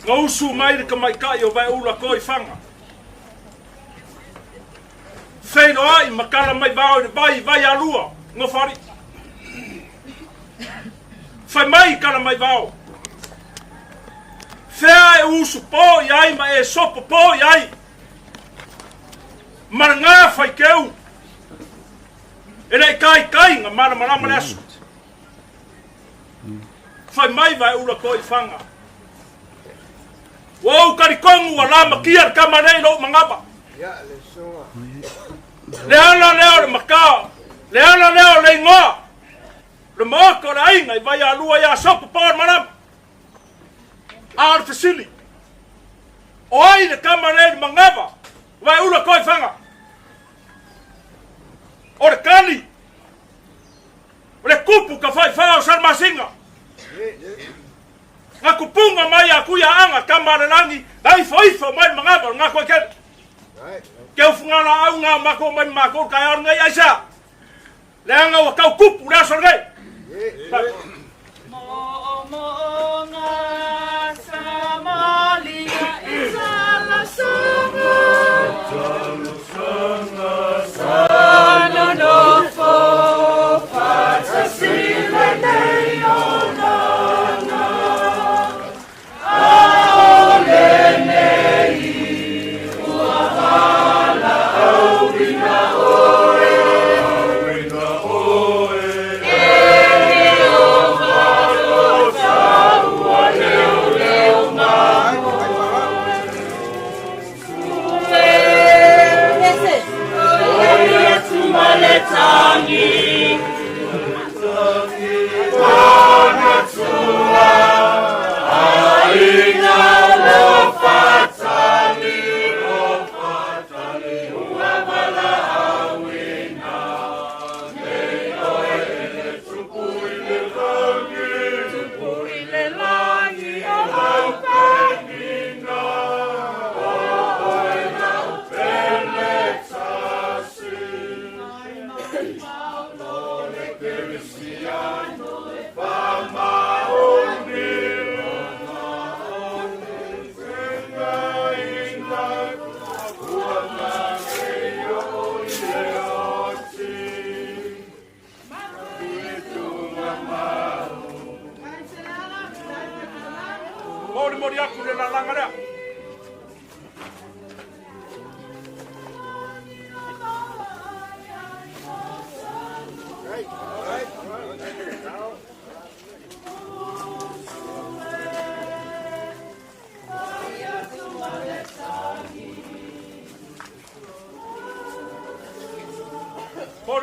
Ngau su mai ka mai ka yo vai ula koi fanga. Feino ai makala mai vai alua ngo fari. Fai mai kala mai vao. Fea e usu po iai ma e sopo po iai. Maranga fai keu. Ele kai nga mana lesu. Fai mai vai ula koi fanga. Wow, karikongu wala makiar kamanei lo mangaba. Ya le songa. Leo makao. Leo le ngoa. Le moko la inga vai alua ya sopo por manam. Ar fasili. Oi de kamanei mangaba. Vai ula koi fanga. Ora kani. Ole kupu ka fai fao sar masinga. Ngaku punga mai aku ya anga kamara langi dai foifo mai mangaba ngako ken. Keu fungala au nga mako mai mako ka ar ngai aisa. Lenga wa kau kupu da sor ngai. Mo nga samalia isala songa. Sana no fo fa sila nei ona.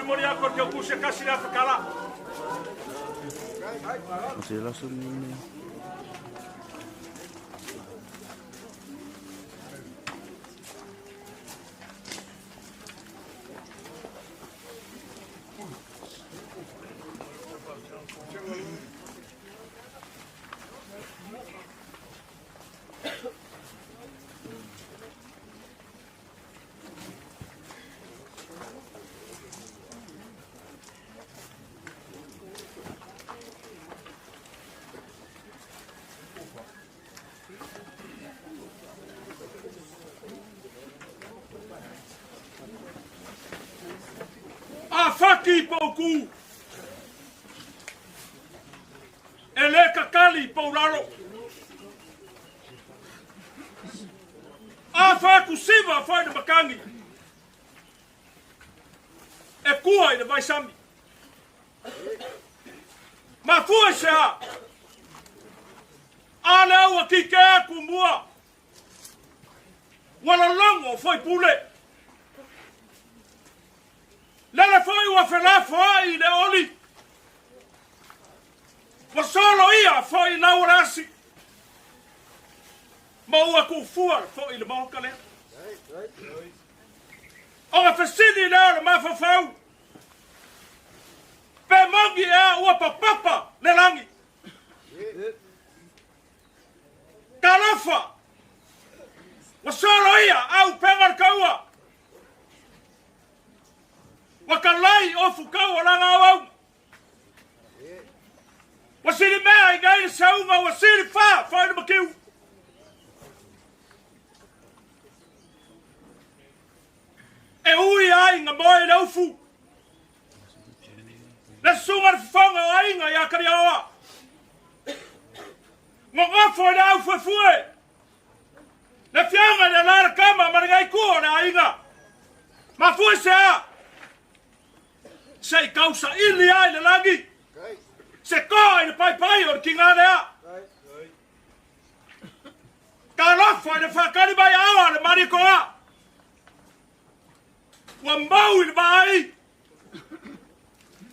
Mori ako ke kusia kasi na fakala. Masih langsung ini. ki poku. E le kakali paularo. A whaku siwa whai na makangi. E kua i na vaisami. Ma fua se a. A le au a ki ke aku mua. Wala longo whai pule. Lele whai wa whenafo ai le oli. Wa solo ia whai lau rasi. Ma ua ku fua whai le moka le. O a whasini leo le mawhawhau. Pe mongi ea ua papapa le langi. Kalafa. Wa solo ia au pengar kaua. Wa kalai ofu kaua langa au. Wa siri mea i gai saunga wa siri wha whaina makiu. E ui ai ngā moe le ufu. Le sunga le whanga o ainga i akari awa. Ngō ngafo le au fue. Le fianga le lara kama marigai kua le ainga. Ma fue se a. Se kausa ili ai le langi. Se koa i le pai o le kinga le a. Ka lofa i le whakari bai awa le mariko a. Wa mau i le mai.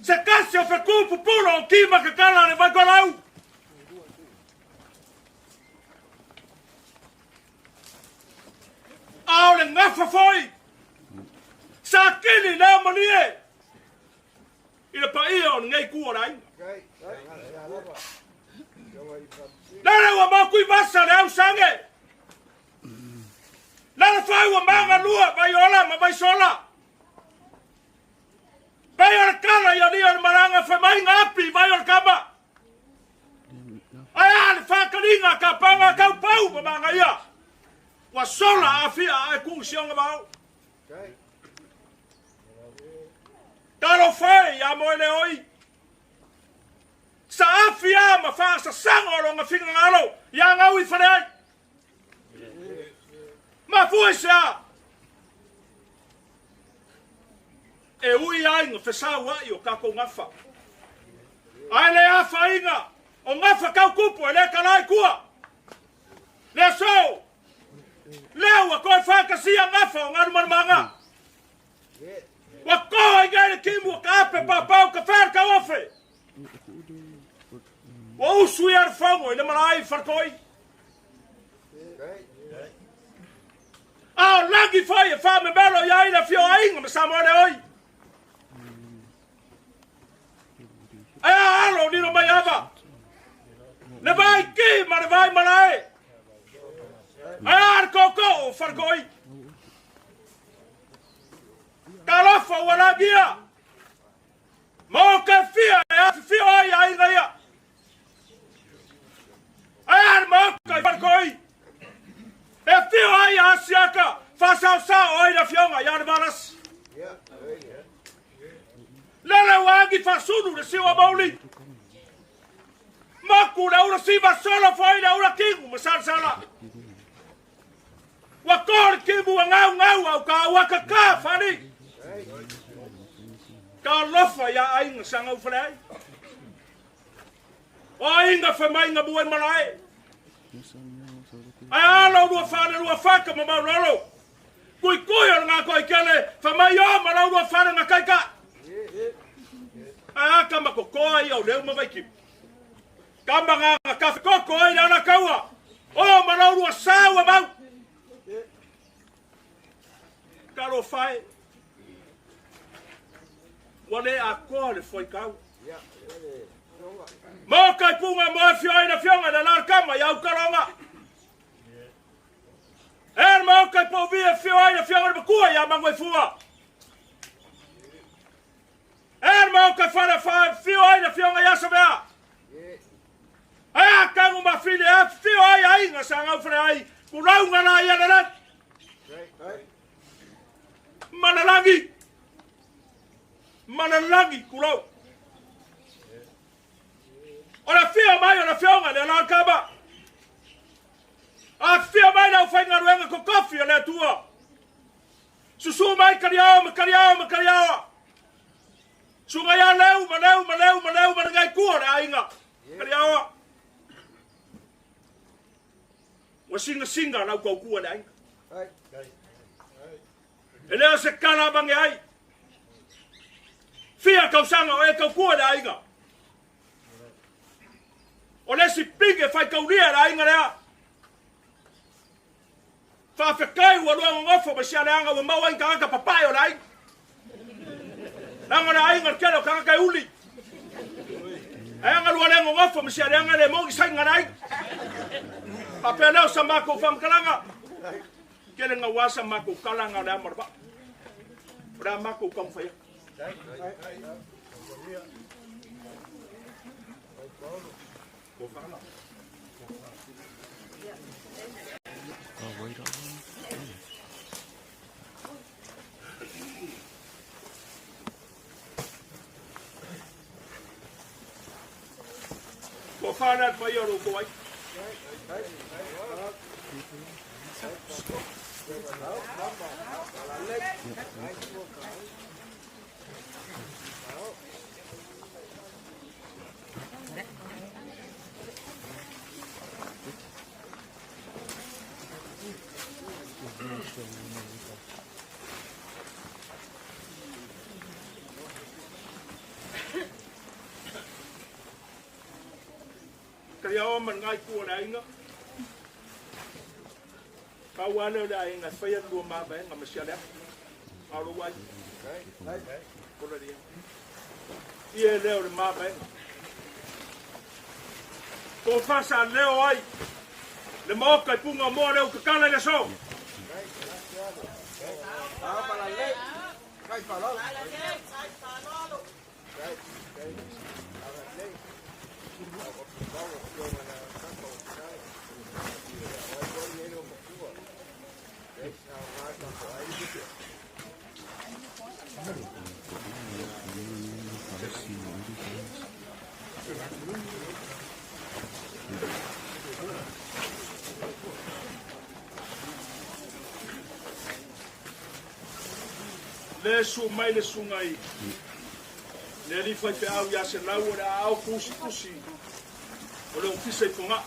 Se kasi o whekupu pulo o kima kakala le vai kolau. Ao le ngafa foi. Sa kini leo manie. I le pai o ngai kua rai. Lele wa mau kui vasa le au sange. Lele fai wa manga lua vai ola ma vai sola. Vai o kala ia ni o maranga fa mai ngapi vai o kaba. Ai ale fa kalinga ka panga ka pau ma manga ia. Wa sola afia ai ku sionga mau. Talo fai ya mo le oi. Sa afia ma fa sa sango lo nga finga ngalo ya ngau I fare. Ma fuisa. E ui ai nga whesa wai o kako ngafa. Ai le afa inga. O ngafa kau kupu e le kalai kua. Le so. Leo a koe whakasia ngafa o ngaru marumanga. Wa koe i gaire kimu ka ape papau ka whare ka ofe. Wa usu I ar whango I le marai wharkoi. Ao lagi whai e whame melo I aina fio ainga ma samone oi. Ai alo nino mai ava. Le vai ki ma le vai marae. Ai ar koko o wharkoi. Kalofa wala gia. Mo ka fia e afi fio ai ainga ia. Ai ar mo ka wharkoi. E fio ai asiaka. Fasau sa oi na fionga ia ne maras. Lele wangi fasunu le siwa mauli. Maku na ura siva solo foi na ura kingu masala. Wa kor kimu ngau au ka waka ka fani. Ka lofa ya ainga sanga ufrai. O ainga fa mai nga buai marai. Ai alo ua fane ua faka ma mauralo. Kui o nga koi kele fa mai o ma ua fane nga kaika. Ai aka ma kokoa I au leu ma vaiki. Kamba nga kafe koko ai na ana kaua. O ma ua sawa mau. Karo fai. Wale a koa le foi kau. Mo kai punga mo fioi na fionga na lar kama ya ukaronga. Er mo kai po via fioi na fionga na kua ya mangoi fua. Er mo kai fara fioi na fionga ya sabea. Ai kangu ma fili a fioi ai nga sanga ufrai. Kuraunga na ya na. Manalangi. Manalagi kulau. Ora fia mai ora fionga le la kaba. A fia mai na fainga ruenga ko kofi le tua. Susu mai kariao. Sunga ya leu mangai kua na inga. Kariao. Wa singa na ko kua na inga. Ele se kala bangi ai. Fia kau sanga o e kau kua na inga. O le si pinge fai kau ria na inga rea. Fa fekai wa luang ngofo ba Sialeaga wa mau inga ka papai o nai. Nanga na inga kelo ka kai uli. Ai nga luang ngofo ba Sialeaga le mo sai nga nai. Papai na sa mako fam kalanga. Kele nga wasa mako kalanga na marba. Ora mako kang fai. Oh, wait on. Ko fana pa yo ko ai. Kaya man ngai ku na inga. Ka wana da inga fa ya lu ma ba nga masiala. Ka lu wai. Ko la dia. Ie leo ma ba. Ko fa sa leo ai. Le mo ka punga mo leo ka kala le so. Para le. Kai para lo. Le su mai le sungai. Le ri fai pe au ya se lau ora au kusi. O le ofisa I fonga.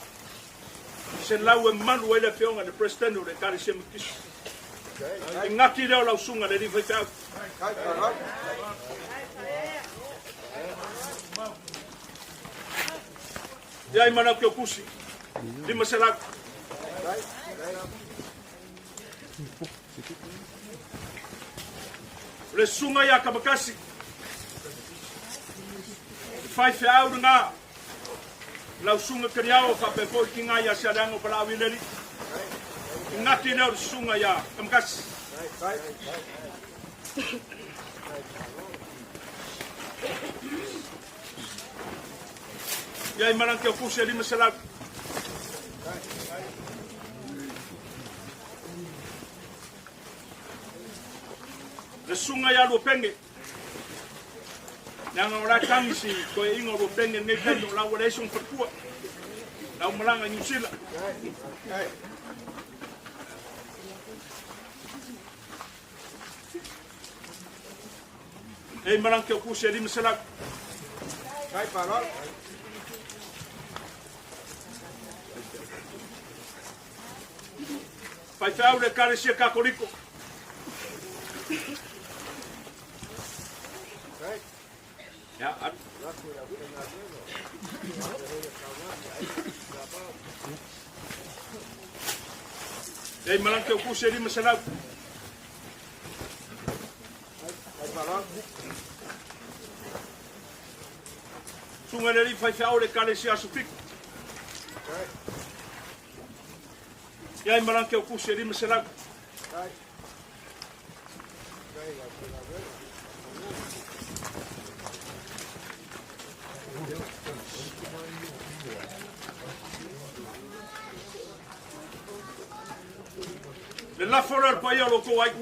Se lau e manu ele peonga de presidente o le kari se mkisi. I ngaki leo lau sunga le ri fai pe au. Kai para lo. Ya I mana ke kusi. Lima se lau. Le sunga ya kabakasi. Fai fe au nga. Lau sunga kariao fa pe po kinga ya Sialeaga pala wileri. Ngati leo sunga ya kabakasi. Ya I mana ke kusi lima se lau. Le sunga ya lo penge. Nanga ora kamisi ko ingo lo penge ngai kando la wala sung pertua. La malanga New Zealand. E marang ke ku se ri mesala. Kai para lo. Pai fau le kare sia kakoliko. Ya, ei malang ke ku se ri mesala. Kai para lo. Sunga le ri fai fau le kare sia supik. Ya malang ke ku se ri mesala. Kai. Le la forer pa yo lo ko ai.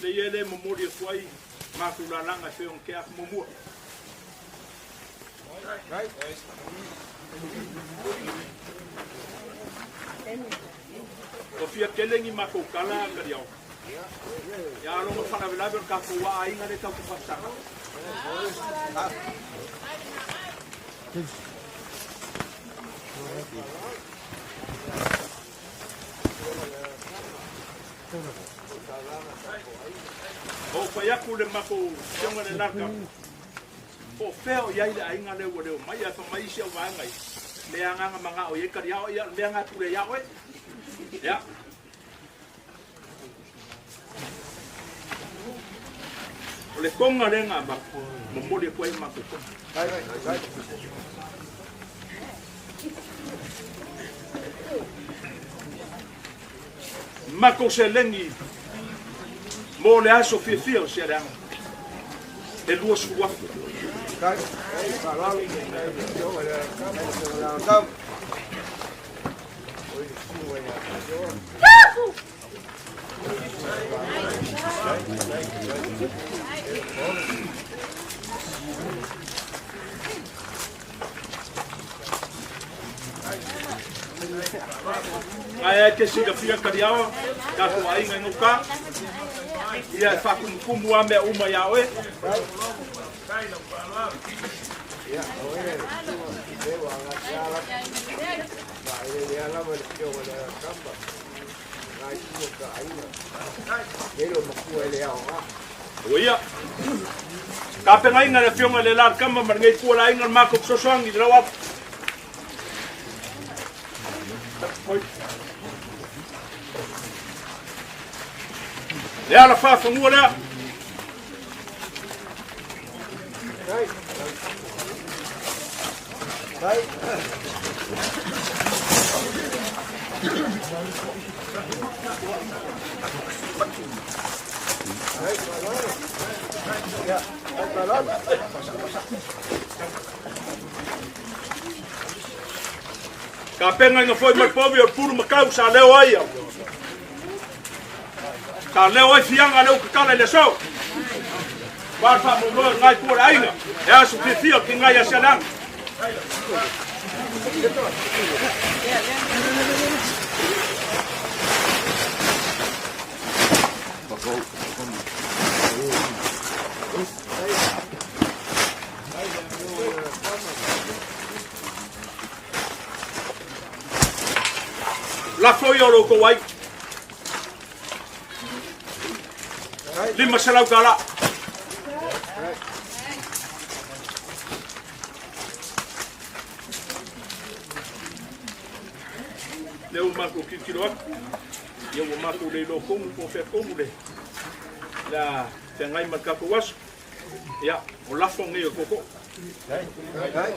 le yele mo mori kwai ma ku la langa fe on ke ak mo mo Right. o fia kelengi ma ko kala ka diao ya lo mo fana vela ben ka ko wa ai ngale ka ko pasta o pa ya ku le ma ko tonga le larga o feo ya ile ai ngale wo le mai ya fa mai sia wa ngai le anga manga o ye ka diao ya le anga tu le ya we ya o le konga le nga ba mo mo le kwai ma ko Right. Mako se lengi mo le aso fia o Sialeaga e lua sua Right. Come. ai ke siga fia kariawa ka ko ai ngai ngoka ia fa kumbu ame uma ya oe oia ka pe ngai ngara fionga le lar kama mar ngai ko lai ngal ma ko sosoang i rawa ya la fa fa ngula Right. Right. Yeah. ka pe ngai foi mai povi o puru makau sa leo ai ka leo ai fianga leo ka kala le so ba fa mo ngai ko ai nga ya su fia ki ngai ya salang la foi o ko wai lima salau kala leu mako kikiro eu mako le lo como po fe como le la tengai marka ko was ya o la fongi o koko Right.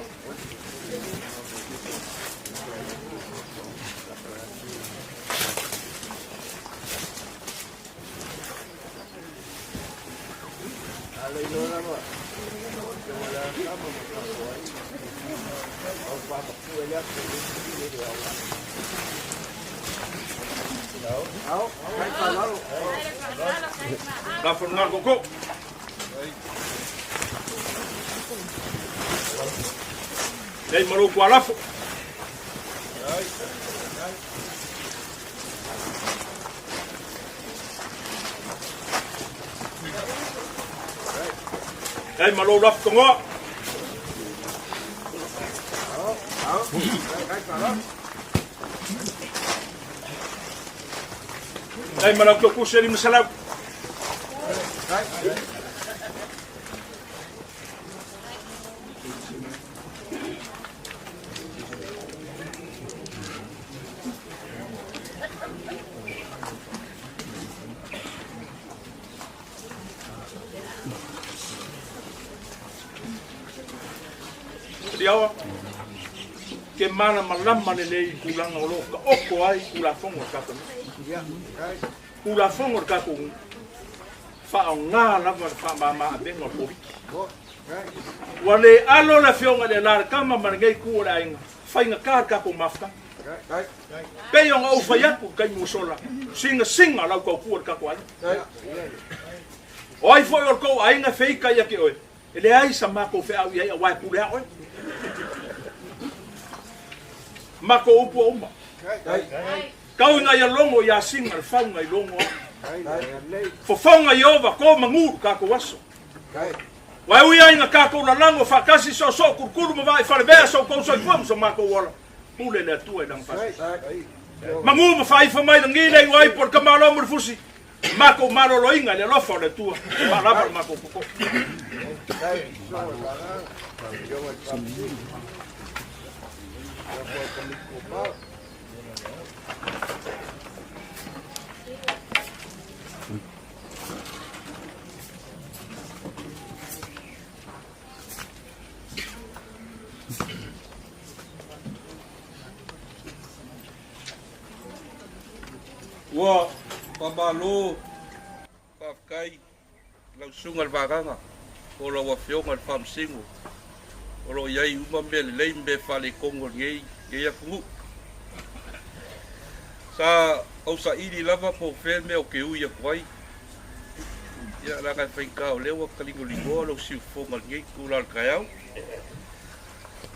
la fonga koko dei maru ko alafo dei maru laf kongo dei maru ko kuseli masalau diawa ke mana malama le lei kulanga lo ka oko ai kula fongo ka ko Yeah. Right. kula fongo ka ko fa nga la fa ma bengo ko Right. wale alo la fionga le lar kama marngai ku la inga fa inga ka ko mafta Pe yung au fayaku kay musola. Singa lau kau puat ka kwai. Oi foi or ko ai nga fei kai ki oi. Ele ai sa mako fe au ia wai pule oi. Mako upu uma. Kau nga ya longo ya singa fa nga longo. Fo fonga Yehova ko mangu ka ko waso. Wai ui ai nga ka ko na lango fa kasi so kurkuru ma vai fa be so ko so fom so mako wala. Pule le tu e dang fa. Mangu ma fa fa mai ngi le wai por ka malo mo fusi. Mako malo lo inga le lo fa le tu. Ma la par mako ko. Wa pabalo pakai lau sungal vaganga o lo wa fionga fam singu o lo yai uma mele leimbe fale kongo ngei ya kungu sa au sa iri lava po fe me o ke uia kwai ya la ka finka o lewa kalingo lingo lo si fonga ngei kulal kayau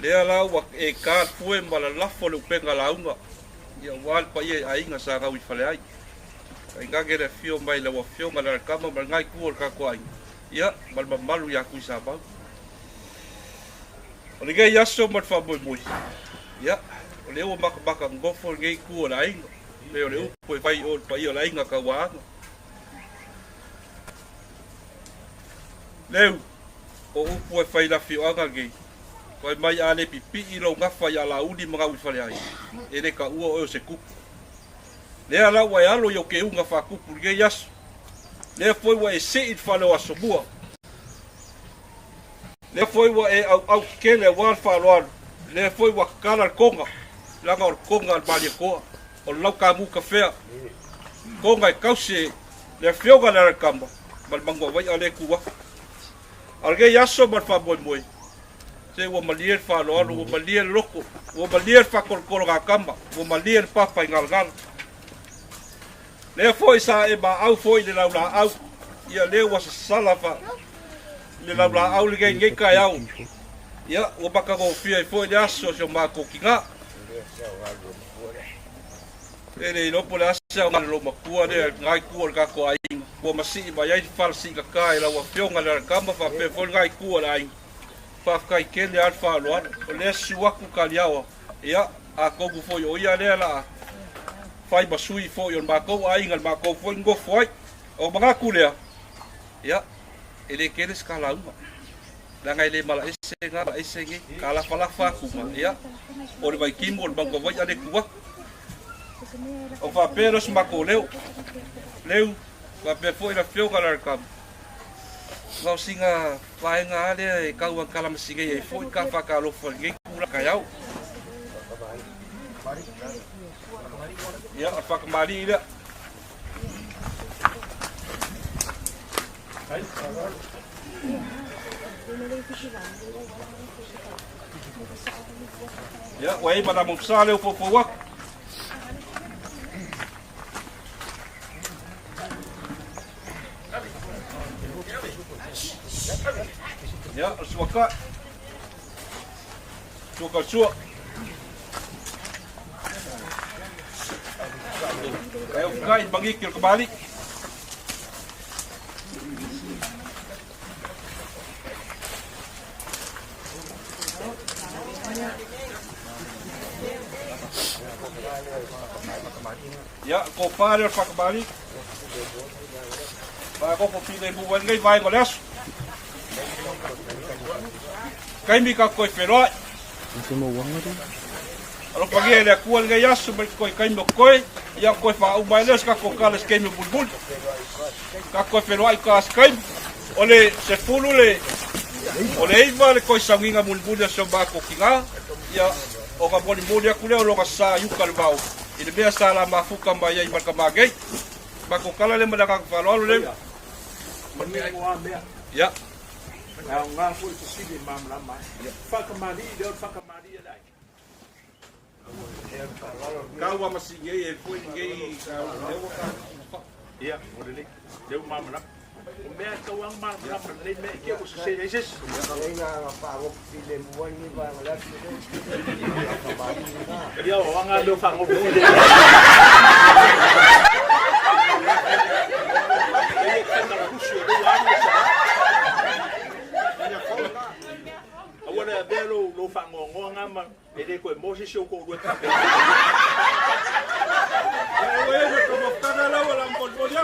le ala wa e ka fue mala la fo lo penga launga ya wal pa ye ainga sa ga wi fale ai ai ga gere fio mai la wa fio ngala kama mal ngai ku ka ko ai ya mal malu ya ku sa ba o le ga ya so mat fa boy ya o le o baka ngofo ngai ku la ai le o le u po fai o pa yo la inga ka wa le o u po fai la fio aga ngai ko mai ale pipi i lo ngafa ya la udi mga wi fale ai ene ka u o se ku le ala wa alo yo ke unga fa ku pulge yas le foi wa se it falo asobua le foi wa e au kele wa falo le foi wa kala konga la ga konga al bali ko o lo ka mu kafe konga kausi le fioga la kamba bal bango wa ale ku wa alge yaso bar fa boy se wa malier falo wa malier loko wa malier fa kol ga kamba wa malier papa ngal le foi sa e ba au foi le la au ia le was sala fa le la au le ngai kai au ia o baka go fia foi le aso so ma ko kinga le no po la sa ngal lo makua le ngai ku ka ko ai ko masi ba ia falsi ka kai la wa fionga le kamba fa pe foi ngai ku ai fa kai ke le alfa lo le suaku kaliawa ia a ko gu foi o ia le la fai basui fo yon mako ai ngal mako fo ngo foi o mga kulea ya ele keres kala uma la ngai le mala ese ngala ese ngi kala fala fa kuma ya o le vai kimol bango vai ale kuwa o fa peros mako leu va pe foi la fio kala kam ngau singa vai ngale ka wan kala masinga e foi ka fa kalo fo ngi kula kayau ya afak mari dia ya wai mana mumsale po wak ya suaka ayo kai pagikil kembali ya ko pare fa kembali ba ko po pile buwan ngai vai ngolas kai mi ka ko feroi alo pagi ele kuan ngai asu ba ko kai mo koi ya ko fa u bailes ka ko kales ke mi bulbul ka ko feroi ka skai ole se fulule ole iba le ko sanginga bulbul so ba ko kinga ya o ka boni mulia kule o ka sa yukal bau ile be sala mafuka mbaya iba ka magai ba ko kala le madaka fa lo le ya na nga fu to sidi mam la mai fa ka mari de fa ka mari dai Kau wa masi ye e foi ngai ka lewa ka. Ia, o le leu mamana. O mea kau ang mamana nei me ke o se neses. Ia o anga leu fango. Agora belo lo fango ngonga ma ele ko Moses yo ko ro ka. Bueno, como cada la wala mbol ya.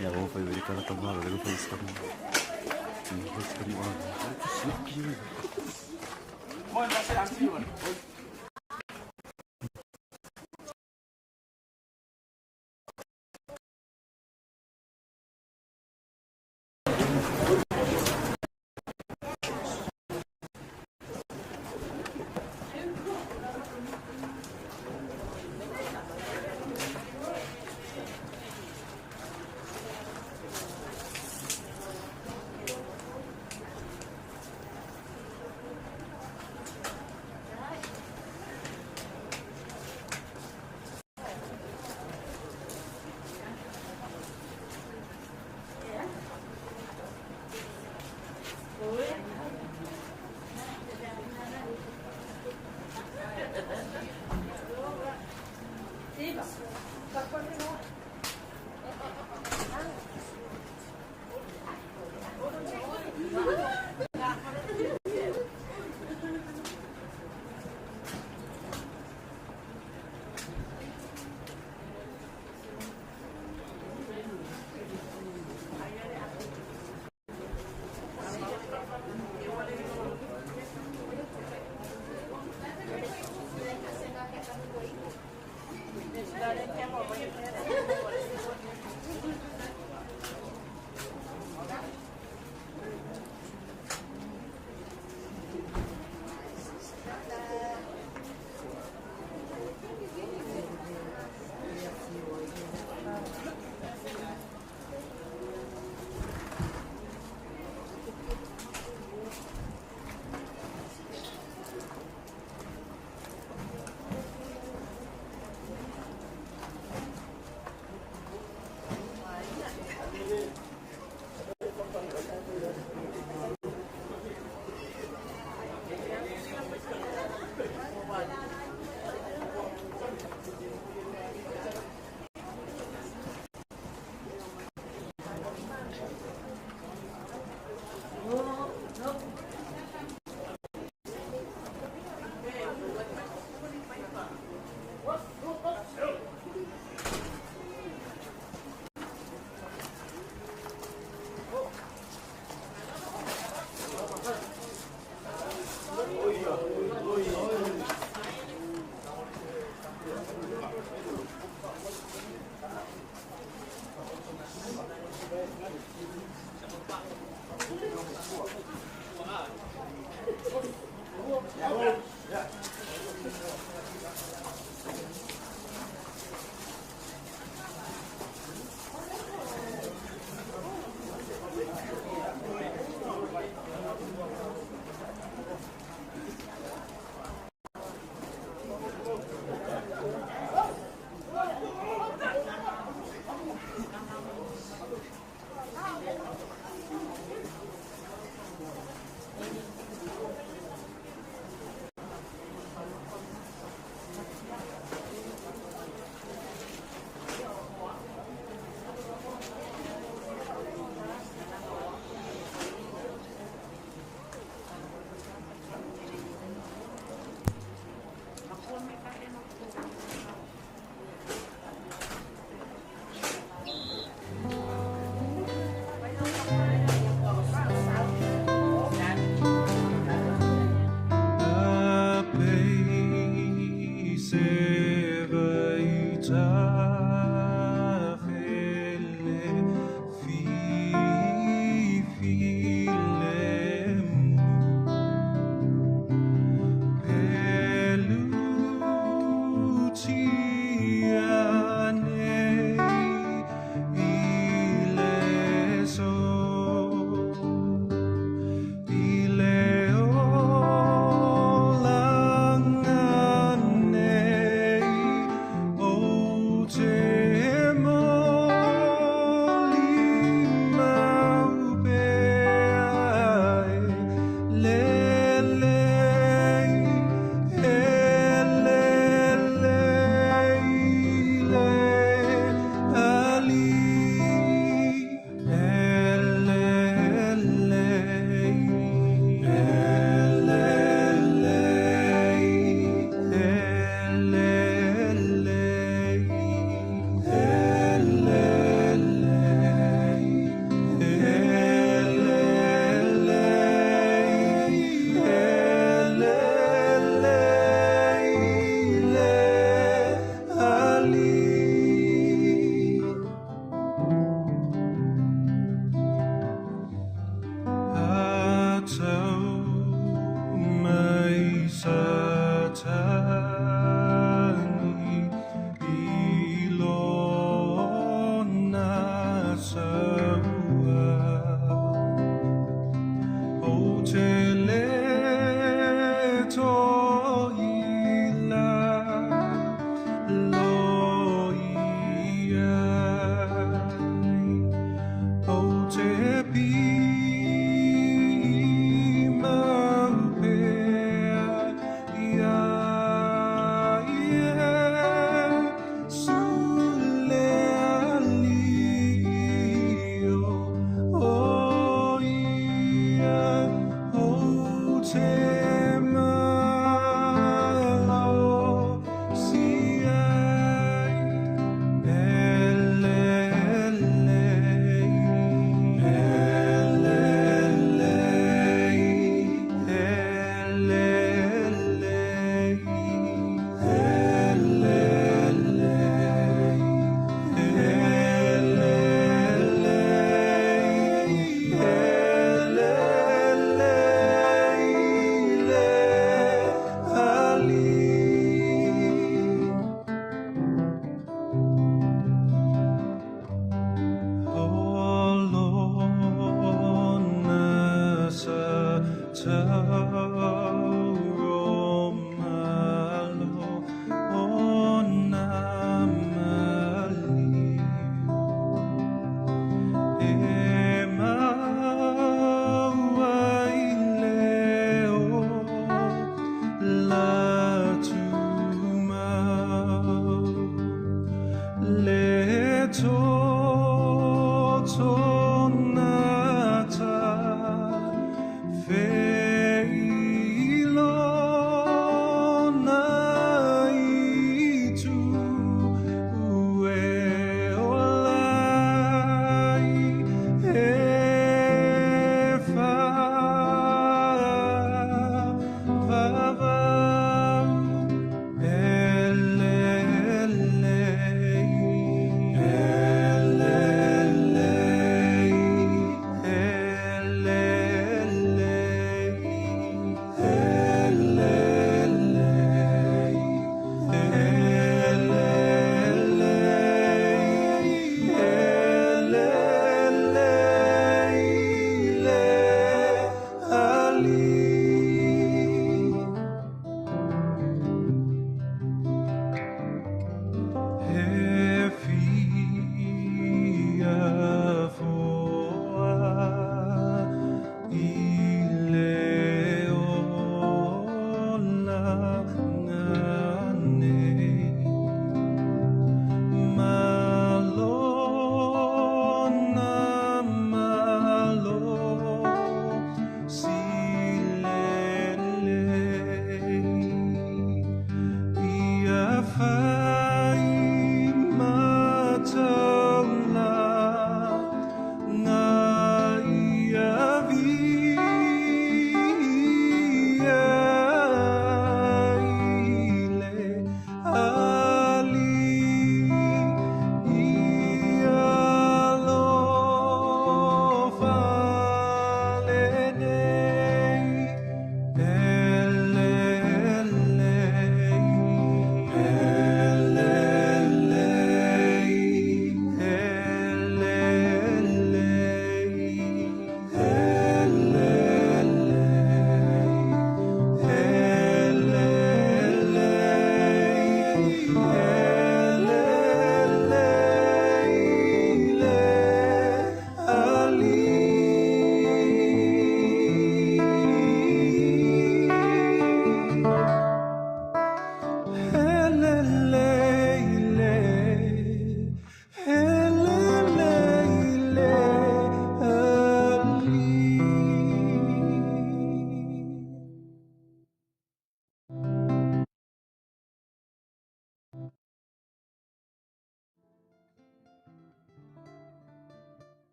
Ya vos fue ver cada tomada de grupo de historia.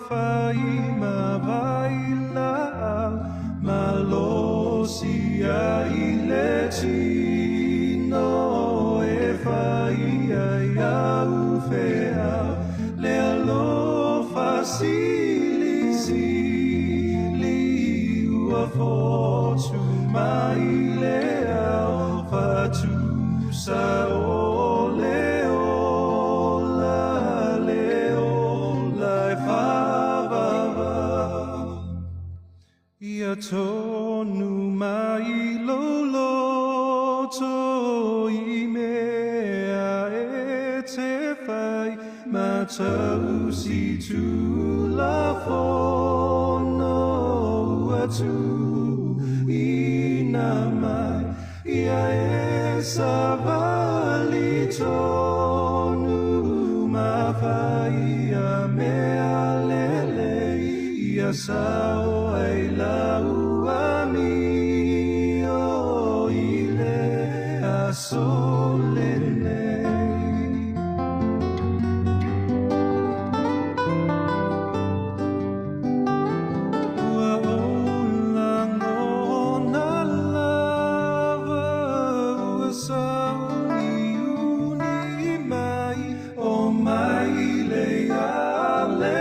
fai ma vai la ma lo sia ile tino e fai ai au fea le alo facili si li ua fotu mai le au fatu sa ole Ia tonu mai loloto I mea e te whai ma tau si tu la fono atu I na mai ia e savali tonu ma whai a mea lele ia sao ai lau ami o ile aso ole Ua ola ngona lava ua sau I uni mai o mai le ale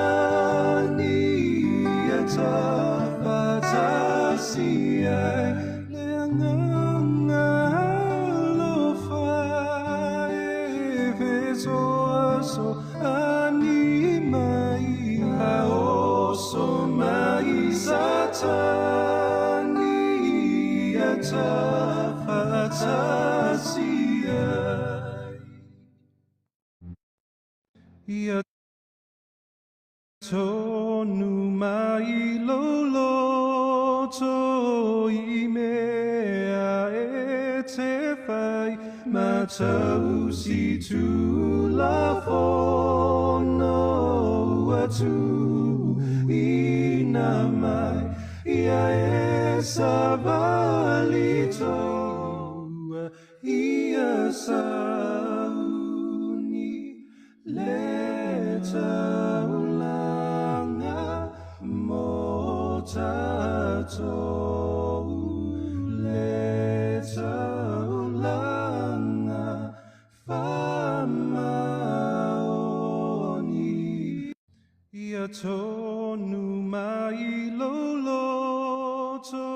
Satani ata patasi ai leanganga lofa efeso aso ani mai aoso mai satani ata patasi ai tonu mai loloto I mea e te whai ma tau si tu la fono atu I na mai ia e savali toa ia sauni le taulanga mo tatou le taulanga famaoni ia tonu mai loloto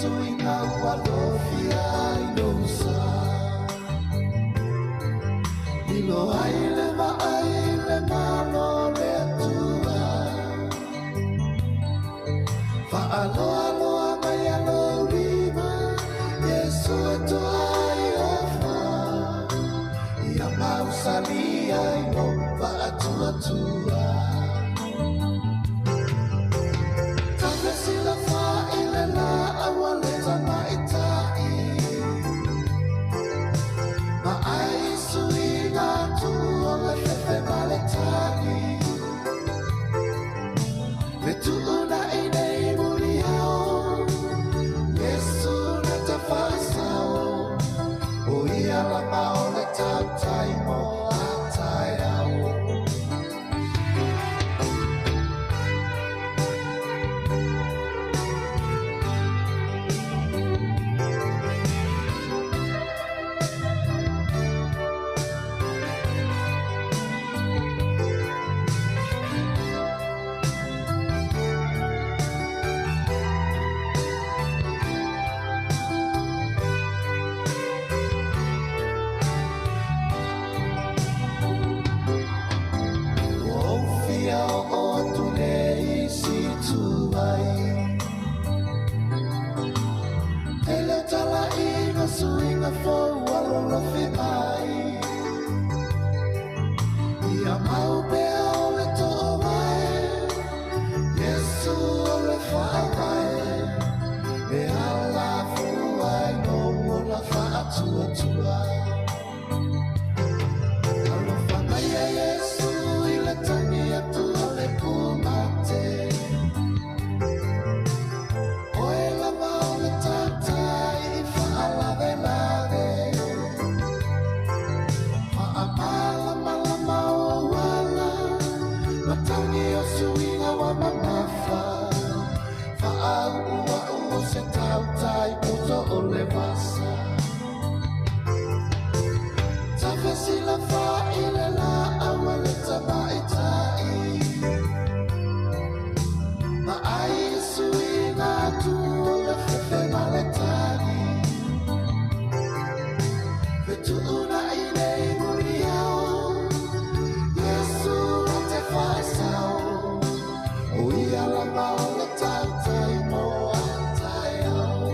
suinga walofia inosa Ilo aile malo le atua Fa'aloa mai alo rima Yesu eto ai ofa Ia mau salia ino fa'atua tua Sila fa'ile la awale tana itai Ma'ai suina tu ole fefe maletani Le tu'una inei muliao Yesu na tafasao O ia la maole tautai mo atai au Suinga fo walo fe mai Ia mau pe ole to mai Yesu ole fa mai Me ala fu ai no la fa tua tua Alo fa mai Yesu ile tani atu ole pu mate Oe la maule tatai Suinga wa mamafa Fa'au ua se tau tai puto ole vasa Tawhesi la fa'ile la awale tamai tai Ma'ai suinga tu ole fefe maletani Vetu'una inei muriao Yesu na te whaesau O ia la maole tautai mo atai au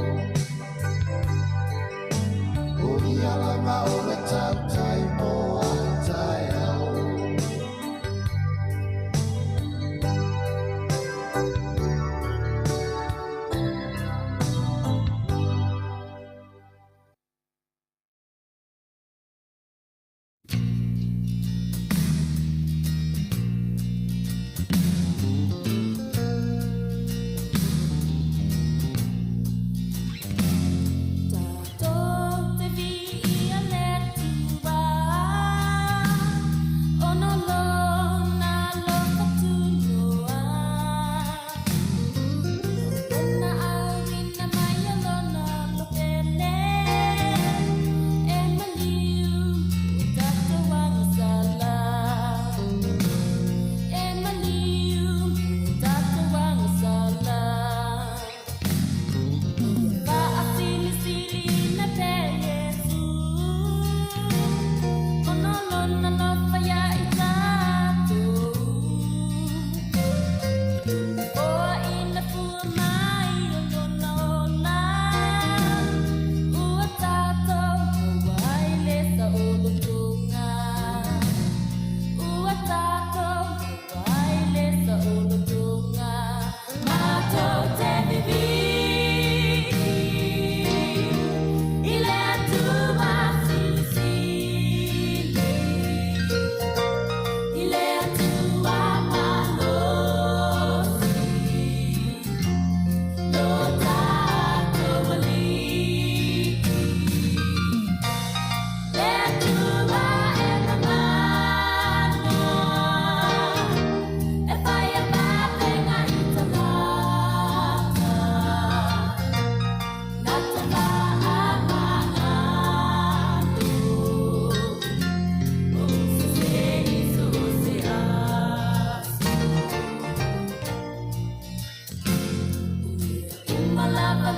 O ia la maole tautai mo atai au Malapa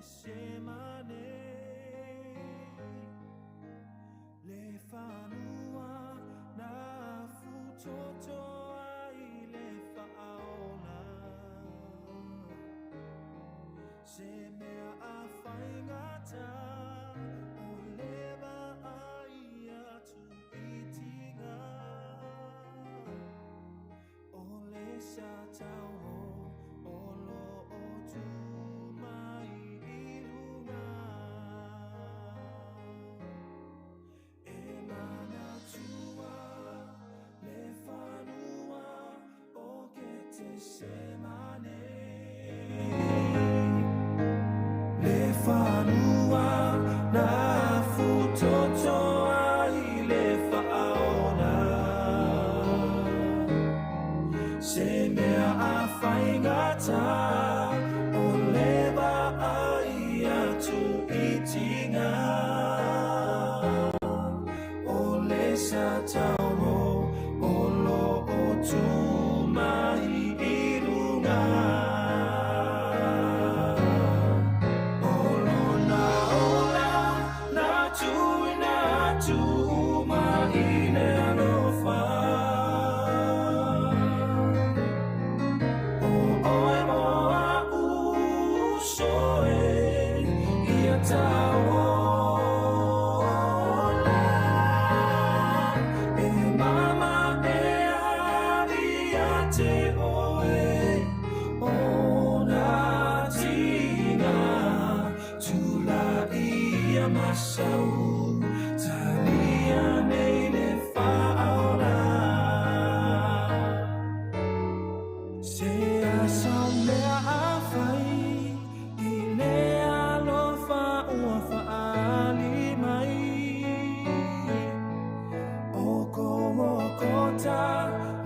Semane Se mea a whaingata o lewa ai atu I tinga o le sa tau o lo o tu mai I lunga e mana tua le whanua o ke te semane le whanua na futoto ai le whaona se mea a whaingata o lewa ai atu I tinga o le sa taumo o lo o tu mai I runga o lo na ola na tu mai le alofa o oe moa usoe ia taola e mama e aria te oe o na tina tula ia masau talia nei le whaora se asa mea a whai I le alofa ua whaali mai oko kota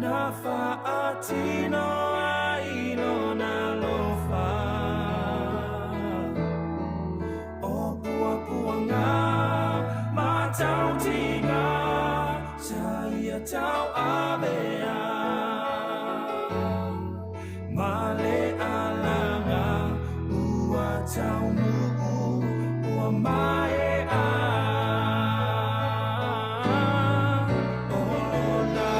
na whaatino ai lona lofa o puapuanga matau tinga sa ia tau avea male alanga ua tau nuu ua mae a ola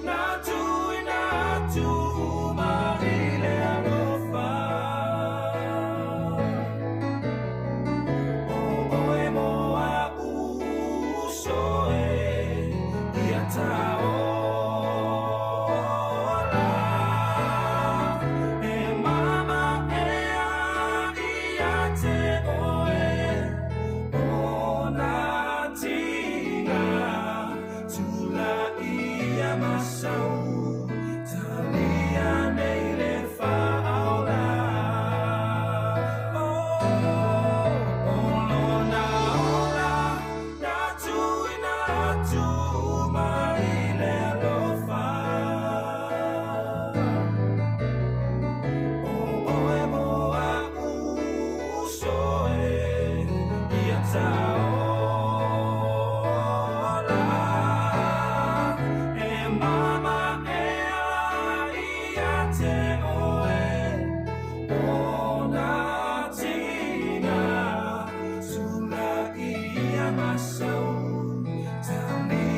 na tu mai le alofa o oe moa usoe ia taola e mama e ia te oe o na tinga tula ia masau talia nei le whaora o lona ola na tu mai le alofa o oe moa usoe ia taola e mama e ia te oe o na tinga tula ia masau talia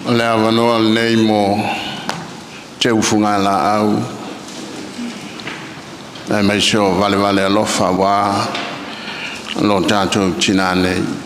Le avanoa nei mo te ufunga la au e mai sio vale vale alofa wa lo tato tinane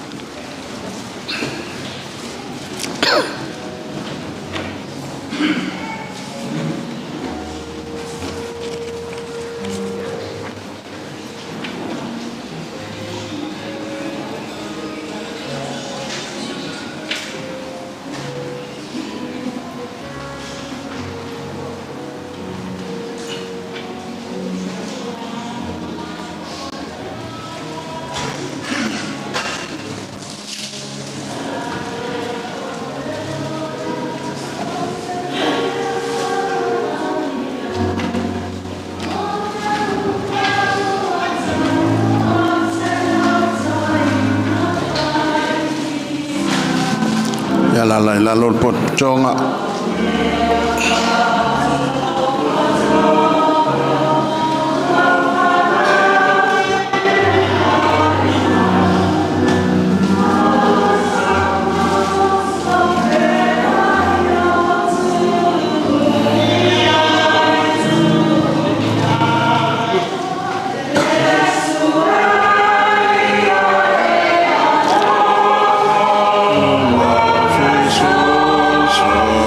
la lol potonga so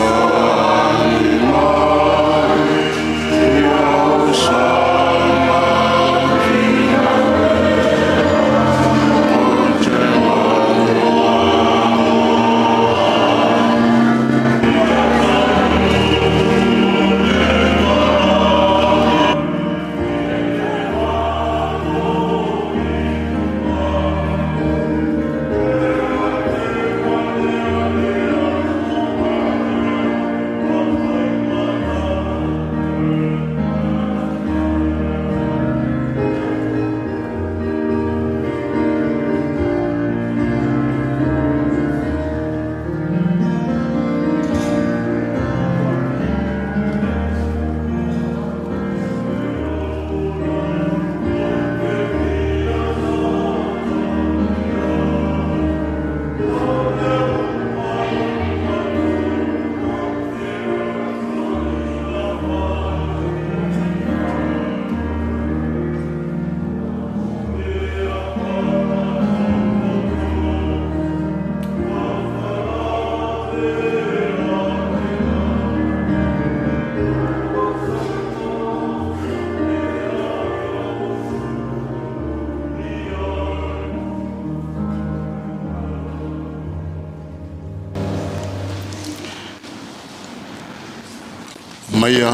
maia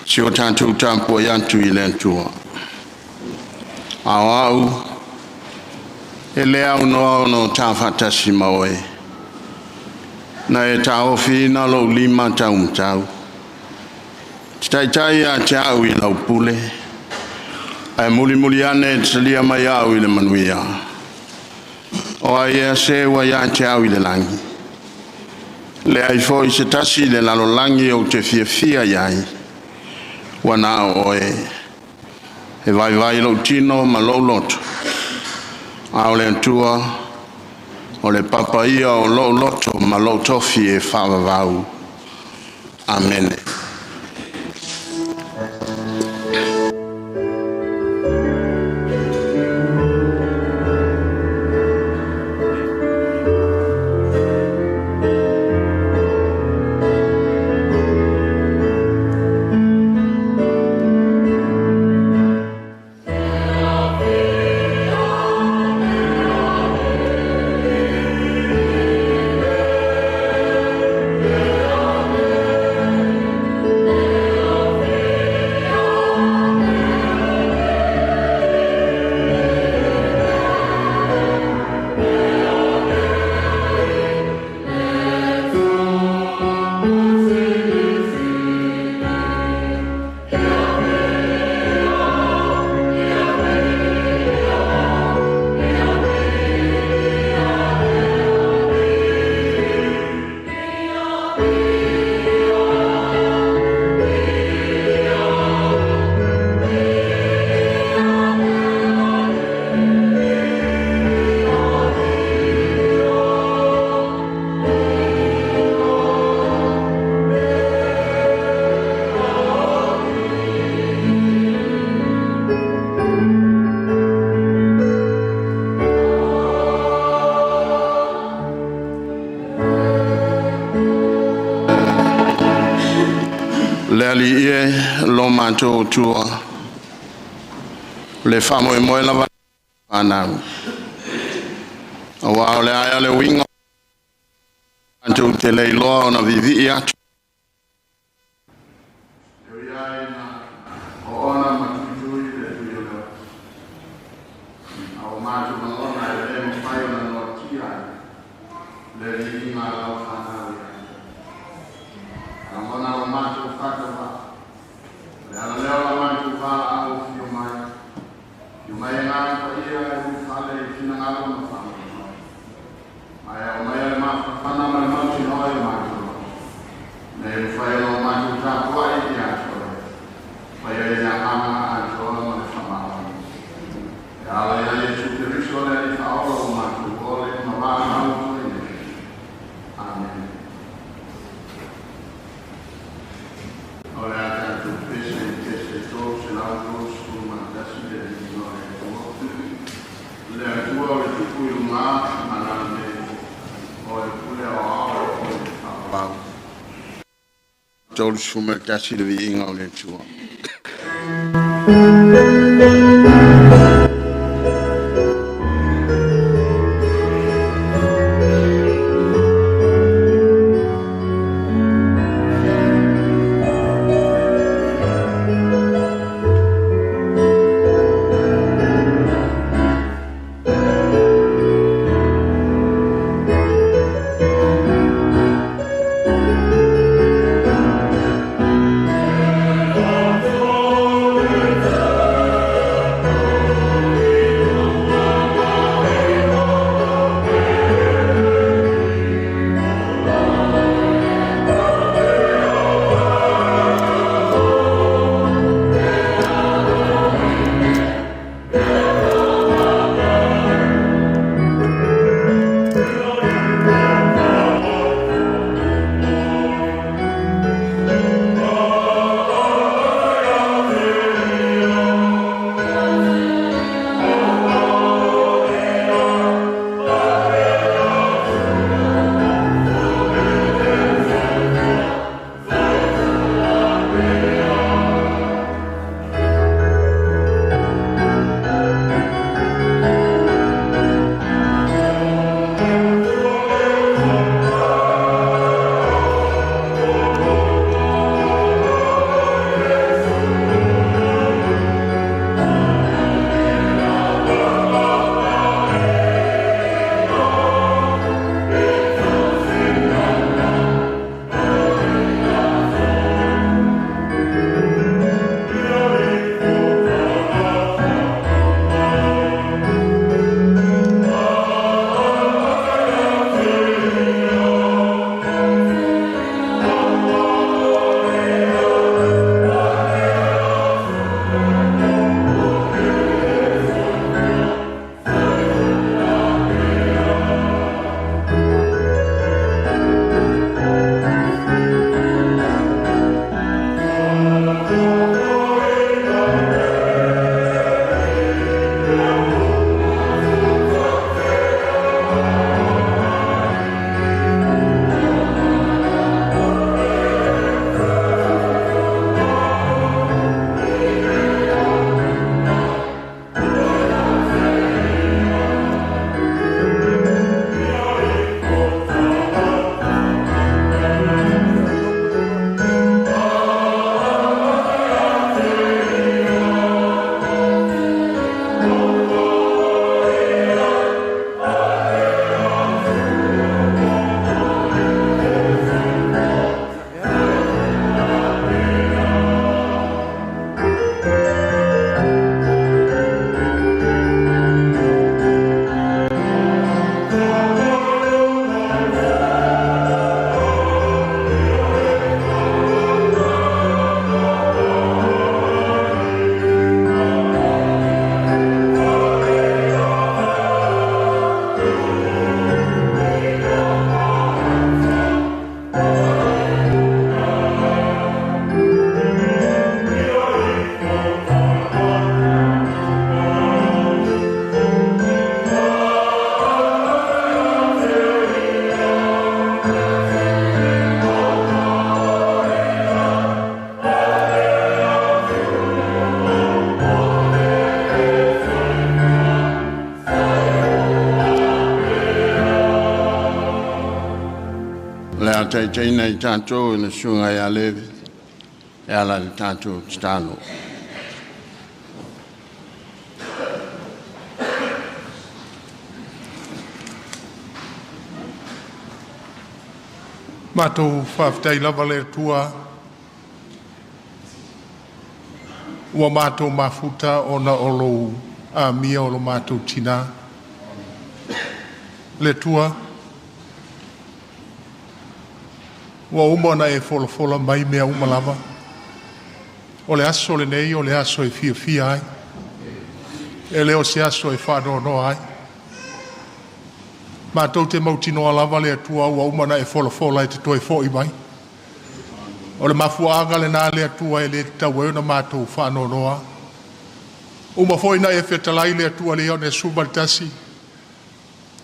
si o tātou tāpua i antu i lentua. Au e lea unoa no tāwhatasi maoe. Na e tāofi na lo lima tau mtau. Tai a te au i lau pule. Ai muli ane e talia mai au i le manuia. O ai e se wa ia te au i le langi. Le ai foi se tasi le lalo langi o te fia iai. Wana oe. E vai lo tino ma lo loto. Au le antua. O le papa ia o lo loto ma lo tofi e whawawau. Amen. Ali e lo manto tua le famo e moe lava anau wa le ai le wingo anto te le lo na vivi atu ona matui le tuyo au manto ona le mo fai ona no tia le lima la fana Amona o macho fata va. Ala leo la macho va au fio mai. Fio mai na pa ia e u fale kina ngalo na fama. Mai o mai le macho fana mai macho no e macho. Ne u fai o macho ta kwa i dia so. Mai e ya ama a so na na fama. Ala ia e su te riso le fa o macho o le ma va au so i. Amen. Ora tanto pese se l'auto su mandasi del Signore le tua e tu il ma manande o pure o Tol su mandasi de vinga le tua tai tai nei tātou na sunga ya leve. E ala le tātou tano. Mātou whawhtai lava le tua. Ua mātou mafuta o na olo a mia o lo mātou tina. Le tua. Ua umana e fola mai mea umalava. O le aso le nei, o le aso e fia ai. E leo se aso e whānono ai. Mātou te mautinoa lava le atua ua umana e fola e te toi fo i mai. O le mafuanga le nā le atua e le tau na mātou whānonoa. Uma foina e whetalai le atua le ne subaltasi.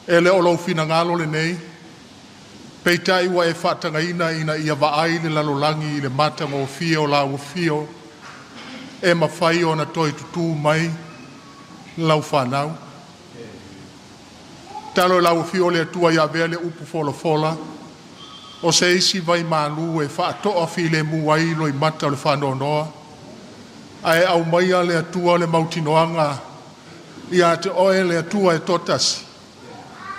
E le olo fina ngalo le nei. Peitai ua e whatanga ina ia vaai le lalolangi i le matanga o fio la o fio. E mawhai o na toi tutu mai lau whanau. Talo lau fio le atua ia vea le upu fola. O se isi vai malu e whaatoa fi le muai lo i mata le whanonoa. Ai au maia le atua le mautinoanga. Ia te oe le atua e totasi.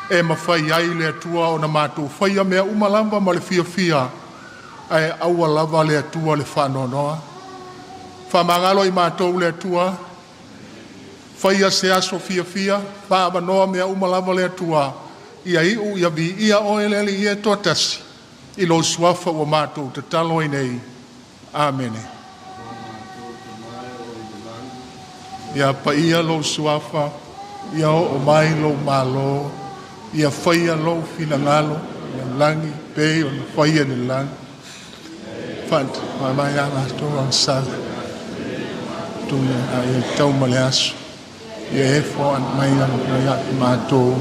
E mawhai ai le atua o na mātou whaia mea umalamba ma le fia. Ai aua lava le atua le whanonoa. Whamangalo i mātou le atua. Whaia se aso fia. Whamanoa mea umalamba le atua. Ia iu ia vi ia oe le li ia totasi. I lo suafa o mātou te talo i nei. Amene. Ia pa ia lo suafa. Ia o mai lo malo. Ia whaia lo fina ngalo. Ia langi pe o na whaia ni langi. Fant, mai a mātou ang sala. Tuna a ia tau male aso. Ia e fo an mai a mātou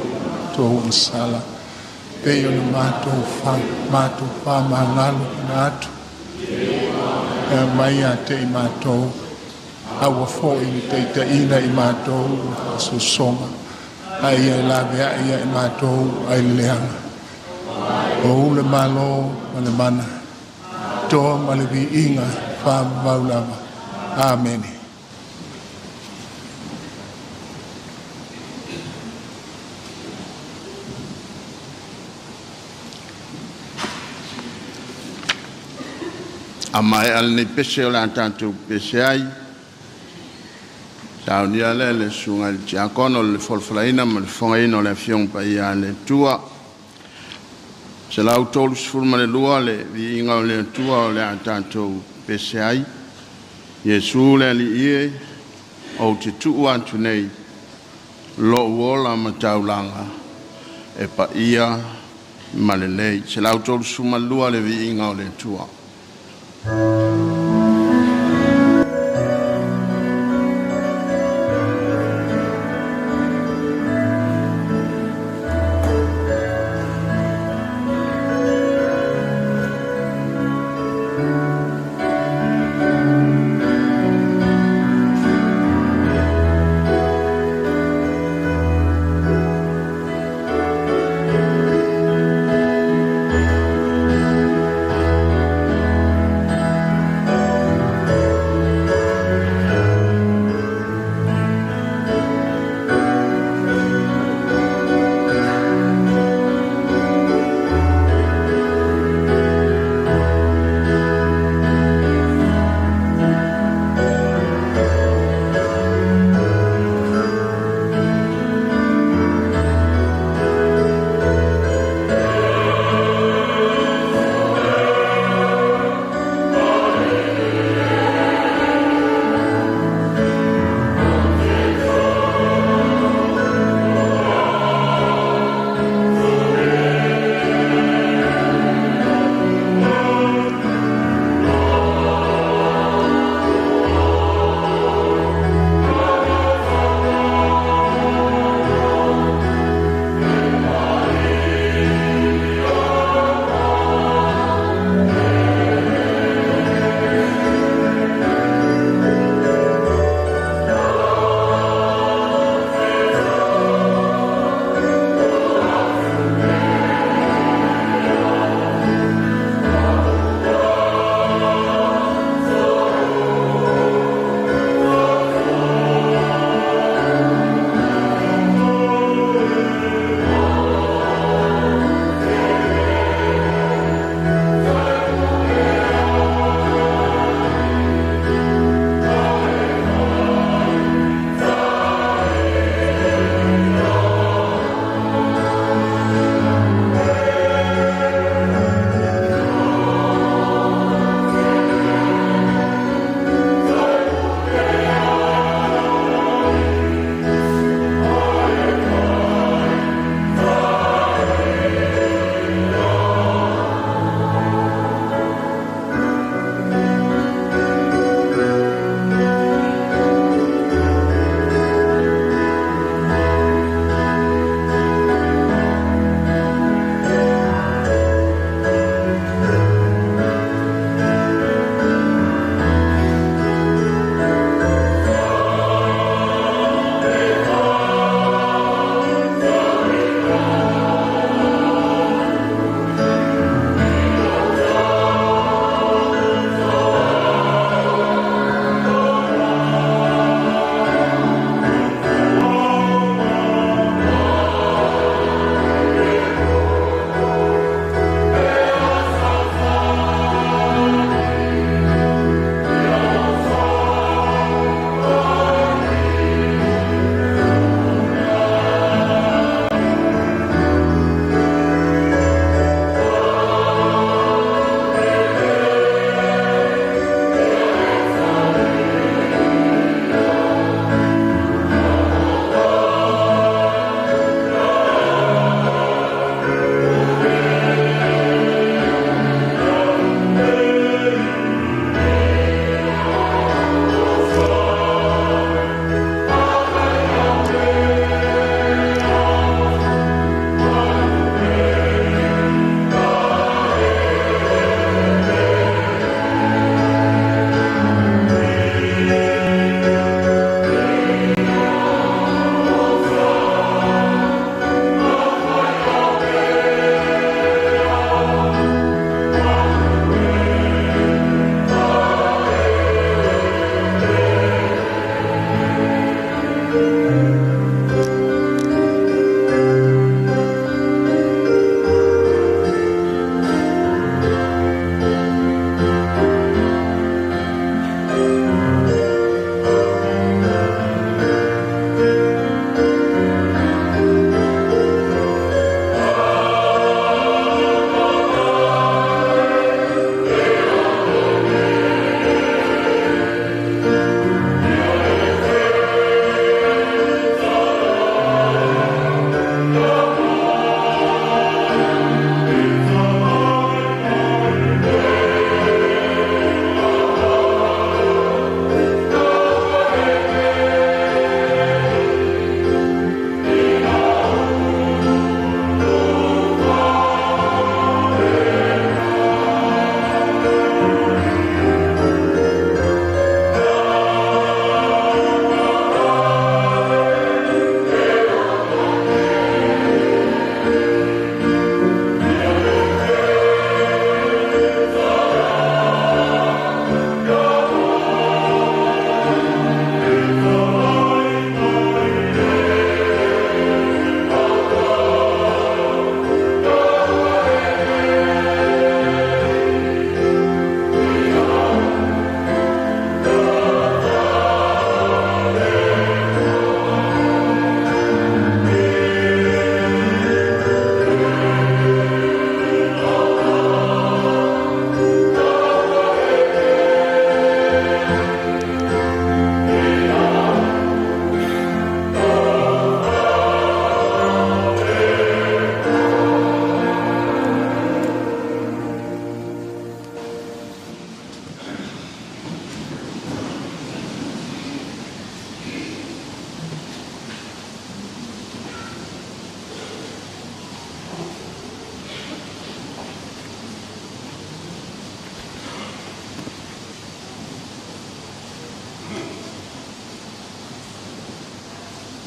tō ang sala. Peo na mātou wha mangalo na atu. E mai a te i mātou. Awa fo i teita ina i mātou. So songa. Ai e la vea ia i mātou ai leanga. O le malo ma le mana. Toa ma le vi inga wha maulama. Amen. A mai al ni pese o la tātou pese ai. Tau ni ale le sunga le tiakono le folflaina ma le fongaina o le fiong pa ia le tua. Se lau tolu sifurma le lua le vi inga o le tua o le tātou pese ai. Yesu le li ie o te tuu antu nei lo uola ma taulanga e pa ia ma le lei. Se lau tolu sifurma le lua le vi inga o le tua.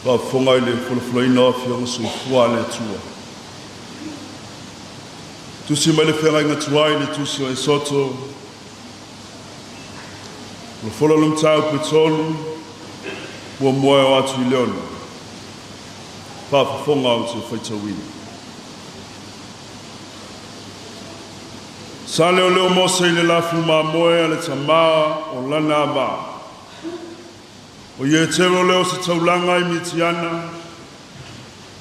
Whafonga i le whulawhulaina o whionga sui fua le tua. Tusi mai le whenga inga tuai le tusi o e soto. Le whulalum tau petolu, ua moe o atu i leona. Whafonga o te whaitawini. Sa leo leo Mose i le lafu ma moe ale tamaa o lana maa. O ia tero leo se taulanga i mitiana.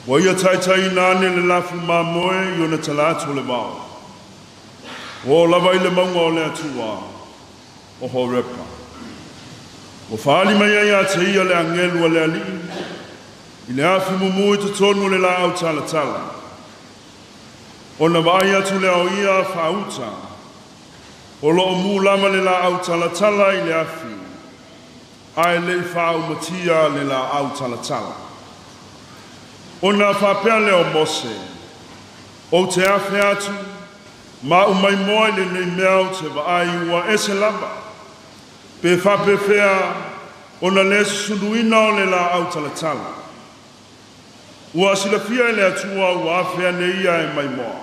O ia taitai nane le lafu ma moe i ona talatu le mao. O lava i le maunga o le atua o horepa. O whaali mai ai te ia le angelu a le ali. I le afi mumu i te tonu le la au tala tala. O na vai atu le au ia whauta. O lo mu lama le la au tala tala i le afi. Ai le whau matia le la au tala tala. O na whapea leo Mose. O te afi atu. Ma umai moe le nei meau te vaai ua ese lamba. Pe whape whea o na le sunuina o le la au tala tala. Ua sila fia le atua ua awhea ne ia e mai moa.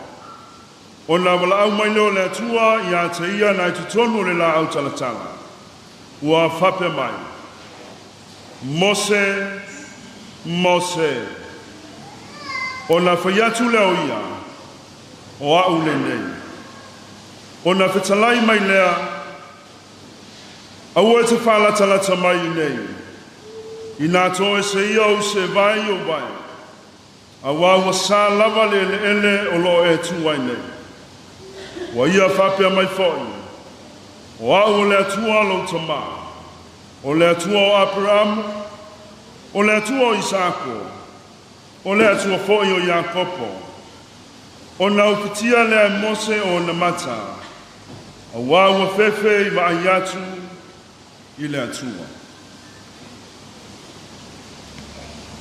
O na wala au mai leo le atua ia te ia na i tutonu le la au tala tala. Ua whape mai. Mose, Mose. O na whaiatu leo ia. O au le nei. O na whetalai mai lea. Aua te whalatalata mai nei. I nā toe se ia o se vai o vai. Awa ua sa lava le ele o lo e tuai nei. Wa ia whapea mai fōi. O au le atua lo tama. O le atua o Abraham. O le atua o Isako. O le atua fōi o Iakopo. O na ukitia le Mose o na mata. Awa ua fefe i mai atu i le atua.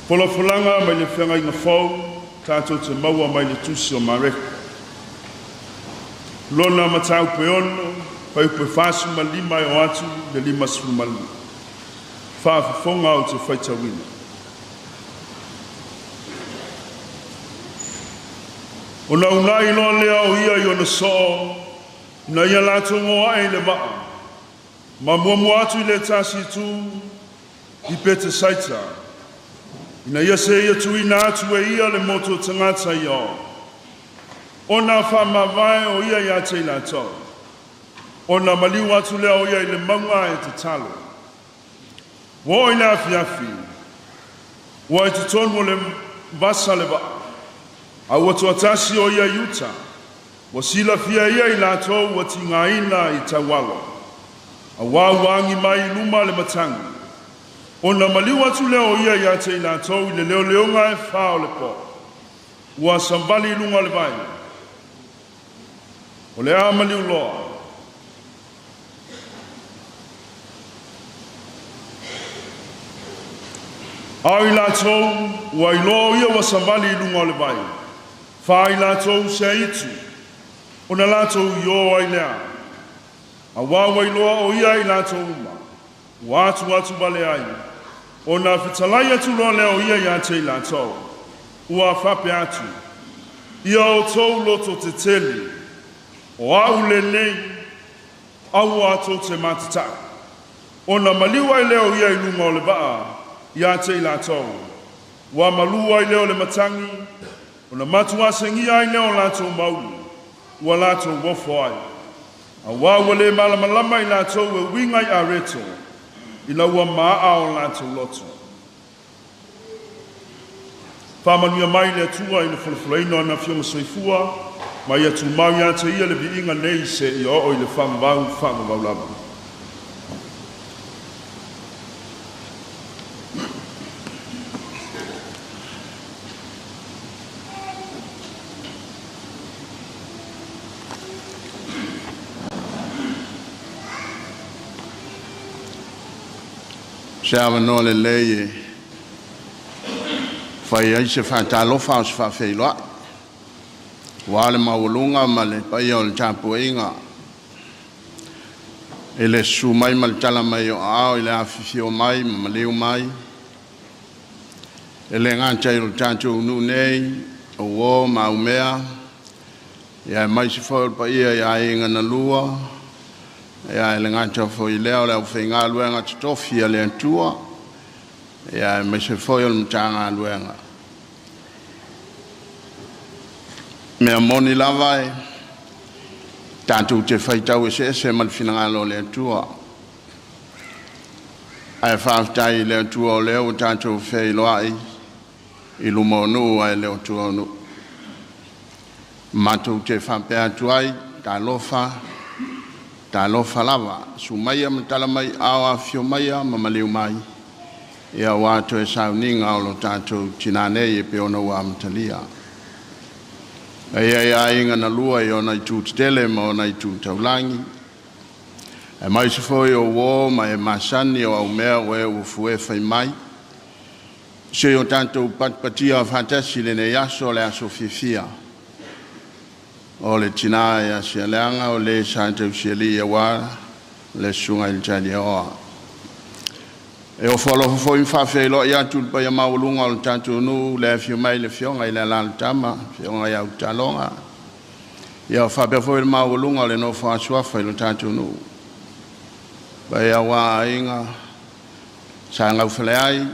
Polofulanga mai le whenga inga whau, tātou te maua mai le tusi o mareka. Lona matau pe ono, pai pe whasu ma lima o atu, le lima sumali. Whaafafonga o te whaitawina. O na unai loa lea o ia i ona soo, na ia lato ngoa e le maa. Ma mua atu i le tasi tu, i pete saita. Ina ia se ia tuina atu e ia le moto tangata i o. O na whamawai o ia ia te ila tau. O na maliu atu lea o ia i le maunga e te talo. Wo i le afi afi. Wa i te tonu le vasa le waa. A ua tuatasi o ia yuta. Wa sila fia ia i la tau wa tingaina i tawalo. A wawangi mai luma le matangi. O na maliu atu leo ia ia te ila tau i le leo leonga e whao le po. Ua sambali lunga le vai. O le a maliu loa. Au i la tau, ua i loa ia wa sambali lunga le vai. Wha i la tau se itu. O na la tau i o ai lea. A wawa i loa o ia i la tau uma. Ua atu bale ai. O na whitalai atu loa leo ia ia te ila tau. Ua whape atu. Ia o tau loto te teli. O au le nei. Au ato te matata. O na maliwa i leo ia i lunga o le baa. Ia te ila tau. Ua malua i leo le matangi. O na matua sengia i leo lato maulu. Ua lato wofo ai. A wawa le malamalama i lato e winga i areto. Ina ua maa o lato loto. Whamanuia mai le atua i le whalawhalaino ana whionga soifua, mai atu mau ia te ia le vi inga nei se i o i le whamavau lava. Se avanoa le lei fai ai se whaatalofa o se whaafeiloa. Wa le maulunga ma le pai o le tapuinga. E le su mai ma le tala mai o ao i le awhiwhi o mai ma leo mai. E le ngāta i lo tātou nu nei, o wō maumea, ia e maisi whoi pa ia ia inga na lua, ia e le ngāta whoi leo leo whai ngā luenga titofi a le antua, ia e maisi whoi o le mta ngā luenga. Mea moni lava e, tātou te whaitau e se malwhina ngā lo le antua. Ai whaafitai le antua o leo tātou whai loai, I lumonu ai leo tuonu. Matou te whampea tuai, tā lofa lava. Sumaya matala mai awa fio maya mamaliu mai. Ia wātou e sauninga o lo tātou tinanei e peona ua matalia. Ia inga na lua I ona I tūtele ma ona I tūtaulangi. E mai se foi o wō ma e masani o au mea o e ufue whai mai. Se o tanto patpatia fantasi le ne yaso le aso fifia. O le Tinā ia Sialeaga o le Santa Sialeaga wa le sunga il tania oa. E o folo fo in fa fe lo ia tu pa ia maulunga o tanto nu le fio mai le fionga ile la tama fionga ia utalonga. Ia fa pe fo il maulunga le no fa sua fa lo tanto nu. Ba ia wa inga sanga ufale ai.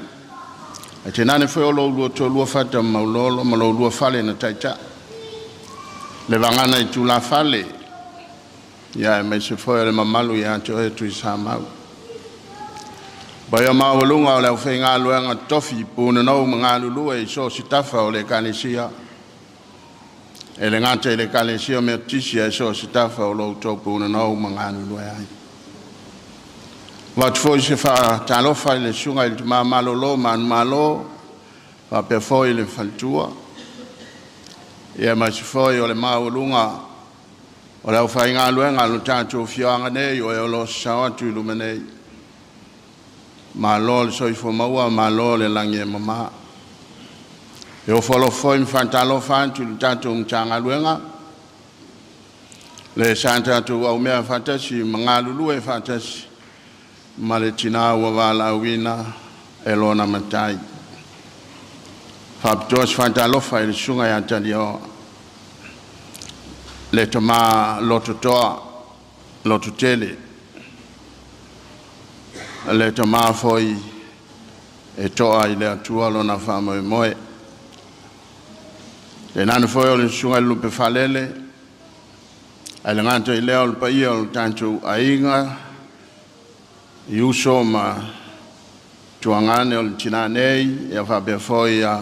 E te nane whai o lua tō lua whata maulolo, ma lua whale na taita. Le wangana I tū la whale, ia e mei se whai le mamalu ia te oe tui sa mau. Bai o maawalunga o leo whai ngā luenga tofi, pūna nau ma ngā lulua I so si tafa o le kalesia. E le ngāta I le kalesia mea tisia I so si tafa o lou tō pūna nau ma ngā lulua ai. Wat foi se fa talofa le sunga il ma malolo man malo fa pe foi le faltua e ma se foi o le maulunga o le fa inga luenga lo tanto fianga nei o lo sawa tu lumene malo le soi fo maua malo le lange mama e o folo foi infantalo fantu tanto un tanga luenga le santa tu au mea fantasi mangalulu e fantasi ma le Tinā ua wālauina e lona matai. Whapitoas whantalofa I le sunga I atari o le tama loto toa, loto tele. Le tama foi e toa I le atua lona whamoe moe. Le nana foi o le sunga I lupe whalele. Ai le nganta I leo le paia o le tantou ainga. Iuso ma tuangane o le Tinā nei ia whape foi a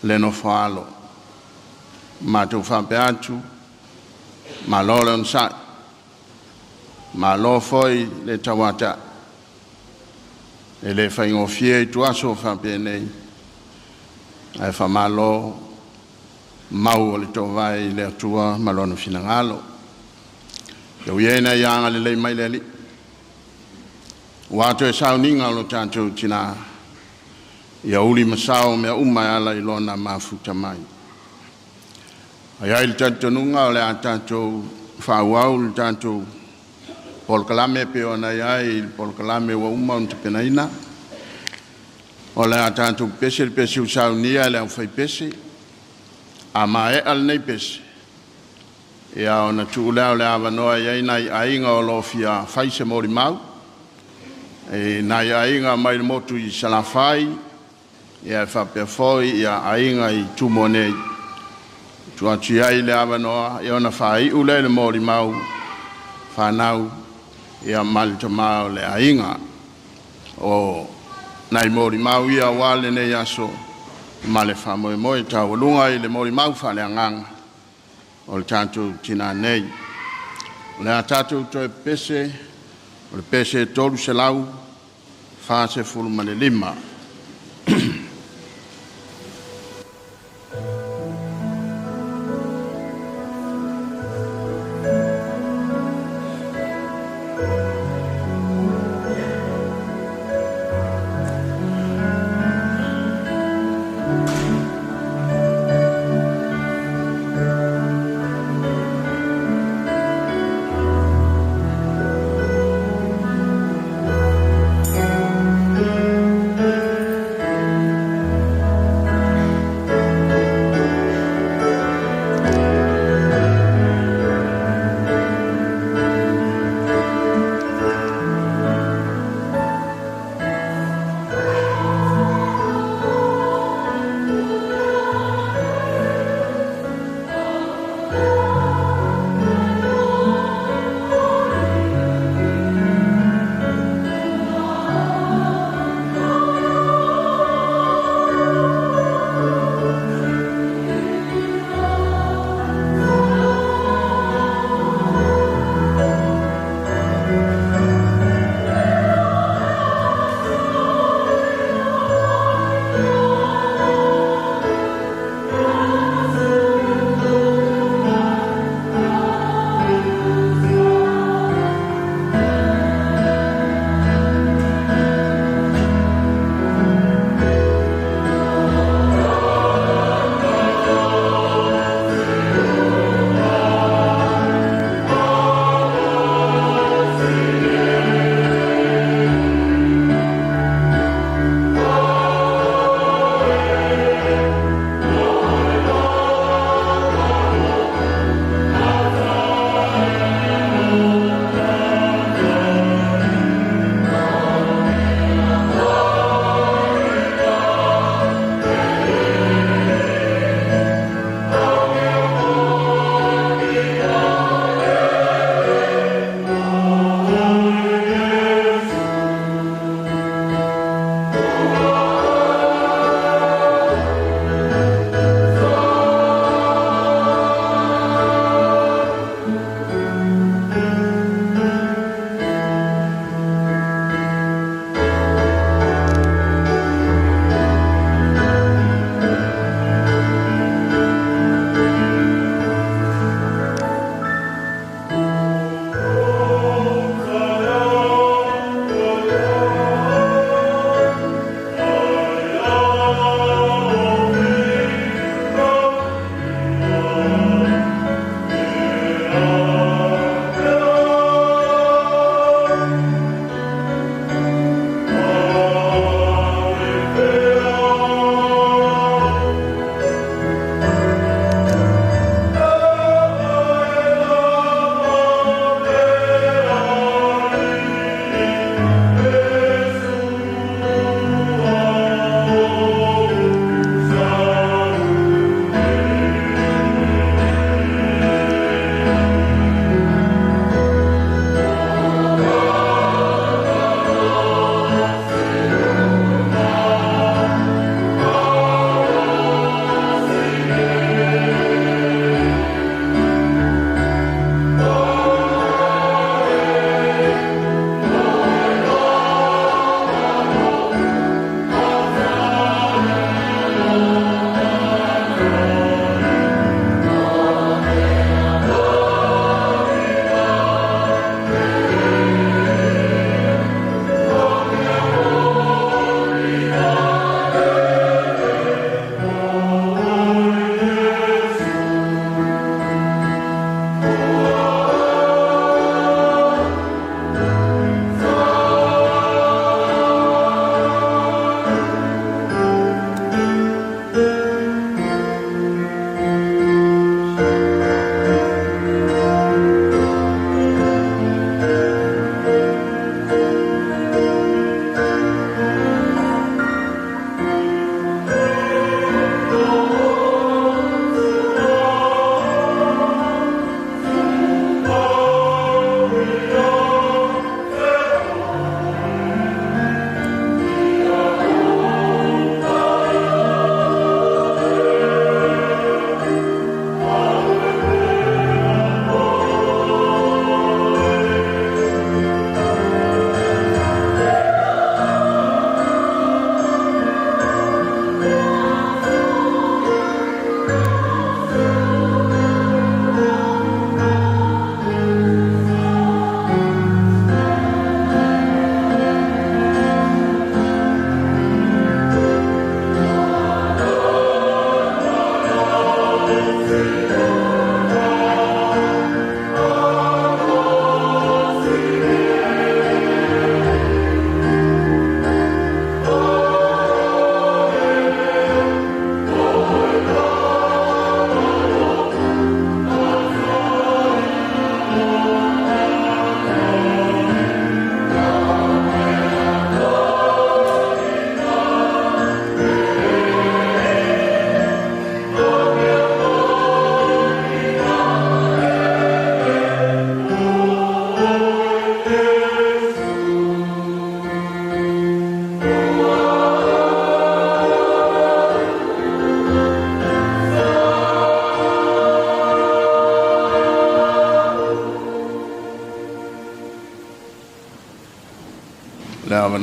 le no whaalo. Ma tu whape atu, ma lo le onsai, ma lo foi le tawata. E le whaingofie I tuaso whape nei. Ai whamalo mau o le tōwai le atua malona finangalo. Iau iena ianga le lei mai le li. Wato e sauninga o lo tātou Tinā. Ia uli masao mea umai ala I lona mafuta mai. Ai ai le tātonunga o le a tātou whauau le tātou polkalame pe o nei ai polkalame wa uma on te penaina. O le a tātou pese le pese usaunia le au whai pese. A mae al nei pese. Ia o na tūlea o le awanoa iai nai ainga o lo fia whaise mori mau. E na ia inga mai motu I salafai ia whapea foi ia ainga I tumonei tuati ai le awanoa ia ona whai ule le mori mau whanau ia malita mau le ainga o nai mori mau ia wale ne yaso ma le whamoe moe tawalunga I le mori mau whale anganga o le tātou Tinā nei o le a tātou toi pese o le pese tolu se lau fase fulu mane lima.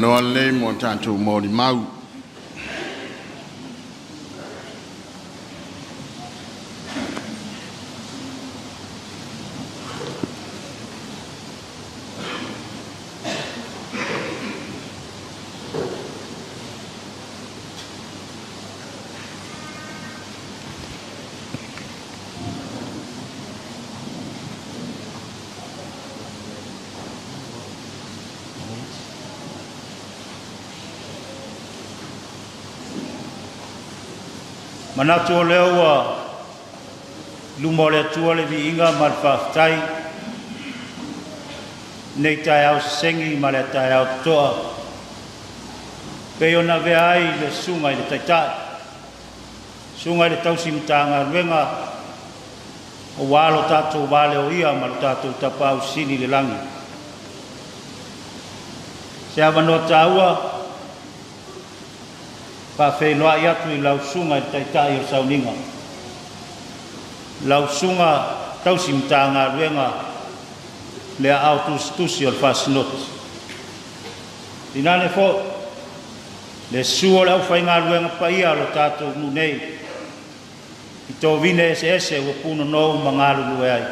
loa le mo tātou mōri mau. Manatu o leo wa lumo le atua le vi inga ma le whaftai. Nei tai au sengi ma le tai au toa. Pei ona vea ai le sunga i le taitai. Sunga i le tausimtanga ruenga o walo tātou wale o ia ma le tātou tapau sini le langi. Se awanoa tāua pa fe loa i atu i lau sunga i taitai o sauninga. Lau sunga tausimtanga ruenga lea au tusi o le whasinot. Tinane fo, le suo le au whainga ruenga pa ia lo tātou munei. I tō vine ese ua puno nou mangalu lue ai.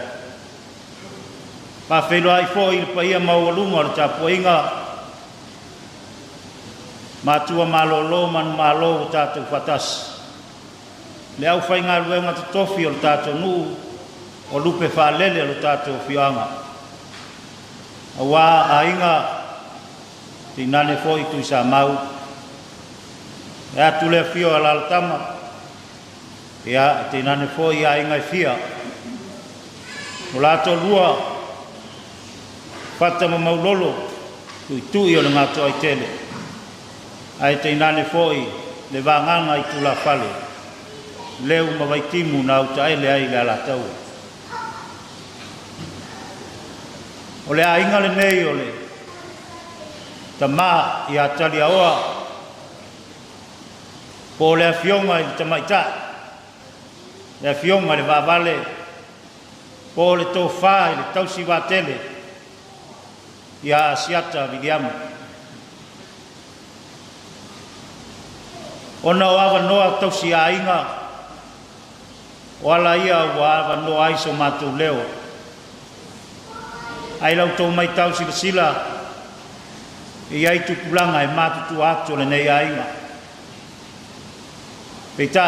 Pa fe loa i fo i le pa ia maualunga le tāpua inga matua malolo man malo tātou fatas. Le au whainga ruenga te tofi o tātou nuu o lupe whaalele o tātou whianga. A wā a inga ti nane fo i tui sa mau. E atu le whio a lalatama. Ia ti nane fo i a inga i whia. O lātou lua whatama maulolo tui o le ngātua i tele. Ai te nane foi le vanganga i tula fale. Leu mawaitimu na uta ele ai le ala tau. O le a inga le nei o le ta maa i a tali a oa. Po le a fionga i tamaita. Le a fionga le vavale. Po le tō wha i le tausi watele. I a Asiata Viliamu. Ona o awa noa tausi a inga. O ala ia o awa noa aiso mātou leo. Ai lau tau mai tausi le sila. I ai tupulanga e mātutu atu le nei a inga. Peita.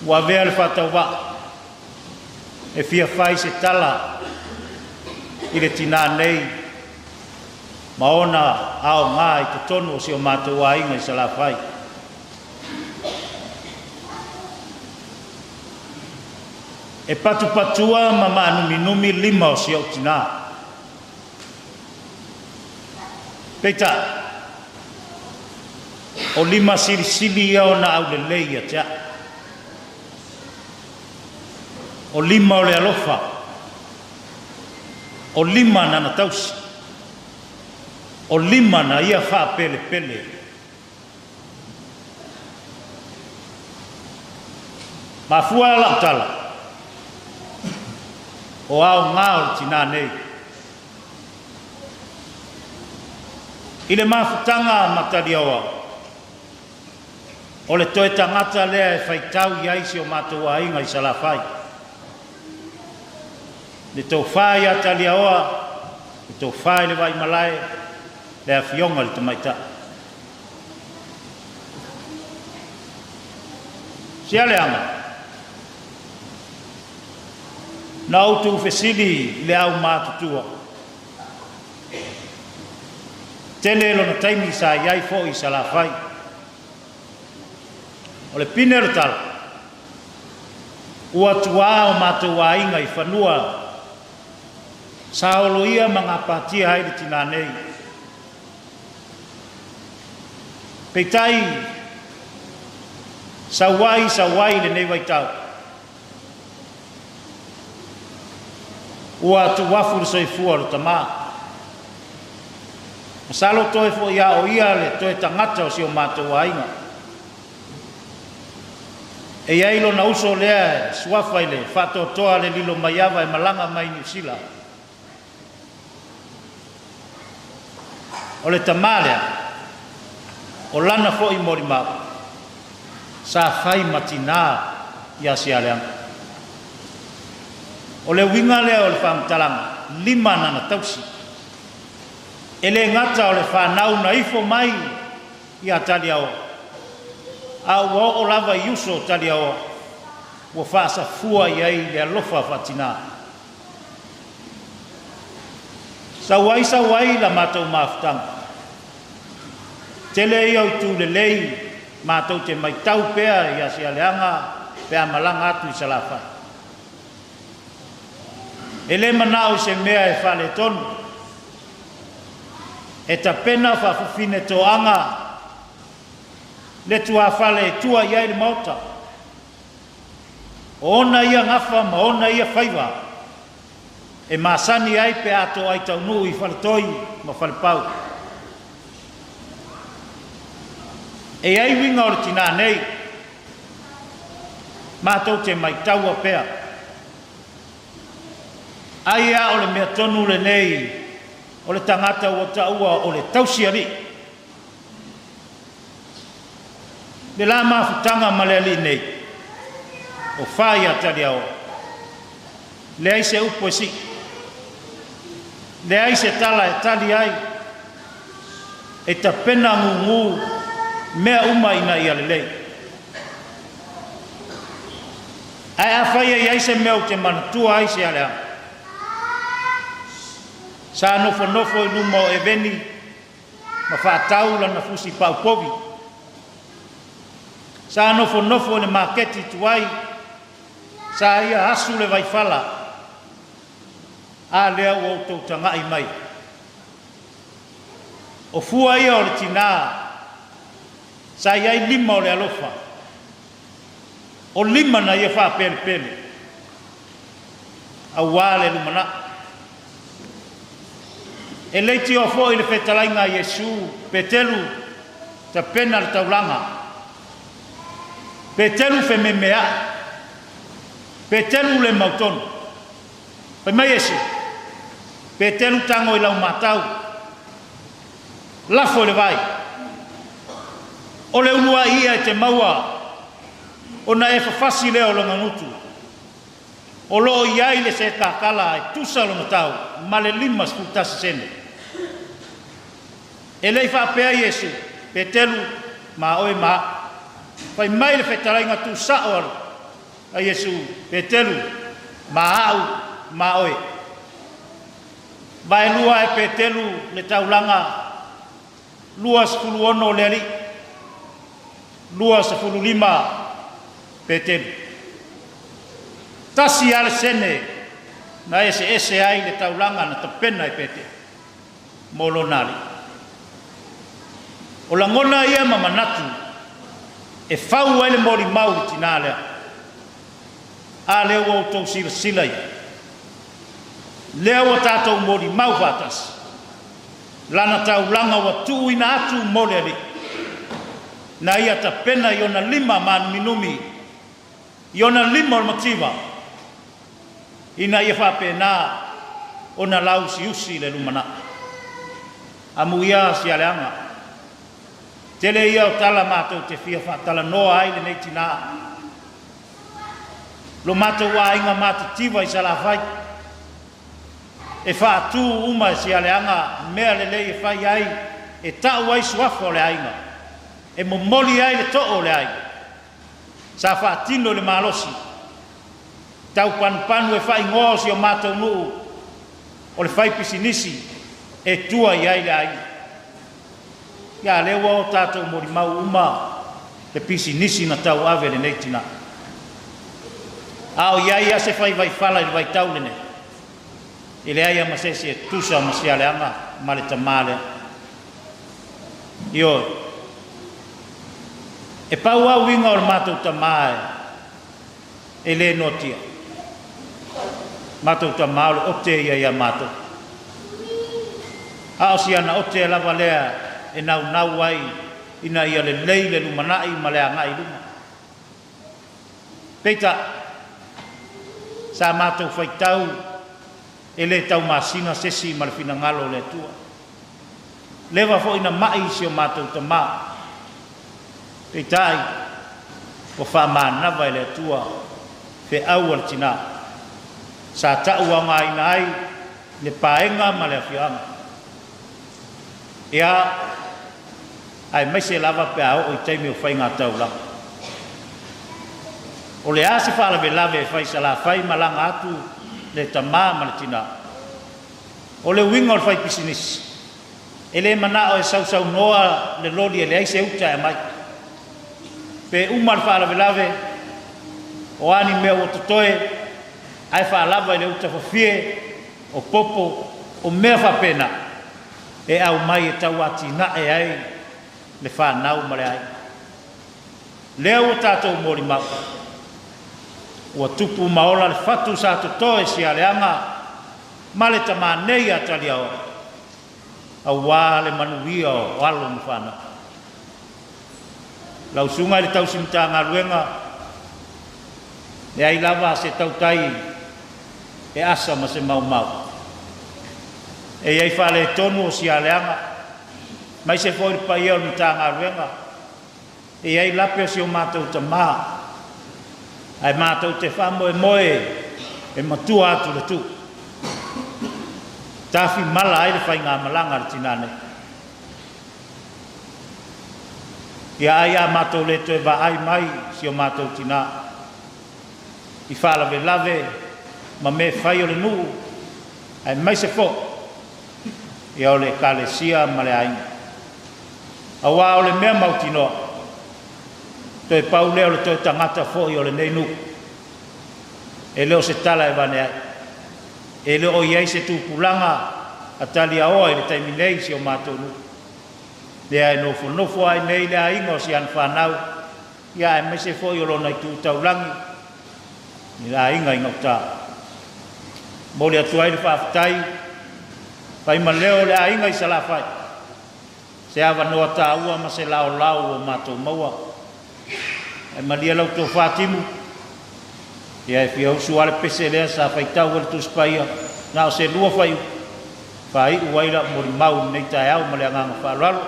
Ua vea le whatau wa. E fia whai se tala. I le tina nei. Maona ao ngā i te tonu o si o mātou a inga i sala whai. E patu-patua ma manumi-numi 5 o si au tina. Peita, o 5 siri-siri ia o na au le leia tea. O 5 o le alofa. O 5 na na tausi. O 5 na ia wha pele-pele. Ma fua la tala. O au ngā o tina nei. I le mafutanga matari awa. O le toe tangata lea e whaitau i aisi o mātou a inga i salawhai. Le tau whai a tali awa. Le tau whai le vai malai. Le a fionga le tamaita. Sialeaga. Na autu fesili le au mātutua. Tele lo na taimi sa iai fo i salawhai. O le pine lo tala. Ua tua o mātou a inga i whanua. Sa olo ia mga patia haere tina nei. Peitai. Sa wai le nei waitau. Ua tu wafu le soifua lo tamaa. Masalo toe fo ia o ia le toe tangata o si o mātou a inga. E iai lo na uso lea suafa i le whato toa le lilo maiawa e malanga mai New Zealand. o le tamalea o lana fo'i morimau sa fai matina ia Sialeaga o le winga lea o le whaamtalanga 5 nana tausi e le ngata o le whanau na ifo mai ia taliaoa au o lava iuso taliaoa ua whaasafua iai le alofa whatina Sawai la mātou mafutanga. Tele ia tu le lei mātou te mai tau pea ia Sialeaga pea malanga atu I salawhai. E le manao se mea e whale tonu. E ta pena whawhine toanga le tua whale tua iai le mauta. Ona ia ngafa ma ona ia whaiwa. E masani ai pe ato ai tau nui whaletoi ma whalepau. E ai winga o le tina nei, mātou te mai taua pea. Ai a o le mea tonu le nei, o le tangata ua taua o le tausiari. Le la mafutanga ma le ali nei, o whai atari ao. Le ai se upo si. Le ai se tala e tali ai. E ta pena ngungu mea uma ina ia le lei. Ai a whaia i ai se mea te manatua ai se alea. Sa nofo I lumo e veni ma whaatau lana fusi paupovi. Sa nofo le maketi tuai sa ia asu le vaifala. A lea o tau tangai mai. O fua ia o le tina, sa iai 5 o le alofa. O 5 na ia wha pele. A wale lumana. E leiti o fo I le whetalainga Iesu, petelu, ta pena le taulanga. Petelu fe me mea. Petelu le mautonu. Pai mai Iesu. Petelu tango I lau matau. Lafo le vai. O le unua ia e te maua. O na e whawhasi leo longa ngutu. O loo iai le se kakala e tusa longa tau. Ma le 5 sputasi sene. E lei whapea Iesu. Petelu ma oe ma. Pai mai le whetarainga tu sao a Iesu. Petelu ma au ma oe. Vai lua e petelu le taulanga. 2 le ali. 2 petelu. Tasi ale sene na ese ai le taulanga na tapena e petelu. Molonari. O la ngona ia mamanatu e whau ai le mori mau tina lea. A leo o tau sila ia. Leo o tātou mori mau whatas. Lana taulanga wa tuu ina atu mole ali. Na ia ta pena I ona 5 man minumi. I ona 5 o mativa. Ina ia whapena ona lau usi le lumana. Amu ia Sialeaga. Tele ia o tala mātou te fia whatala noa ai le nei tina. Lo mātou wa inga mātativa I salawhai. E whaatu uma e Sialeaga mea le lei e whai ai e tau ai suafo le ainga. E momoli ai le to'o le ai. Sa whaatino le malosi. Tau panu e whai ngosi o mātou nuu o le whai pisinisi e tua I ai le ainga. Ia lewa o tātou mori mau uma le pisinisi na tau ave le nei tina. Ao iai a se whai vai whala I vai tau le nei. I le aia ma sese e tusa ma Sialeaga ma le tamale. Io e pau au inga o le mātou tamae e le notia. Mātou tamae le ote ia mātou. Ao si ana ote e lava lea e nau ai ina ia le lei le lumanai ma le angai luma. Peita sa mātou whaitau e le tau masina sesi ma le finangalo le tua. lewa fo ina mai si o mātou ta mā. Te tai, o wha mānawa ele tua, fe au al tina. Sa tau a ngā ina ai, le paenga ma le awhianga. Ia, ai mai se lava pe au o i teimi o whai ngā tau lava. O le ase whaalawe lawe e whai sa la whai malanga atu le ta mā ma le tina. O le winga o le whai pisinisi. E le mana o e sau noa le lori e le aise uta e mai. Pe umar whaalawe lawe o ani mea o totoe ai whaalawa i le uta whawhie o popo o mea whapena e au mai e tau ati na e ai le whanau ma le ai. Leo o tātou mori mau. Ua tupu maola le fatu sa totoe Sialeaga ma le tamanei atali ao. Au wā le manuia o alo ni whana. Lau sunga le tau simta ngā ruenga le ai lava se tau tai e asa ma se mau mau. E iai whale tonu o Sialeaga mai se fōi pa ia o ni tā ngā ruenga e iai lape o si o mātou ta mā ai mātou te whamoe moe e matua atu le tu. Tāwhi mala ai le whai ngā malanga le tinane. Ia ai a mātou le toe wa ai mai si o mātou tina. I whalawe lave ma me whai o le nuu ai mai se fo. Ia o le kalesia ma le ainga. Awa o le mea mautinoa. Toi pau leo le toi tangata fo i o le neinu. E leo se tala e wane ai. E leo o iei se tūpulanga a tali a oa i le taimi nei si o mātou nu. Lea e nofo ai nei lea ingo si an whanau. Ia e mese fo i o lona i tūtau langi. Ni la inga inga uta. Mole atu ai le whaafitai. Pai ma leo lea inga i sala whai. Se awa noa tā ua ma se lao o mātou maua. E malia lau tō whātimu. Ia e whiau suare pese lea sa whaitau wale tū spaia. Nā o se lua whaiu. Whai uaira mori mau nei tae au ma lea nganga whāraro.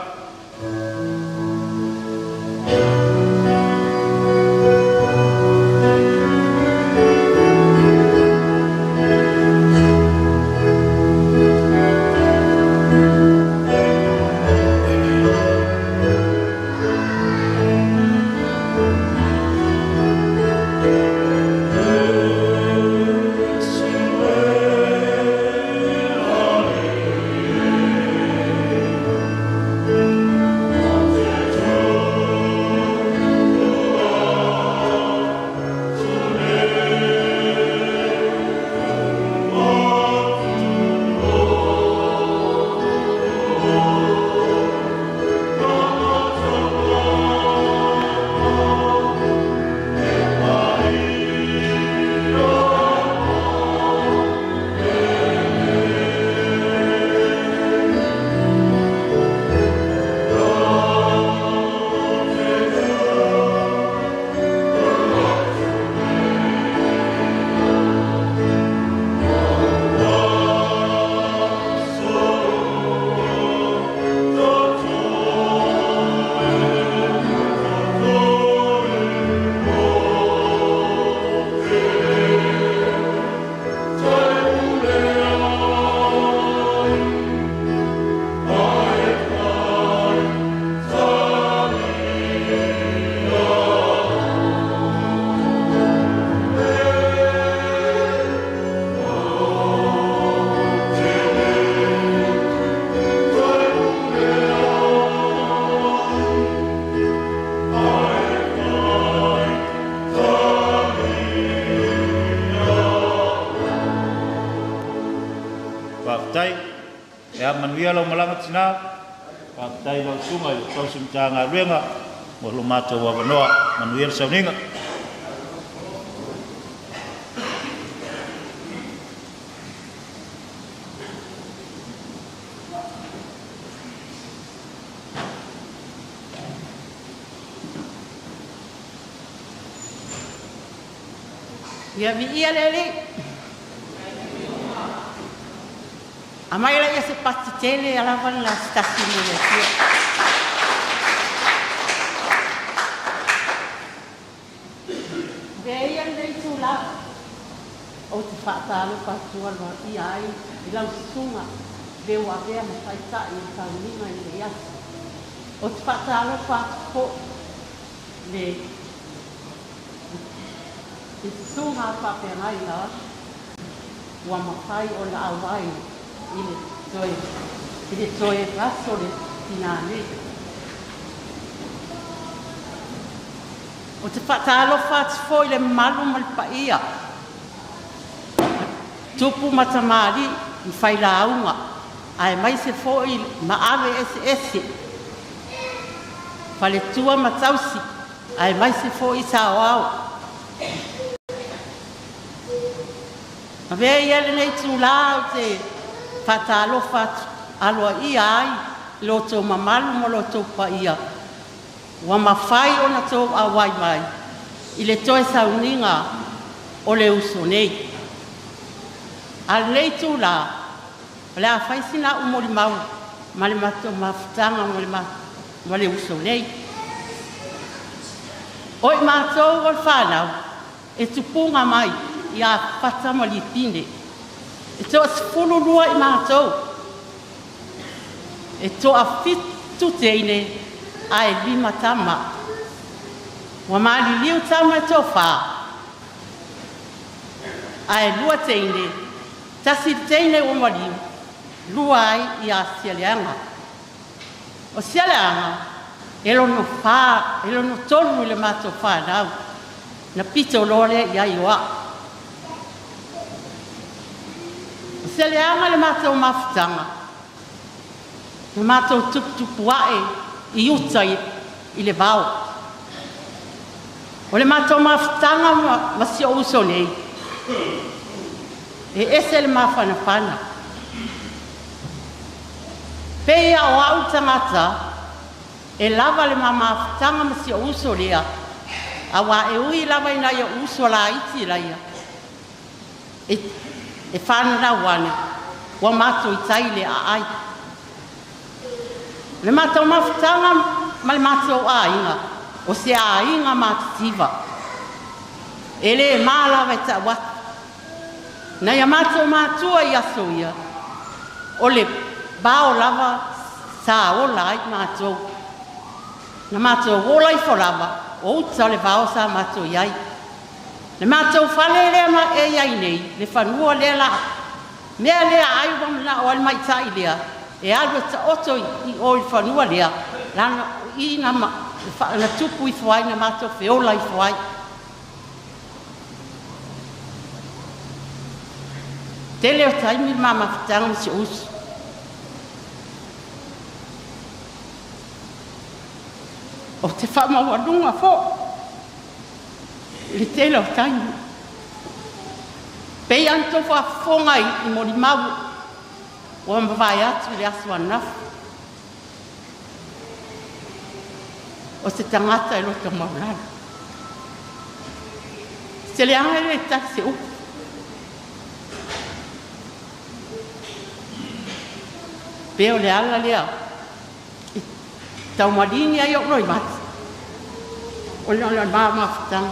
Manuia lau malanga tina, whakatai lau sunga i tau simta ngā ruenga, mo lo mātou wawanoa, manuia sauninga. Ia vi ia leli. A mai la ia se pati tele ala van la stasi mo le tia. Veia nei tu la. O te whaatalo patua loa i ai, i lau sunga, veo a vea ma whaita i a tauninga i le asa. O te whaatalo patu le sunga a whapengai la, ua mawhai o la awai i le toe raso le tina nei. O te whaatalo patu i le malu ma le paia. Tupu matamari i whailaunga, ai mai se foi maare ese. Whale tua matausi, ai mai se foi sauau. Ma vea iale nei tūlao te whatalo whatu, aloa ia ai, loto mamalu mo loto pa ia. Wa mawhai o na tō awai mai, i le toe sauninga o le uso nei. Al nei tu la, le a whaisina umori mau, ma le mato mawhitanga ma le uso nei. Oi mātou o le whanau, e tupunga mai i a whatama li tine. E toa sifuru lua i mātou. E toa fitu teine a e lima tama. Wa maali liu tama e toa wha. A e lua teine, tasi teine o mariu, lua ai i a Sialeaga. O Sialeaga, e lono wha, e lono tonu i le mātou whanau, na pito lore i ai oa. O Sialeaga le mātou mawhitanga, na mātou tuputupu ae i uta i le vau. O le mātou mawhitanga ma si o uso nei. E ese le mawhanawhana. Pea o au tangata, e lava le mawhitanga ma si o uso lea, a wa e ui lava ina ia uso la iti la ia. E whanara wane, wa mato i taile a ai. Le mato mawhitanga ma le mato a inga, o se a inga matitiva. E le mālawa e ta watu. Na ia mātou mātua i aso ia, o le bao lava sa ola ai mātou. Na mātou ola i whorava, o uta le bao sa mātou iai. Le mātou whale lea ma e iai nei, le whanua lea la. Mea lea ai wamna o al mai tai lea, e alwe ta oto i o i whanua lea, lana i na tupu i whai na mātou whiola i whai. Tele o taimi mama whitanga si usu. O te whamawarunga fo. Le tele o taimi. Pei anto whafongai i mori mau. O mawai atu le asu anafu. O te tangata e loto maurana. Se le anga le taksi upu. Peo le ala lea, tau marini ai o roi mati. O le ala maa mawhitanga.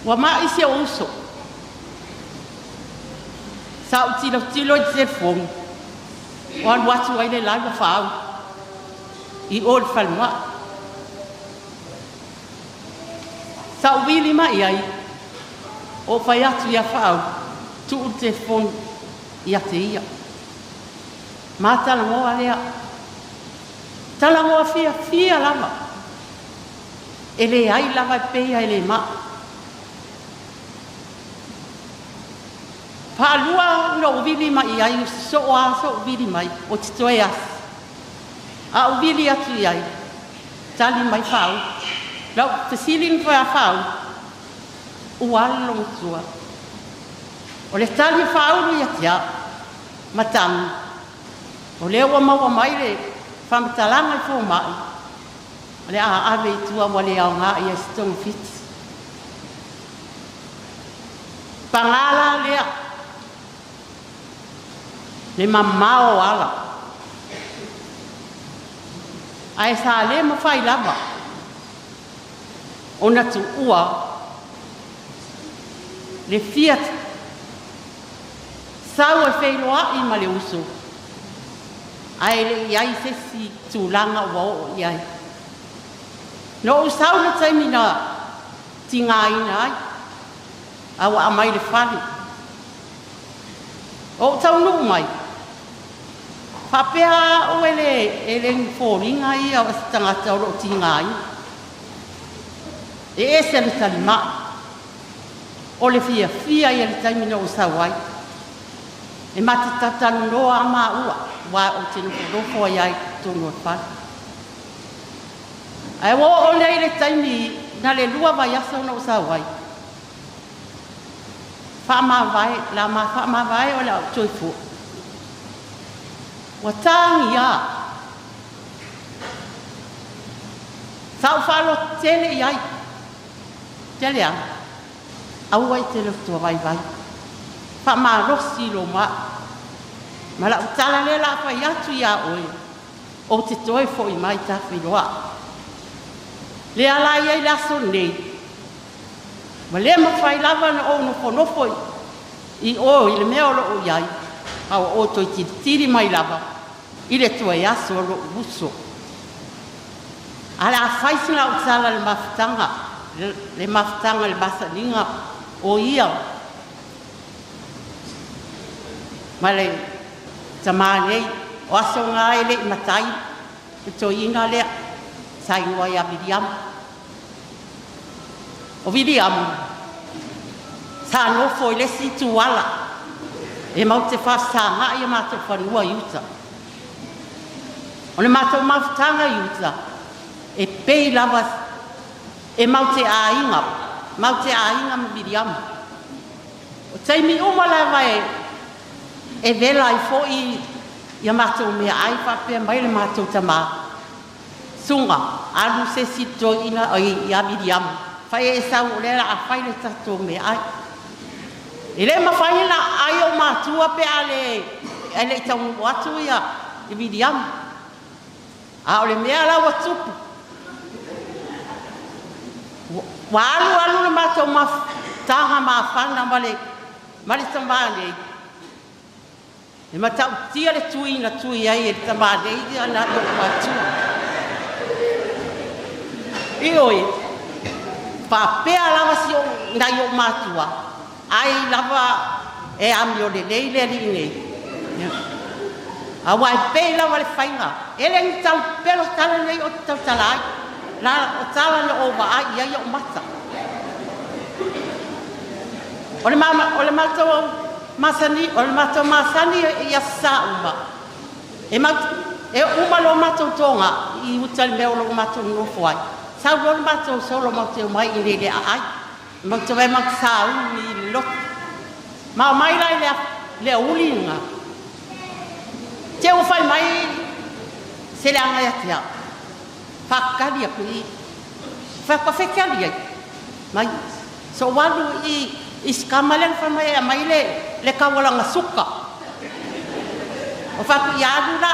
Wa maa isi o uso. Sa u tilo i telefoni. O an watu ai le laiwa whaau. I o le whalma. Sa u wili mai ai. O whai atu ia whaau. Tu o telefoni i ate ia. Mā tala ngoa lea. Tala ngoa fia lava. E le ai lava e peia e le maa. Pālua no uvili mai ai, so uvili mai, o te toe asi. A uvili atu i ai. Tali mai whau. Lau, te silin koe a whau. Ualo mutua. O le tali whauru i atia, matangi. O leo wa maua mai le, whamatalanga i fō mai. O le a awe i tua wa le au ngā i a stong fiti. pangala lea le mamao ala ai sa le ma fai lava ona tu ua le fiat sau e whailoa i ma le uso ai le iai se si tūlanga ua o iai no usau na taimina tinga ina ai awa amai le whali o tau nu mai Papea o ele fōringa i a tangata o lo tinga ai. E se le talima. O le fia i le taimina o sawai. E mati tatanu noa ama ua. Wa o tenu kodofo ai ai tonu o whali. Ai o le le taimi na le lua vai asa o sawai. Whaama vai, la ma whaama vai o la tui fu. Wa tangi ia. Sau whalo tele iai. Tele a. Au ai tele tua vai vai. Whaama rosi lo ma. Ma la utala le la whai atu ia oe. O te toi fo i mai ta whiloa. Le ala iai laso nei. Ma le ma whai lava na o nofo nofo i o i le mea o lo o iai. Au o toi tiri mai lava. I le tua i aso o lo uso. Ala a whaisina o tala le mafutanga. Le mafutanga le basaninga o ia. Ma le tamanei o aso ngā ele i matai. E to ina lea. Sai ngua ia Viliamu. O Viliamu. Sa nofo i le si tuala. E mau te whasanga i a mātou whanua iuta. O le mātou mafutanga iuta. E pei lava. E mau te ainga. Mau te ainga ma Viliamu. O taimi umalawa e vela i fo i a mātou mea ai whapea mai le mātou tamā. Sunga. Alu se sito ina i a Viliamu. Whai e sau o lera a whai le tatou mea ai. I le mawhaina ai o mātua pe ale i taunu atu ia i Viliamu. A o le mea lau atupu. Wa alu na mātou taha mawhana ma le tamane. E matau tia le tui na tui ai e le tamane i ana i o atua. I oi, whapea lava si o nai o mātua. Ai lava e ami o le leile li nei. A wai pei lava le whainga. Ele ni tau pelo tala nei o tau tala ai. La o tala le o wa ai ia o mata. O le mātou masani, o le mātou masani i a sa uma. E uma lo mātou tonga i utali mea o lo mātou nofo ai. Sau lo mātou solo mātou mai i le ai. Mātou e mātou sa umi i loto. Ma o mai lai le ulinga. Te o fai mai Sialeaga Asiata. Whakari a kui. Whakawhekari ai. Mai. So walu i skamalen wha mai a mai le kawalanga suka. O whaku i adu la.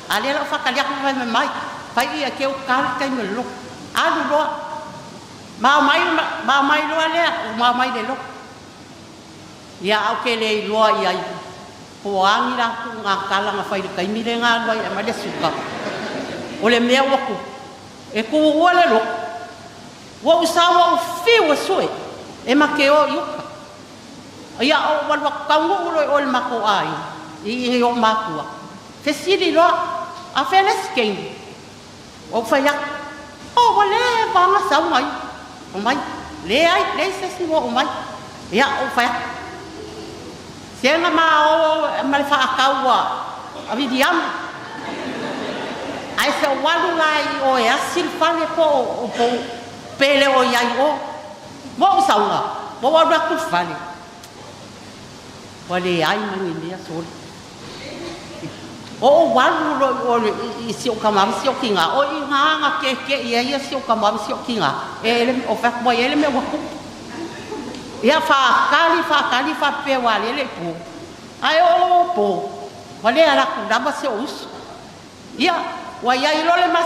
A le la o whakariaku wai mai. Whai i a keu kāri kai me lo. Adu loa. Ma mai loa lea. Ma mai le lo. Ia au ke le loa i ai. Poangi la ku ngā kalanga whai le kaimire ngā loa i a mai le suka. O le mea waku. E ku ua le lo. Wa usawa o whiwa sue. E ma ke o iuka. Ia o walwa kaungu ulo o le mako ai. I o makua. Fesiri loa. A wheles kengi. O whaiak. O wale wanga sau mai. O mai. Le ai. Le sesi o mai. Ia o whaiak. Sienga ma o ma le whaakaua. A Viliamu. Ai se walu lai o e asil whale po o po pele o iai o. Mo saunga. Mo waraku whale. Wale ai mangi mea soli. O walu o i si o kamam si o kinga. O i nganga ke i ai si o kamam si o kinga. E ele o whakmai ele me waku. Ia whakali whapea wale le po. Ai o po. Wale ala kundaba se usu. Ia, wa ia ilole mas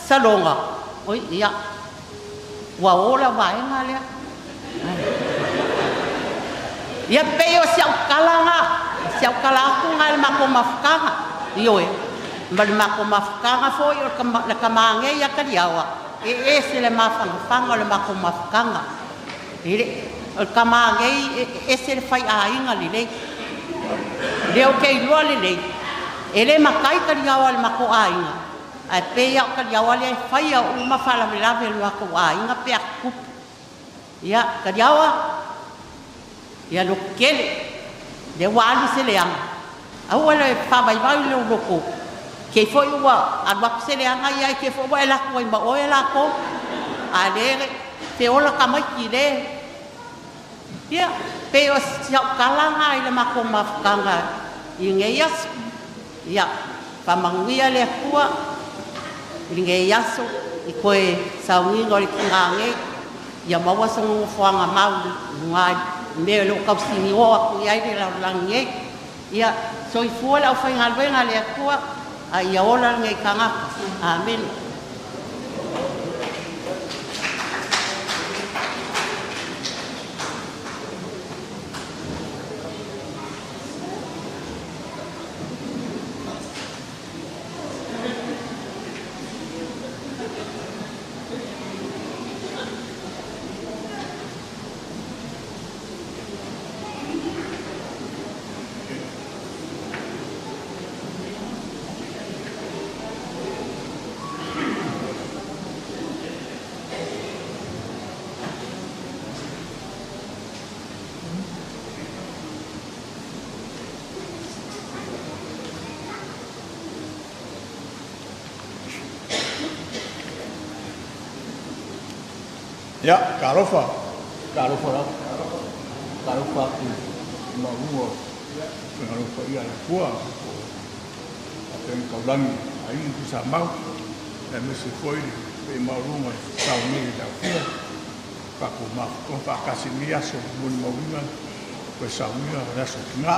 salonga. Oi, ia. Wa ola vaenga lea. Ia peo siau kalanga ngal mako mafkanga. Iyo e. Mbali mako mafkanga fo yo la kamange ia kaliawa. E se le mafanga le mako mafkanga. Ile el kamange e se le fai ainga lile. Leo ke lo lile. Ele makai kaliawa le mako ainga. Ai pea kaliawa le fai o mafala lave le mako ainga pe akup. Ia kaliawa. Ia lo kele de wali se le anga au le fa vai le loko ke foi wa adwa se le anga ia ke foi wa la ko ba o la ko ale te ola kama ki le ia pe o sia kalanga ile mako mafkanga ingeyas ia pa manguia le kua ingeyaso ikoe sawi ngoli ngange ia mawa songo fuanga mau ngai me lo kapsini o aku ia ile la lange ia soi fuala o fai ngalwenga le akua ai ola ngai kanga amen Ya, karofa la. Karofa ku maua. Karofa ia la kua. Apen kaulangi ai ku sa mau. Na mesi foi pe marunga sa ni da fia. Pa ku ma ko pa kasimia so mun maunga. Ko sa unga la so nga.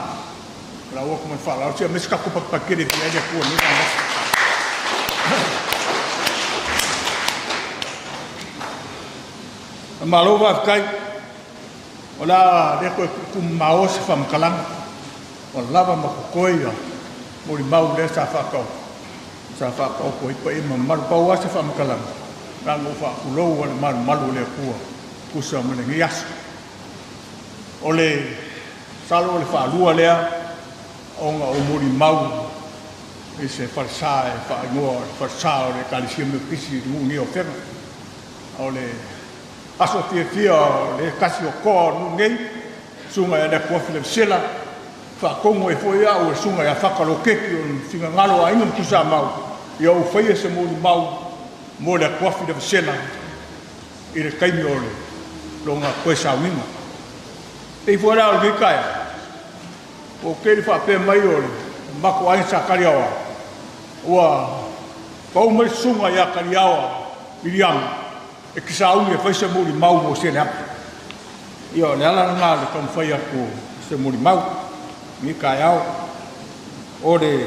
La o ko fa la o mesi ka ku pa kere dia dia ku ni na. Malova kai ola de ko kumao se fam kalang ola va ma ko ia mo ri mau de sa fa ko ko i ma mar pa wa se fam kalang ra mo fa ku lo wa mar malu le ku sa mo ngi yas ole salo le fa lua le onga o mo ri mau e se fa sa e fa no fa sa le calcium pisi ni o fer ole Aso fia le kasi o ko nu ngai sunga ya ko file sela fa kongo e foi o sunga ya fa kalo keki on singa ngalo a ingam kusa mau ya o foi se mo mo le ko file sela e le kai miole longa ko sa winga e fora o kai o ke fa pe mai ole ma ko ai sa kariawa wa ko mo sunga ya kariawa Viliamu e ki sa unge fai se muri mau mo se nea. Io, le ala ngā le kam fai aku se muri mau. Mi kai au. Ore.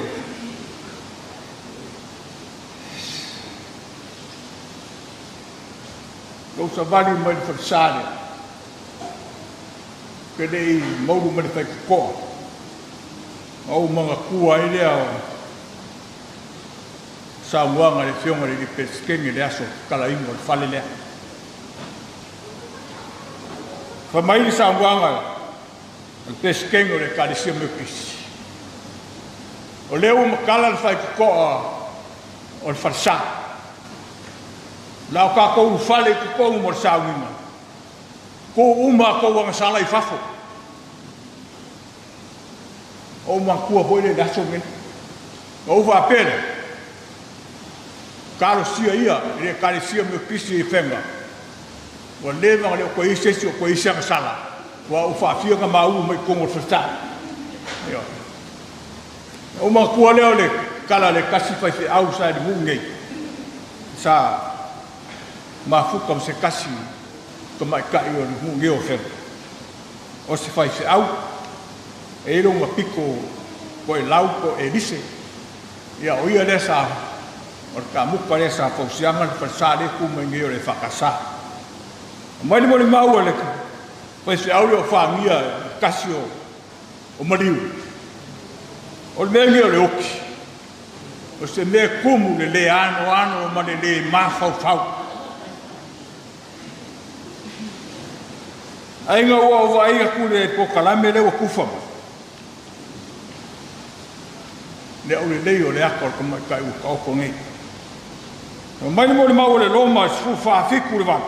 Lau sa vali mai le farsane. Kene i mauru mai le fai kikoa. Au manga kua i lea sa muanga le fionga le peskengi le aso kala ingo le fale lea. Fa mai le sa muanga le peskengi le kalisia mekisi. O leo makala le fai kukoa o le farsa. Lau ka kou fale kukoa mo le sa winga. Ko uma kou wanga sala i fafo. O makua hoi le aso men. O ufa apele. Kalo sia ia, ele kare sia me kisi fenga. Wa leva le ko ise si ko ise ka sala. Wa u fa fia ka mau mai ko mo festa. Yo. O ma ko le kala le kasi fa se outside mungai. Sa ma fu kom se kasi ko mai ka yo mungai o fe. o se fai se au e longa piko ko e lau ko e lise ia o ia le sa o ka muka le sa fausianga le fasale ku mengi o le fakasa mai mo le mau le fai se au le famia kasio o mariu o le mengi o le oki o se me kumu le ano ma le ma fau ai nga o vai ku le po kalame le o kufa le o le o le akor ko mai kai o ko ngai mai mo le mau le loma fu fa fiku le va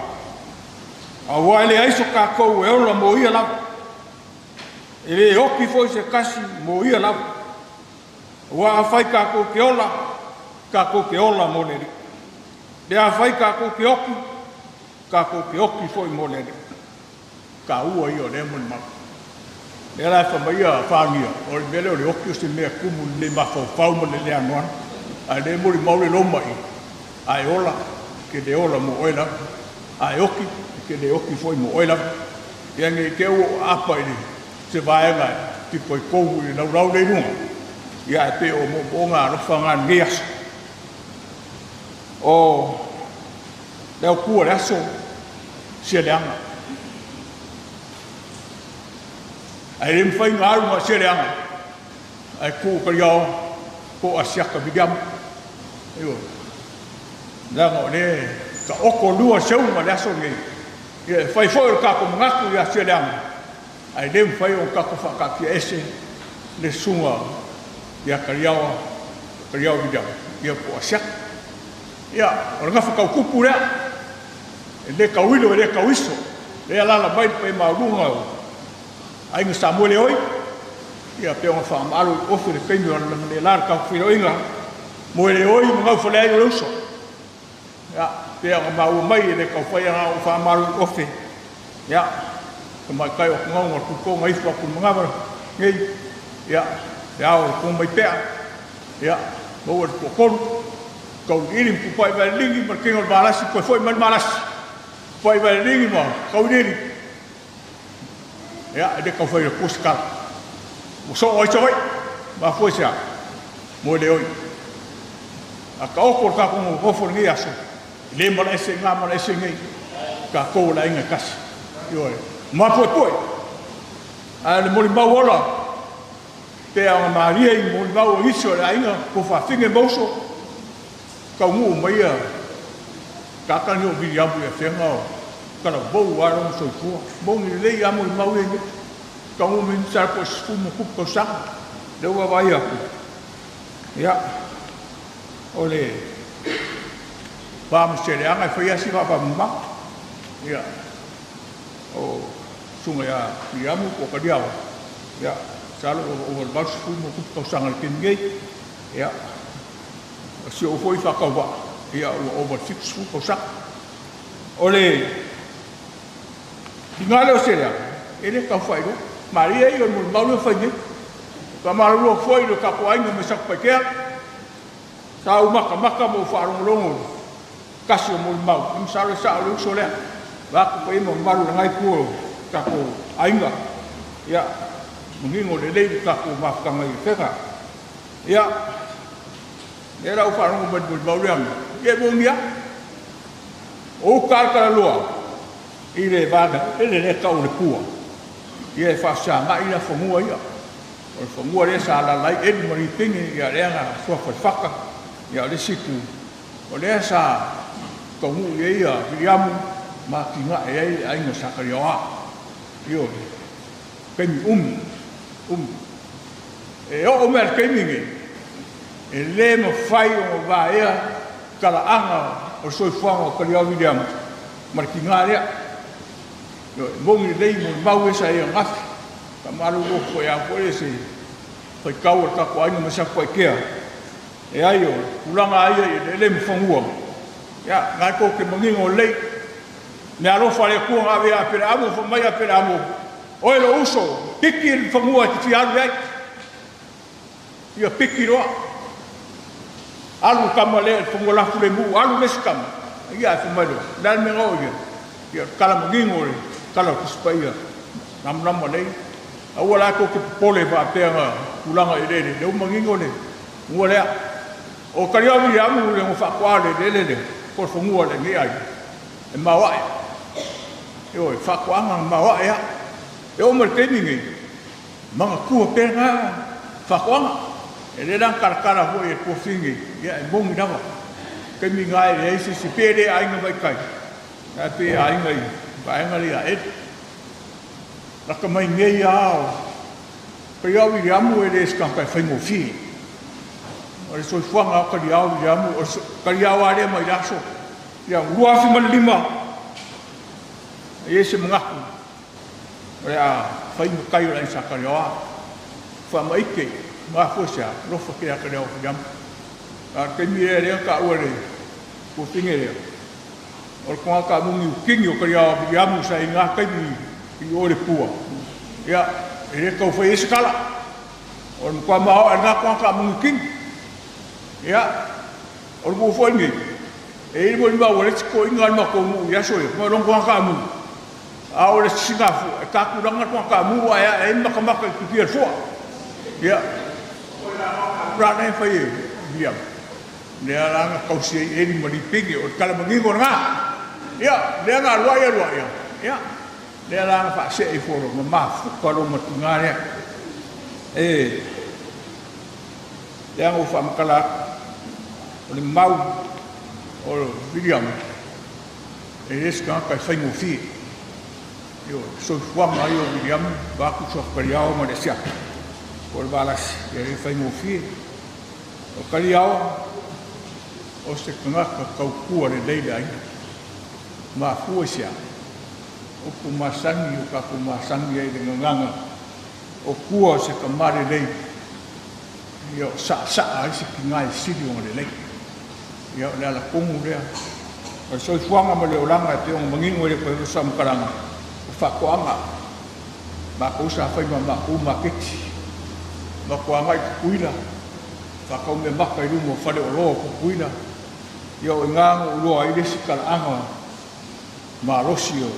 a wa le ai so ka ko e o mo ia la ele o ki foi se kasi mo ia la wa fai ka ko ke ola mo le a fai ka ko ke oki foi mo le ka ua ia le mo ma le la fa mai a fa ngia o le mele o le oki se me kumu le ma fa mo le anwan a le mo le mau le loma i ai ola ke le ola mo oila ai oki ke le oki foi mo oila ia nge ke o apa i se vai nga ti poi ko i na rau le nu ia pe o mo nga ro fa nga ngias o le ku le aso Sialeaga ai le fai nga ma Sialeaga ai ku ka yo ko Asiata Viliamu io da ngo le ka oko lua seu ma le aso ngi ia fai foi ka ko ngaku ia Sialeaga ai le fai o ka ko fa ka ki ese le sunga ia kariawa Viliamu ia ko Asiata ia o nga fa ka kupu le ka wilo le ka wiso le ala la bai pe ma lunga ai nga Samuel oi ia pe o fa malu o fe le pe le la ka filo inga mo le oi mo fa le lo so ia pe o ma o mai le ka fa ia o fa malu o fe ia ko mai kai o ngong o ko ngai fa ko ngava ngai ia ia o ko mai pe ia mo ko kau irim ku pai vai lingi mar kengol balasi ko foi man malas pai vai lingi mo kau diri ya de kau foi ku skal mo so oi choi ba foi sia mo le oi a kau ko ka ko fo ngi aso le mo ese nga mo ese ngi ka ko la inga kas yo ma foi a le mo ba wola pe a maria i mo ba o iso la inga ko fa finge boso kau ngu mai a kaka ni o Viliamu e whenga o kana bou arong soi kua bou ni lei amu i mau e kau ngu min sarpo sfumu kupo sang leo wa vai aku ia o le Vamos Sialeaga e whai asi wapa mma ia o sunga ia Viliamu o kariawa ia salo o le sfumu kupo sang al kengei ia si o foi fa kawa ia o over fix fu ko sa ole ngalo seria ele ka fai do maria i o mo mau fai ni ka maru foi do ka po ai no me sak pa ke sa u maka mo fa ro longo kasi mo mau im sa lo so le va ko pe mo maru ngai ku ka ko ainga ia ngingo le ka ko ma ka ngai ka ia era o farong mo bul bauliam ye bongia o ka loa ile vaga ele le ka o le pua ye fa sa ma ina fomua ia o fomua le sa la lai e mo ri pingi ia le nga so fa faka ia le siku o le sa ko mu ye ia Viliamu ma kinga e ai nga sa ka yoa io ke mi e o mer ke mi e le mo fai o va ia kala anga o soi fuanga o Kariau Viliamu mar ki ngarea yo bongi lei mo mau esa ia ngafi ka maru o ko ya ko ese foi kau ka ko ai no sa ko ke e ai o ulanga ai le mo fangua ya ngai ko ke mangi o lei me alo fale ku nga vea pere amo fo mai pere amo o lo uso piki fangua ti fialu ai ia piki ro alu kamale fungola fule mu alu meskam ia fumalo dan me ngoye ia kala mgingo kala kuspaia Nam nei. Au la ko ke pole va penga kulanga ile le o mangingo le. Ngua le. O karia Viliamu le mo fa kwa le ko fo ngua le ngi ai. E mawa. Yo fa kwa nga mawa ya. E o mer kemingi. Manga ku penga fa kwa. E le dan karkara ho e ko fingi. Ya e bongi dava. Keminga e si pede ai nga vai kai. A pe ai ngai. Vai ngai a et. Laka mai ngei ao. Karia Viliamu e le skankai whaingo fi. O le soi fuanga o karia Viliamu. O karia wale mai raso. Ia ruafi malima. E se mangaku. O le a whaingo kai o la isa karia wa. Wha maike. Ngā fusia. Rofa kia karia Viliamu. A te mire rea ka ua le. Ko finge rea. O le konga ka mungi ukingi o karia Viliamu sa i ngā kaimi. I ore pua. Ia, e re kau whai eskala. O le mkwa mao a ngā kwa ka mungi king. Ia, o le kua whai ngi. E iri mo ni mau le tiko inga ni mako mu iaso e. Mo long kwa ka mungi. A o le singafu. E ka kuranga kwa ka mungi a ea e makamaka i kupia fua. Ia. Rana e whai e. Ia. Nea ranga kausi e eri mo ni pingi. O le kalamangingo ngā. Ia, nea ngā ruaya. Ia. Lea langa wha se e foro, ma whukaro ma tungarea. E, lea ngō wha makala, o le mau, o le Viliamu, e reska kai whaingo fie. Io, soi whanga i o Viliamu, wāku soa kariao ma le siaka. O le balasi, e re whaingo fie. O kariao, o se kangaka kaukua le leila ai. Ma fua siaka. O kumasangi o ka kumasangi ai le nganga o kua se ka mare lei io sa ai se ki ngai siri o le lei io le ala kongu rea o so fuanga ma le olanga te o mangingo le ko sa mkaranga o fa koanga ma ko sa fa ma ko ma kiti ma koanga i kuila fa ko me maka i rumo fa le olo ko kuila io nganga o lo ai le sikala anga ma rosio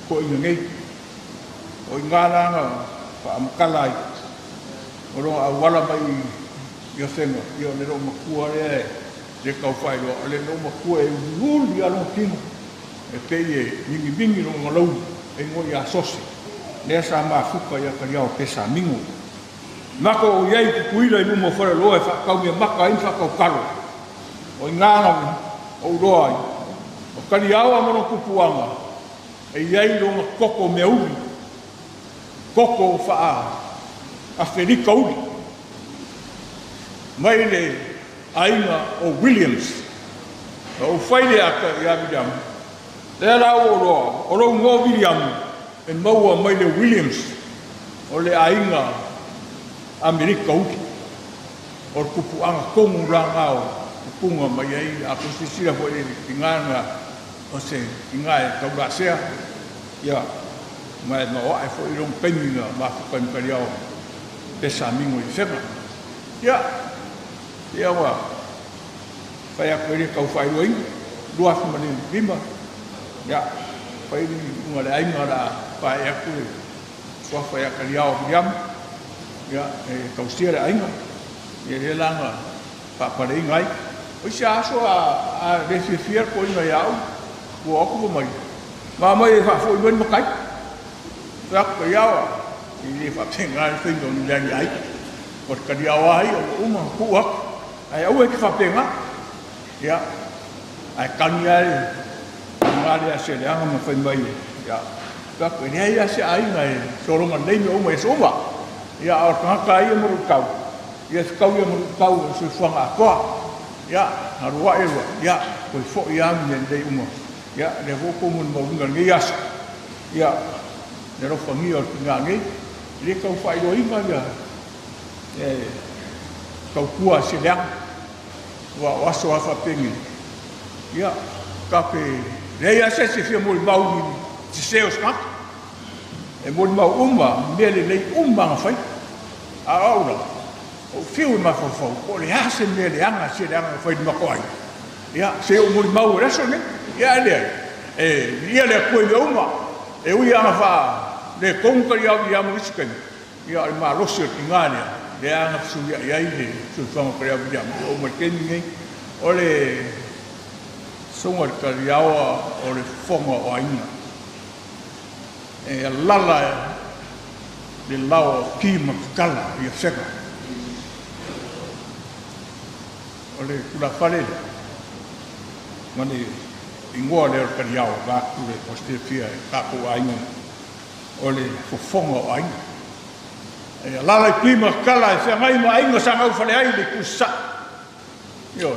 ko inga ngei o inga langa pa amkalai o ro a wala mai ia whenga ia le ro makua le kau whai roa le ro makua e uli alo kino e pei e mingi ro ngalau e ngoi a sosi lea sa maa fuka ia kariao pesa mingo mako o iei kukuila i lumo whare roa e whakau mea maka in whakau karo o inganga o roa i o kariao amano kupuanga e iei ronga koko mea uli. Koko wha a wherika uli. Mai le ainga o Williams. O whaile aka i a Viliamu. Lea rao o roa, o rau ngō Viliamu. E maua mai le Williams. O le ainga Amerika uli. O kupuanga kongu ranga o kupunga mai ai a kusisira po e tinganga o se ingai kaura sea ia mai no ai fo i rong penga ma ko imperial pesa mingo i fema ia wa fa ia ko ri ka fa i loin dua fa mani bimba ia fa i ni ngale ai ngara fa ia ko so fa ia ka riao biam ia e ka ustiera ai nga ia le langa pa pa le ngai o sia so a refier ko i nga của ốc của mình mà mới phải phụ huynh một cách rất cái giáo thì đi phải thành ai phim rồi đang giải một cái điều ấy cũng mà phụ ốc ai ốc cái pháp tiền á dạ ai cần ai đi sẽ để ăn một phần mì dạ các cái này sẽ ấy này số lượng mình lấy nhiều mấy số mà dạ ở cái một cầu dạ câu một câu sự phăng à qua dạ hà ruộng rồi dạ rồi phụ yam nhận đây mà ya le ho ko mun mo ngal ngi yas ya le ro fa ngi o nga ngi le ko fa do inga ya e ko kua se le wa so fa pengi ya ka pe le ya se fi mo mau ni ti se os ka e mo mau me le umma fa a ora o fiu ma fo ko le hasen le anga se le anga fa ma ko ai ya se o mo mau reso ne ia le e ia le koe me uma e ui ana fa le kong ka ia ia mo isken ia ma losio tingane le anga suya ia ile su fanga ka ia o mo keningi ole songa ka ia ole fonga o aina e lala le lao ki makala ia seka ole kula fale mani ingoa le ka ia o ga kule poste fia ka ko aina ole fofonga o aina e lala ki makala e ngai ma aina sa ngau fale ai le kusa yo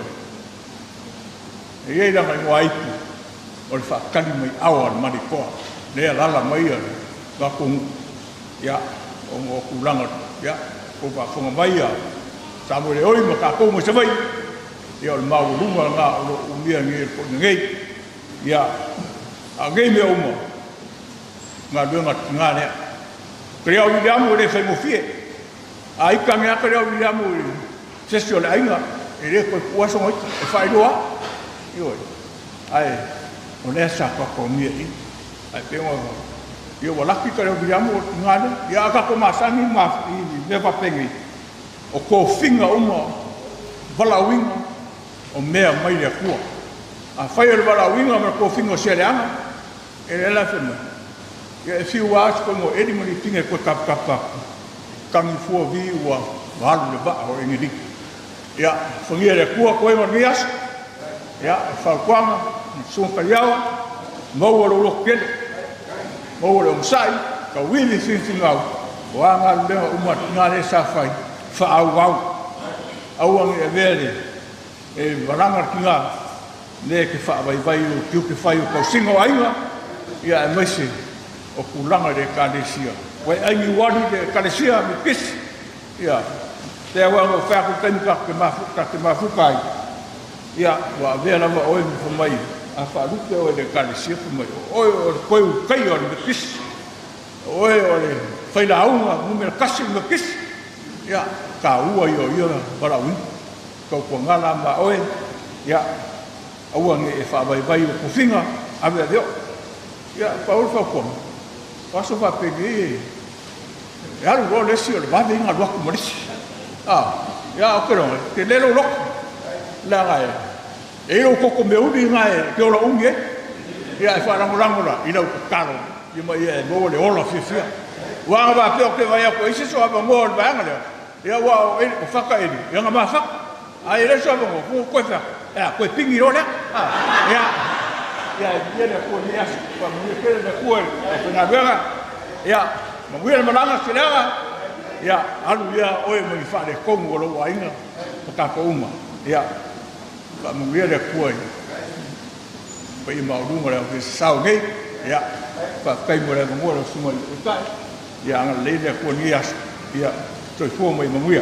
e ia da mai wai ole fa kali mai awa mani ko le lala mai ga ko ya o mo kulanga ya ko ba fonga mai ya sa mo le oi ma ka ko mo se mai ya o mau lunga nga o mia ngi ko ngai ya a ngai me o mo nga dunga nga ne Sialeaga Viliamu le fai mo fie ai ka nga Sialeaga Viliamu sesio le ainga e le ko puaso mo e fai doa yo ai o le sa ko mia i ai pe mo yo wala ki Sialeaga Viliamu ngane ya ka ko masangi ma me va pengi o ko finga uma vala winga o mea mai le kua a fai le vala winga ma ko finga Sialeaga e la fema ya fi wa ko mo edi mo ni tinga ko kap kangi fu vi wa valu le ba o ngi ya fongia le kua ko e marmias ya fa kwanga so ka yawa mo lo kele mo le umsai ka wili sintingau wa nga le uma ngale sa fai fa au ang e vele e varanga kinga le ke fa vai o kiu ke fai o singo ainga ya e mesi o kulanga de kalesia wai ai wadi de kalesia mi kis ya te wa o fa ko tan ke ma fu kai ya wa vela wa oi fu mai a fa lu ke o de kalesia fu mai oi o ko kai o mi kis oi o le fai la unga mu me kasi mi kis ya ka ua yo para un ko ko ngala ma oi ya ua nge e fa vai ko finga ave dio ya paul fa ko paso fa pegi ya lo le si le va venga lo ko morisi ya o pero te le lo la ga e o ko me udi nga ke o lo unge ya fa la mola ina ko karo ye ma ye mo le ola fifia wa ba pe o ke vai ko isi so ba mo ba nga ya wa o faka edi ya nga ma fa ai le so ba ko fa ya ko pingi ro ya ya viene ko ni as pa mo ke le ko na vera ya mo wi le malanga Sialeaga ya alu ya o mo fa le ko mo lo wa inga ka ko uma ya pa mo wi le ko pa i ma lu mo le sa ngai ya pa kai mo le mo lo su mo ka ya nga le ko ni as ya tôi phô mày mà nguy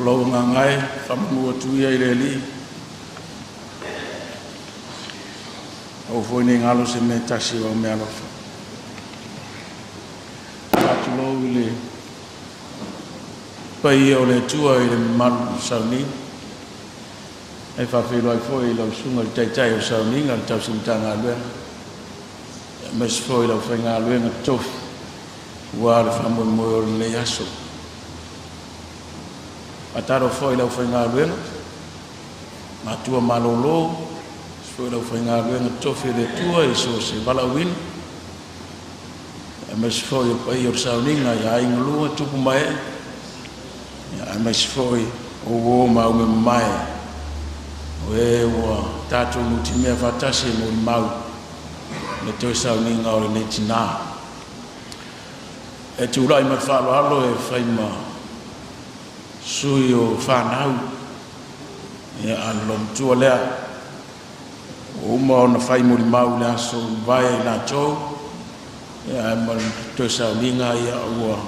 lâu ngai phẩm mua chui ai le li o foi ni ngalo se me taxi o me alo tu lo le pai o le tua i le malu sauni ai fa fe lo foi lo sunga tai o sauni ngal tau sintanga le mes foi lo fa nga le tof wa le famo mo le yaso ataro foi lo fa nga le ma tua malolo foi lo fa nga le tof le tua i so se balawin mes foi pai o sauni nga ya inglu tu mai ya mas foi o mau me mai we wa tatu mutimia fatasi mo mau me to sa ni ngau le tina e tu lai ma fa lo e fai ma suyo fa nau ya alom tu le o mo na fai mo mau la so vai na to ya ma to sa ni nga ya wa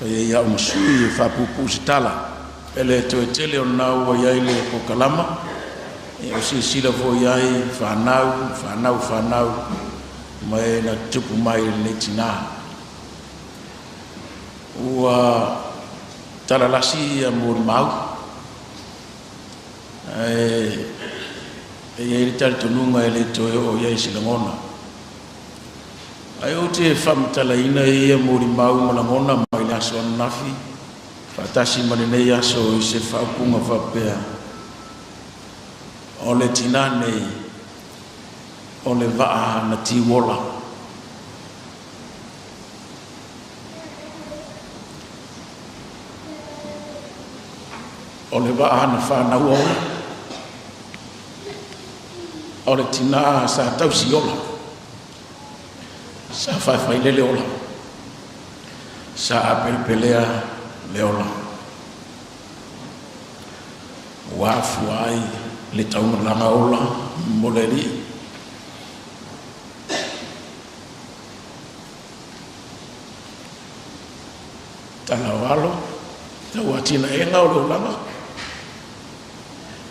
ya umsui fa pupu stala ele to tele ona wa ya ile ko kalama e o si sila vo ya fa nau mai na tupu mai le tina ua talalasi mo mau e tal tununga ele toe o ye silangona ai o te famtala ina ia mo mau malangona mai la so nafi fatasi manene ya so se fa kunga fa pea ole Tinā nei ole va na tiwola ole va na fa na wola ole Tinā sa tau si ola sa fa lele ola sa apelpelea le ola wa fuai le tau langa ola moleri tanawalo tawatina enga o langa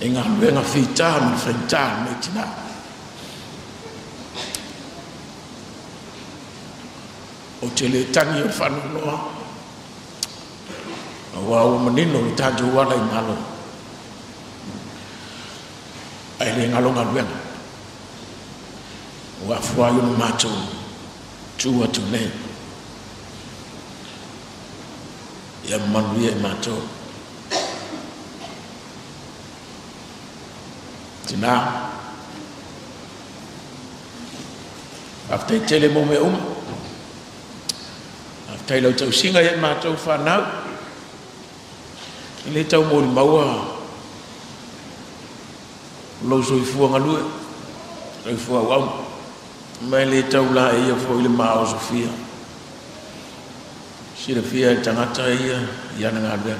enga luenga fita me fenta me tina o tele tangi o fanu noa wa o manino tangi wala i malo ai le ngalo ngaluenga wa fua yo macho tua tu ne ya manuia macho Tinā after tele mo me after lo tau singa ya macho fa nau ile tau mo maua lo so fu ngalue lo fu wa mai le tau la ia fo ile ma Sofia sira fia tangata ia ya na ngalue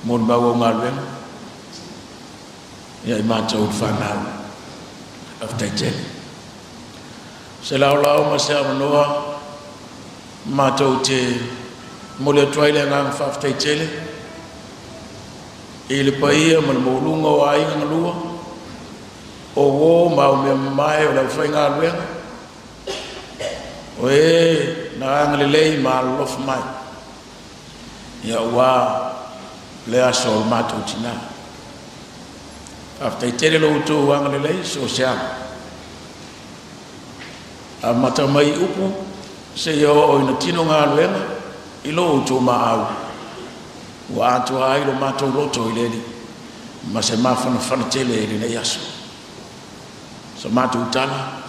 mon bawo ngalue ya ma tau fa na after jen sela la ma sa noa ma tau te mo le toile nga fa after jen ele paia mal molunga wa ai ngalua o wo ma me mai o la fainga luen oe na ngalele ma lof mai ya wa le aso ma to Tinā after tele lo to wa ngalele so sia a mata mai upu se yo o ina tino ngaluen ilo to ma au wa atu ai lo mato loto ileli ma se ma fana tele ile ne yaso so mato utala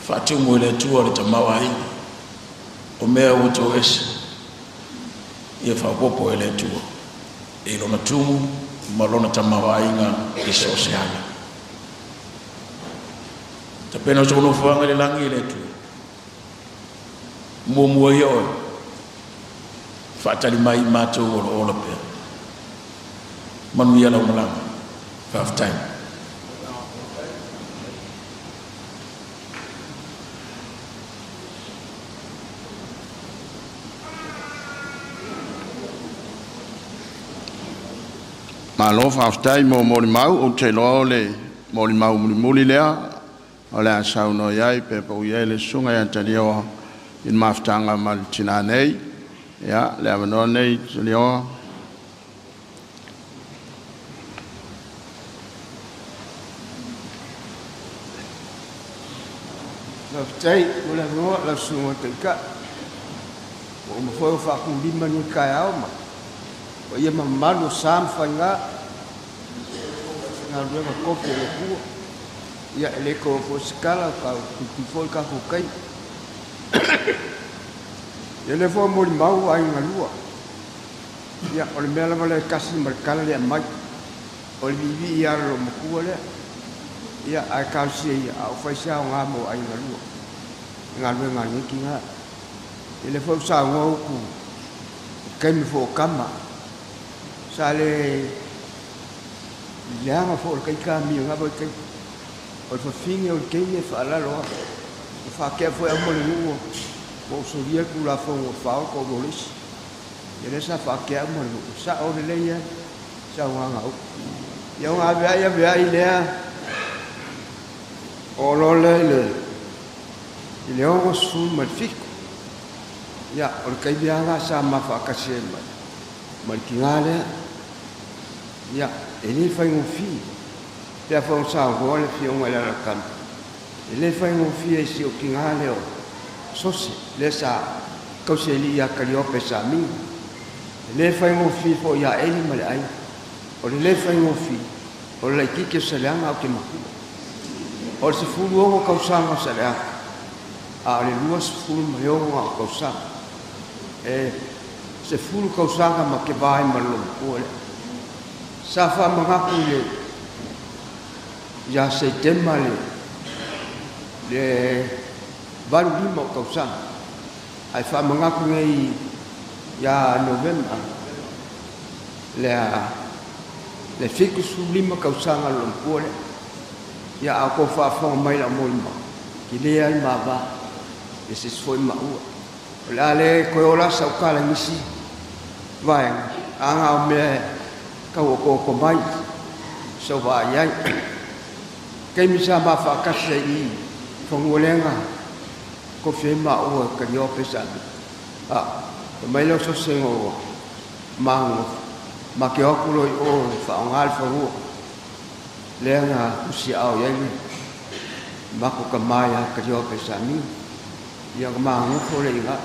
fatu mo le tu ole tamawai o me o to es ye fa popo ele tu e lo na tu ma lo na tamawai nga iso seana te pena so no fa ngale langi le tu mo yo fatali mai mato o pe manu ya la ngala half time ma lo half time mo mau o te lo le mo mau mo lea o le asau no yai pe po yele sunga ya talio in maftanga mal Tinā nei ya le avano nei lio la tai o la no la sunga te ka o mo foi fa ku lima ni ka ya ma o ye mamalo sam fanga na ruega kopi le ku ya le ko po skala ka ku foi ka ku kai ele fo mo mau ai ngalua ya o le mela vale kasi markala le mai o le vivi ya lo mo ku le ya ai ka si ya o fa sia nga mo ai ngalua ngalua ngani kinga ele fo sa ngo ku kai mi fo kama sale ya ma fo kai ka mi nga bo kai o fo fini o kai ne fa la lo fa ke fo mo le ngo o so dia ku la fo fa ko bolis ele sa fa ke mo sa o le ya sa wa nga ya nga bia ile o lo le ile o su ma fico ia o le kaibiaga sa mafa'akase ma le kiga lea ia e lē faigofi pea fausagoa le fioga i le alakama e lē faigofia i si o kiga le o sose le sa kauseli ia kaliope sa miga e lē faigofi fo'i ia eli ma le ai o le lē faigofi o le laikiki o Sialeaga o ke makua o le sefulu ogo kausaga o Sialeaga a o le 2 ma le ogo o kausaga e sefulu kausaga ma ke vae ma le lomukua lea sa fa'amagapu i le ia seitema le 25 o kausaga ai fa'amagapu gei ia novema le fiku sulima kausaga le lomukua lea ia a ko fa'afoga mai la molima ki lea i mava e se foi maua o le ale koe ola sa ukala ngisi vaenga anga o mea kau o koko mai so va iai kei misa ma whakase i whanguolenga ko whima ua ka niope sami o mai lo so sengo mango ma ke okulo i o whaongal whangu leanga usi au iai mako ka maia ka niope sami ia ka mango fole inga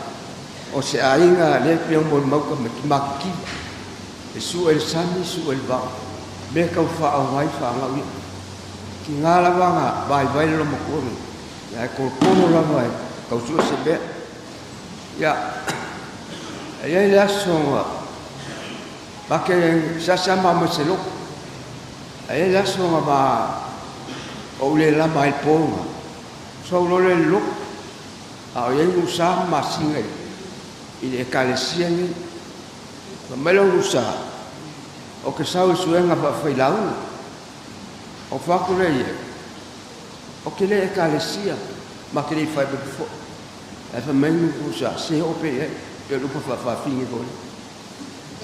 o se ainga le piang mo mauka me ki makiki e su el sami su el ba me ka fa au vai fa nga wi ki ngala vanga vai lo mo ko ya ko la vai ka su se be ya ya so ba ke sa ma mo se lo ya so ba o le la mai ponga so lo le lo a ye usa ma singe i le kalesia ni ma lo usa o ke sau suenga pa failau o fakure ye o ke le kalesia ma ke le fai be fo e fa men usa se o pe e lu pa fa fingi ko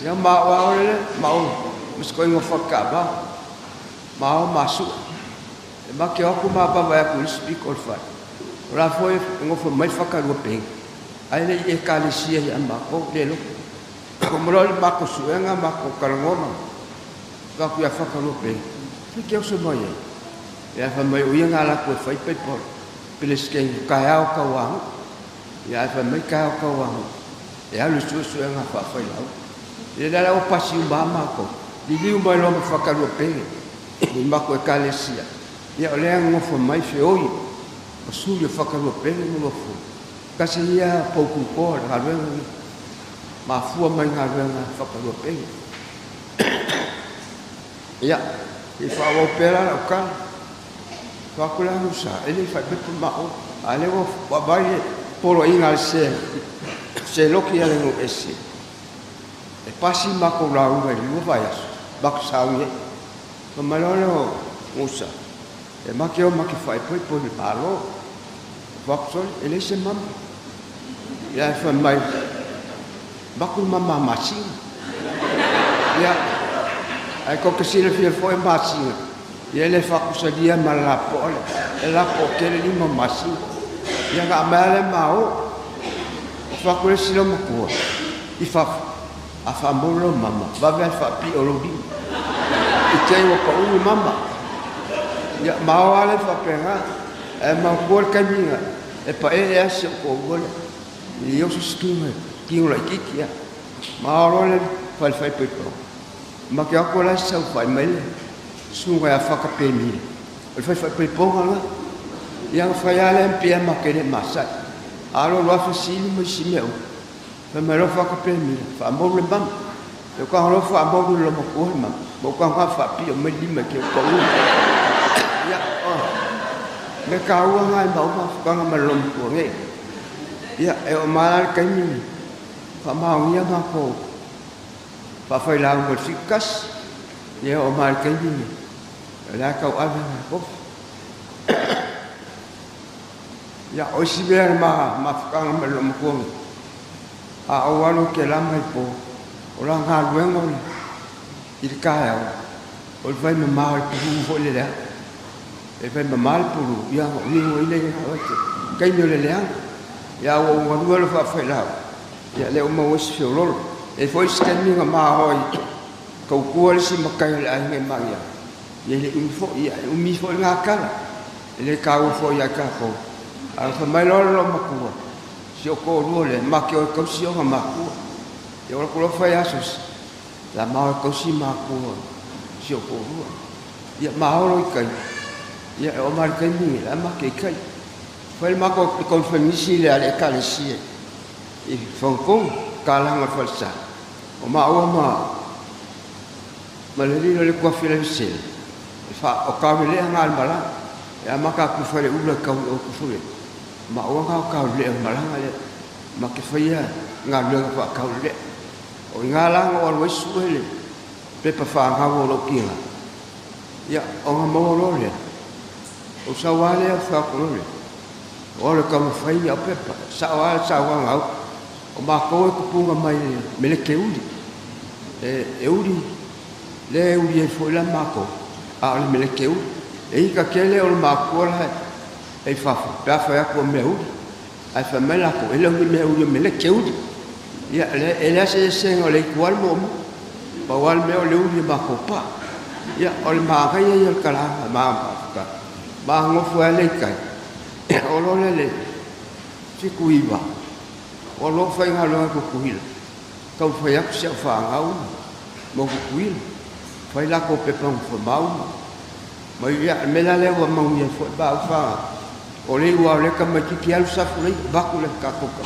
ya ma wa ole ma o mis ko ngo fakka ba ma o masu e ma ke o ku ma pa va ku speak or fa ora foi ngo fo mai fakka lo pe ai le e kalesia ya ma ko le lo como lo mako suenga mako kalngoma ka ku ya fakalo pe ke o se mai ya fa mai uia ngala ko fai pe por pelesken ka ya ka wa ya fa mai ka ka wa ya lu suenga fa fai lau le la o pasi ba mako di li mai lo fakalo pe ni mako kalesia ya le ngo fo mai fe oi o su le fakalo pe no lo fo kasi ya pouco por ha ma fua mai ngā ruenga whakarua pengi. Ia, i whawa pera la uka, whakula nusa, ele i whaipepu mao, a lewa wabai e polo inga le se loki ale ngu ese. E pasi mako la unga i lua vai asu, bako saunge, ma malole o nusa, e maki o maki whaipu i poli malo, wakasoli, ele se mama, ia e whamai, bakul mama masing ya ai ko kesile fie foi masing ya le fa kusadia malapo e la po ke le lima masing ya ga male mao fa ko le silo mo ko i fa a fa molo mama va ver fa pi olobi i te wo ko u mama ya mao ale fa pega e ma ko ka minga e pa e aso ko gole i yo sustume kiu la kikia ma role fai pe po ma ke ako la sa fai mai sunga ya faka pe mi o fai pe po nga ya fai ale pia ma ke le masa alo lo fa sili mo si meu fa me lo faka pe mi fa mo le bam e ko lo fa mo lo mo ko ma mo ko fa pi o me li me ke ko ya me ka u nga ma ka ma lo ko nge ya e o mal ka mi fa mau ia mako fa fai la mo fikas ia o mal ka ni la ka ave ko ya o si ver ma ka ma lo ko a o walo ke la mai po o la nga luengo il ka ya o vai ma mal pu fo le la e vai ma mal pu ia o ni o ile ka ni le le ya o wa lo fa fai la ia le o mau si fiololo e foi scanning ma hoi kau kua si makai le ai ngai maia ia le info ia umi fo nga kala le kau fo ia ka ko a fa mai lo makua si o ko ru le makio ko si o makua ia o ko fa ia sus la ma ko si makua si o ko ru ia ma o kai ia o mar kai ni la ma ke kai fa le ma ko konferensi le ale kale si e fongkong kalanga falsa o ma o ma le rilo le kua fila sel fa o ka le ngal mala ya maka ku fa le ula ka o ku fule ma o ka le mala le ma ke fa ya ngal le fa ka le o ngala o lo suele pe pa fa nga o lo kinga ya o ma lo le o sa wale fa ko le o le ka fa ya pe pa sa wa nga o ma ko ku punga mai me le ke uli e uli le uli e foi la mako a le mele keu e ka kele o mako la e fa fa ko me uli ai fa mela ko e le me uli mele keu ya le ele se sengo le kwal mo ba wal me o le uli mako pa ya o le ma ka ye el kala ma ka ba ngo fu le kai o lo le si kuiba o lo fa nga lo ko kuila ka fa ya se fa nga u mo ko kuila fai la ko pe pon fo mau mai ya me la le wa mau ya fo ba fa o le wa le ka ma ki al sa fu le ba ku le ka ko ka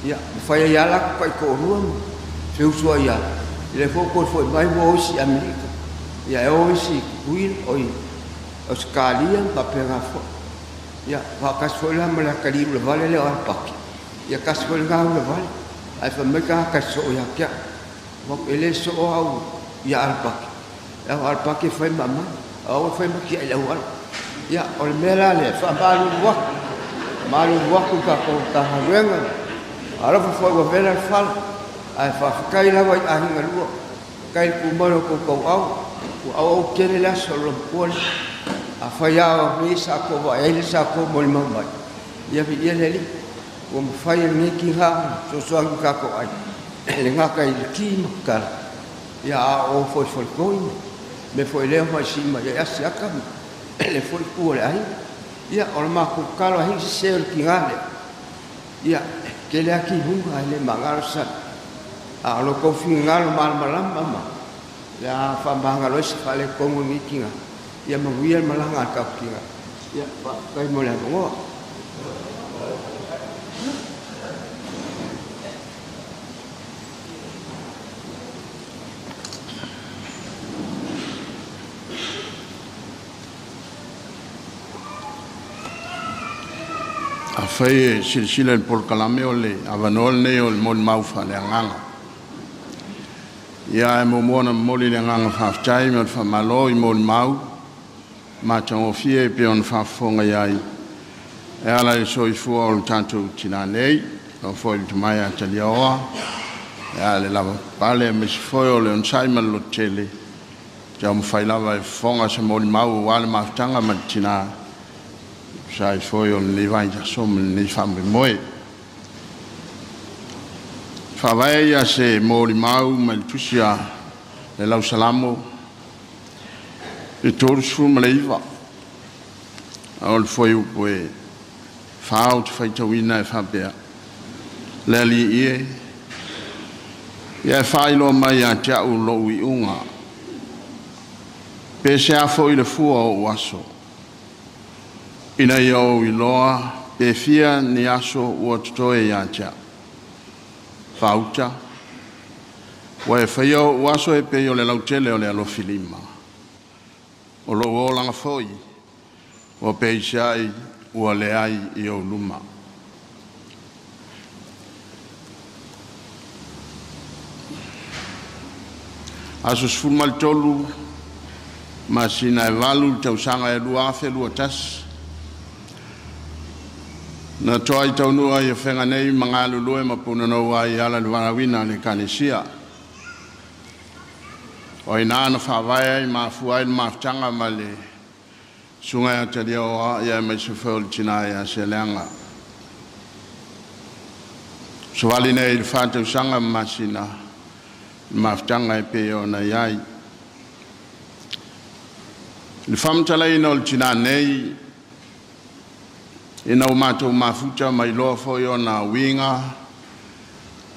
ya fai ya la ko ko ruam se uso ya le fo ko fo mai wo si america ya o si kuil oi Australia pa pe ga fo ya va ka so la ma la ka li le vale le al pak ya ka so ga le vale ai fa me ka so ya ka va ele so au ya alpaki fai mama au fai maki ai lau ya ol mela le fa malu wa ku ka ko ta hawenga ala fa wa vela fal ai fa kai la wa ai ngalu kai ku maro ko au kele la solo pol a fa ya mi sa ko wa ele sa ko mol mama ya vi ele li o fa ya mi ki ha so ang ka ko ai le nga kai ki makal ya o foi coi me foi le ma si ma ya si aka le foi ku le ai ya o ma ku kalo hi se el kingale ya ke le aki hunga le mangar sa a lo ko fingal mal malam mama ya fa mangalo si fa le ko ngi kinga ya ma wiel malanga ka kinga ya pa kai mo le ngo a fai silsila el polkalame o le avanol ne o le mol maufa le anganga ia e momona moli le anganga faftai me o le famalo i mol mau ma tango fie pe on fafonga iai e ala e soifua o le tatou tina nei o foi le tamai a talioa e ala le lava pale e mesi foi o le onsai ma lo tele te mo fai lava e fonga se mol mau wale maftanga ma tina sai foi on le vai ja som le fambe moe fa vai ya se moli mau mal tusia le lau salamo e torsu mleiva al foi o poe faut fai tawina e fabea le li e ya fai lo mai a tia u lo i unga pe se a foi le fu o aso ina yo iloa pe fia ni aso o toe ya cha fauta wa e faio o aso e pe yo le lautele o le alo filima o lo o langa foi o pe sai o le ai i o luma aso sfumal tolu masina e valu tau sanga e lua fe lua tas na toai tau nua i a whenga nei mga lulue ma puna no ai ala luanawina le kanesia. O i nāna whawai ma fuai ma ftanga ma le sungai a te reo a ia mai se Aso ole Tinā a Sialeaga Suali nei il fatto sanga masina maftanga e peo na yai. Il famtala inol tina nei ina umato mafuta mai loa foio na winga.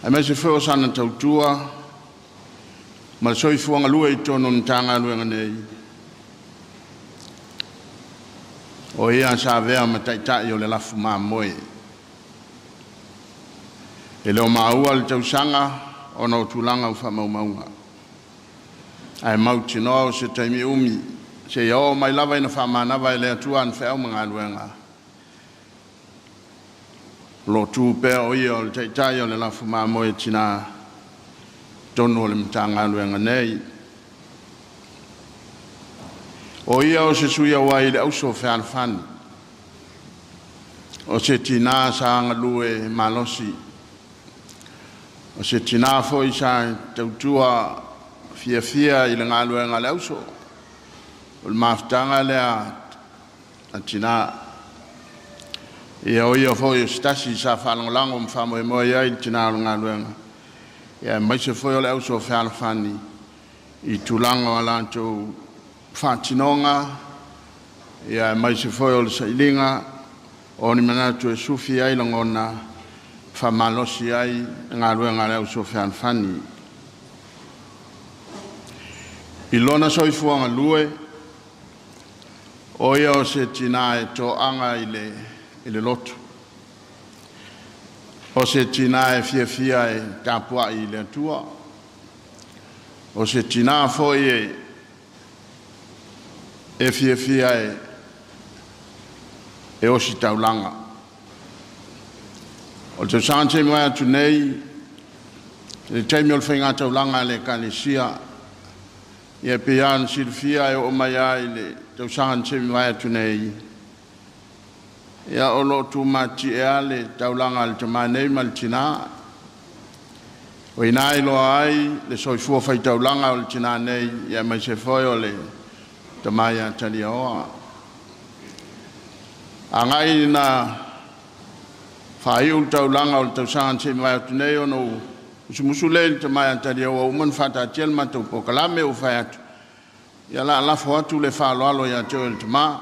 A me se feo sana tautua ma soi fuanga lua i tono ntanga luenga nei. O ia sa vea ma taitai o le lafu maa moe. E leo maua le tausanga o na utulanga ufa maumaunga. Ai mauti noa o se taimi umi. Se iao mai lava ina wha manava e lea tua an whao mga luenga. Lo tu pea o ia o le taitai o le lafu maa moe tina tonu o le mtanga luenga nei. O ia o se suia wai le auso whea fani. O se tina sa anga lue malosi. O se tina foi sa tautua fia i le ngaluenga le auso. O le maftanga lea a tina. Ia o ia foi o stasi sa whalangolango mwhamo e moa ia i tina o ngaluenga. Ia mai se foi o le auso whalafani i tulanga o lantou whatinonga. Ia mai se foi o le sailinga o ni manatu e sufi ai langona whamalosi ai ngā ruenga leo so whanfani. I lona soifuanga lue, o ia o se tina e to anga i le lotu. O se tina e fia e tapua i le tua. O se tina foi e fia e o si taulanga. O te sante mai atu nei, le teimi o le whainga taulanga le kalesia, ia pean silfia e o mai ai le tau sante mai atu nei. Ia o lo tu mati e ale taulanga le tamai nei maltina. O inai lo ai le soifua fai taulanga o le tina nei, ia mai se foi o le tamai atali oa. Angai na Whai ul taulanga o tau sanga se mai atu nei o no usumusu le te mai antari o uman whata tiel matou po kalame o whai atu. Ia la alafo atu le whaloalo ia teo el te maa.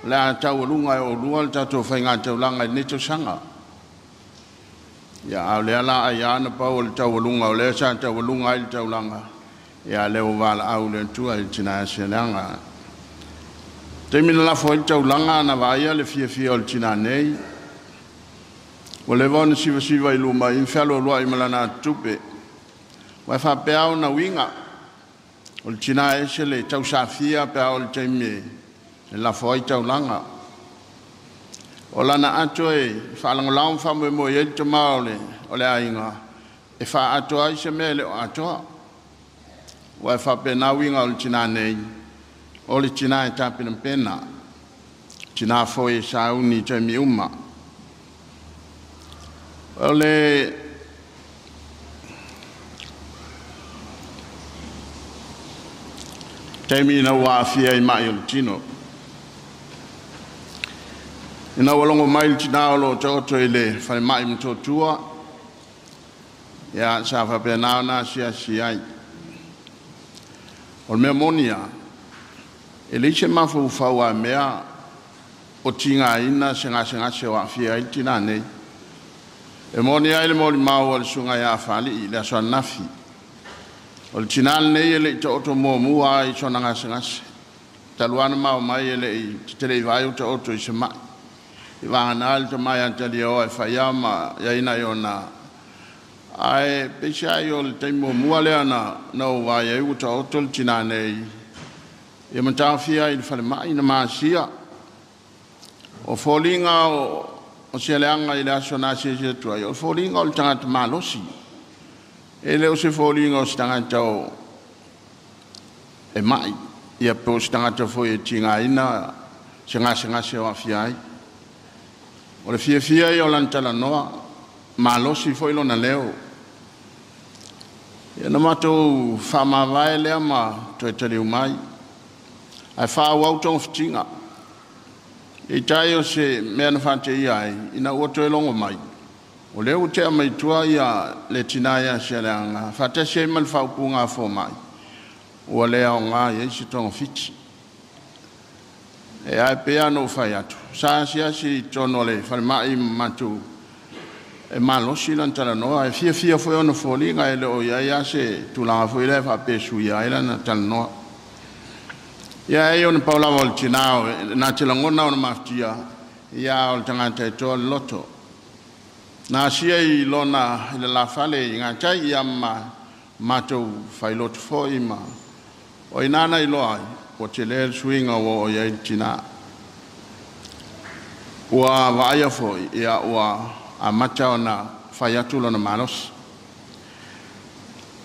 Le a tau alunga e o lua le tatou whai ngā taulanga i ne tau sanga. Ia au le ala ai ana pau o le tau alunga o le sa tau alunga i le taulanga. Ia leo wala au le tua i tina Sialeaga. Te mina lafo i taulanga na vaia le fia o le tina nei. O le vana siva i luma i whialo loa i malana tupe. Wai whapeao na winga. O le tina ese le tau safia pea o le teime le lafo ai taulanga. O lana ato e whaalangolau whamu e mo i elita mao o le ainga. E wha ato ai se mele o atoa. Wai whape na winga o le tina nei. O le tina e tapina pena. Tina fo e sauni teime uma. Ole taimi na wafia i mai o tino. Ina walongo mai tina o lo toto i le whai mai mto tua. Ia sa whape nao na si ai. O mea monia. E leise mafu whaua mea o tinga ina se ngase wafia i tina nei. E moni ai le moli mau al sunga ya fali i le aso nafi. O le tinal nei ele te oto mo mua i sona ngase. Taluana mau mai ele i tele vai o te oto i se mai. I vanga al te mai antali o e whaiama ia ina i ona. Ai pese ai o le teimo mua le ana no vai e u te oto le tina nei. I mantawhia i le whale mai na maasia. O folinga o Sialeaga i le aso na se tuai o folinga o le tangata malosi. E leo se folinga o se tangata o e mai. Ia po se tangata foi e tinga ina se ngase o afiai. O le fia i o lantala noa malosi foi lona leo. Ia na matou whamawai lea ma toi tali umai. Ai whāwau tong fitinga. E tai o se mea na whante i ai, ina ua toe longo mai. O leo te mai tua ia le tina ia Sialeaga fata se mal faupunga fo mai. O leo nga ia si tonga fiti. E ai pea no fai atu. Sa si tono le fal mai matu. E malo si lan tala noa e fia foi ona folinga e le o ia se tulanga foi le fa pesu ia ila na tala noa. Ia e ona paula vol tinao na tilangona ona maftia ia o tangata e toa loto. Na sia I lona le la fale inga tai ia matou fai loto foi ma o inana I loa o te le swinga o ia tina. Ua vaia foi ia ua a mata ona fai atu lona manos.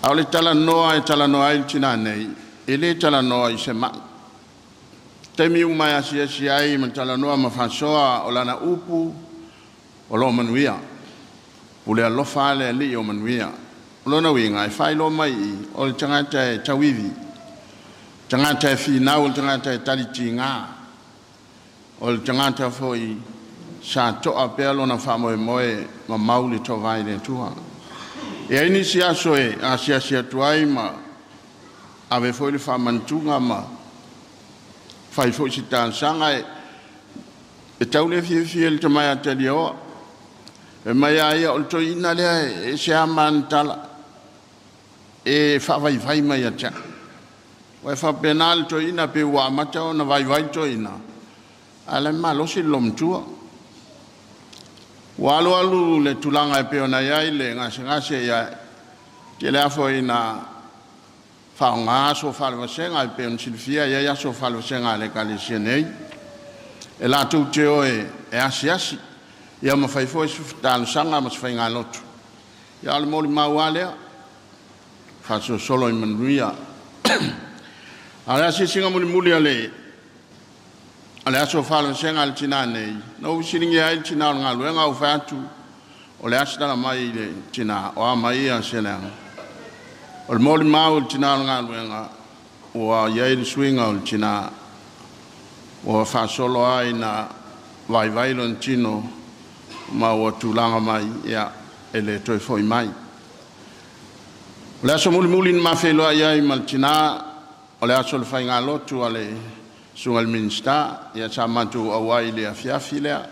Au le tala noa I tina nei, ele tala noa I se ma. Temi umai asi ai ma tala noa ma fansoa o lana upu o lo manuia. Ule alofa ale li o manuia. Lona winga, fai lo mai o le tangata e tawivi. Tangata e fina o le tangata e taliti ngā. O le tangata foi sa toa pea lona whamoe moe ma mauli to vai le tua. E aini si aso e asia tuai ma ave foi le whamantunga ma fai foi si tansanga e taule fie le tamai te lioa. E mai ai o to ina le e se amantala e fa vai mai acha. O fa penal to ina pe wa mata ona vai to ina. Ala malo si lomtua. Walu le tulanga pe ona ai le ngase ya ke le afo ina fa ngaso fa le senga pe on silfia ya so fa le senga le kalisene. E la tu te o e asiasi. Ia ma fai foi talo sanga ma fai ngā lotu. Ia le moli maualea, fa so solo I manuia. Ale asi singa muli ale, ale aso falo senga al tina nei. No usiringi ai tina ngā luenga u fai atu, o le asi tala mai le tina, o a mai a Sialeaga. O le moli mau le tina ngā luenga, o a iei le swinga o le tina, o a fa solo ai na vai lon tino, ma o tulanga mai ia ele toi foi mai. Le aso muli ma felo ia I maltina o le aso le fai ngā lotu ale sungal minsta ia sa matu awai le afiafi lea.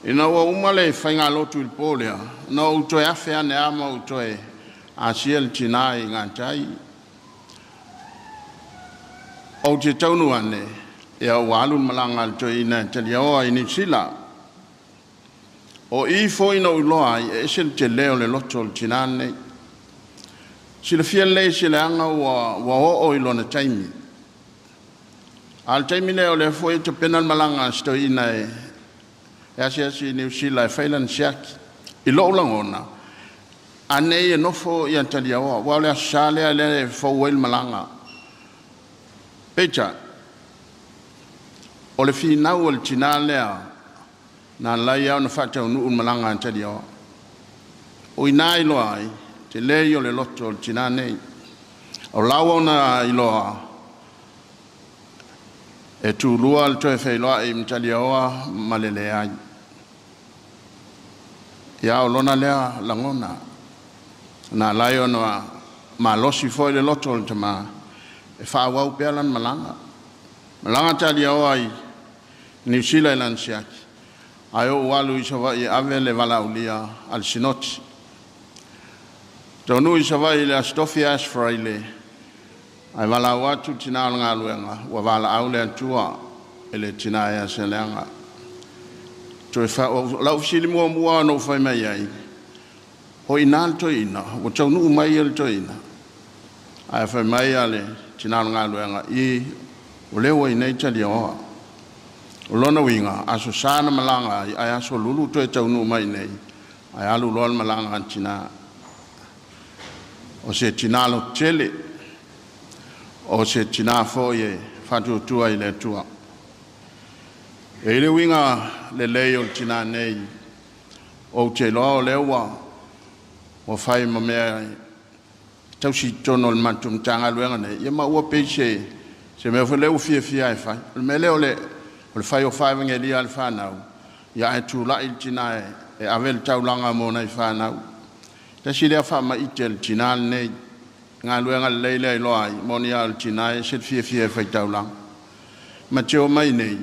Ina ua umale fai ngā lotu il polea no utoe afe ane ama utoe asia le tina I ngā tai. O te taunu ane ia walu malanga le toi ina te liaoa I New Zealand. O I foi no loa e se te leo le loto le tinane. Si le fia le Sialeaga wa o I lona taimi. Al taimi le o le foi te penal malanga sto ina e asi New Zealand e failan siaki. I lo langona. Ane e nofo I antalia o wa le asale le fo wel malanga. Pecha. O le fina o le tinale na lai au na fata unu malanga antali o. O ina ilo ai, te lei o le loto o tina nei. O lawa na iloa, e tu lua al toe feiloa I mtali oa malele ai. Ia o lona lea langona. Na lai o na ma losi foi le loto o tama, e wha wau pealan malanga. Malanga tali oa I New Zealand siaki. Ayo walu I savai ave le valaulia al sinoti. Tonu I savai le astofia as fraile. Ai valau atu tina ngā luenga. Wa vala au le antua ele tina ia Sialeaga. Toi fa lau sili mua no fai mai ai. Ho ina to ina. O tonu mai el to ina. Ai fai mai ale tina ngā luenga. I o lewa I nei tali oa. O lona winga, aso sana malanga, ai aso lulu to e taunu mai nei. Ai alu loal malanga tina. O se tina lo tele. O se tina foye, fatu tua I le tua. E le winga le leo tina nei. O te loa o lewa. O fai mamea. Tausi tono le mantum tanga luenga nei. Ia ma ua peise. Se me fo leo fia e fai. Me leo le. O le fai o fai nge lia al whanau. Ia e tū lai tina e avel taulanga mo nai whanau. Te sirea whama i te tina nei, ngā luenga leile loai, moni al tina e set fie whai taulanga. Ma teo mai nei,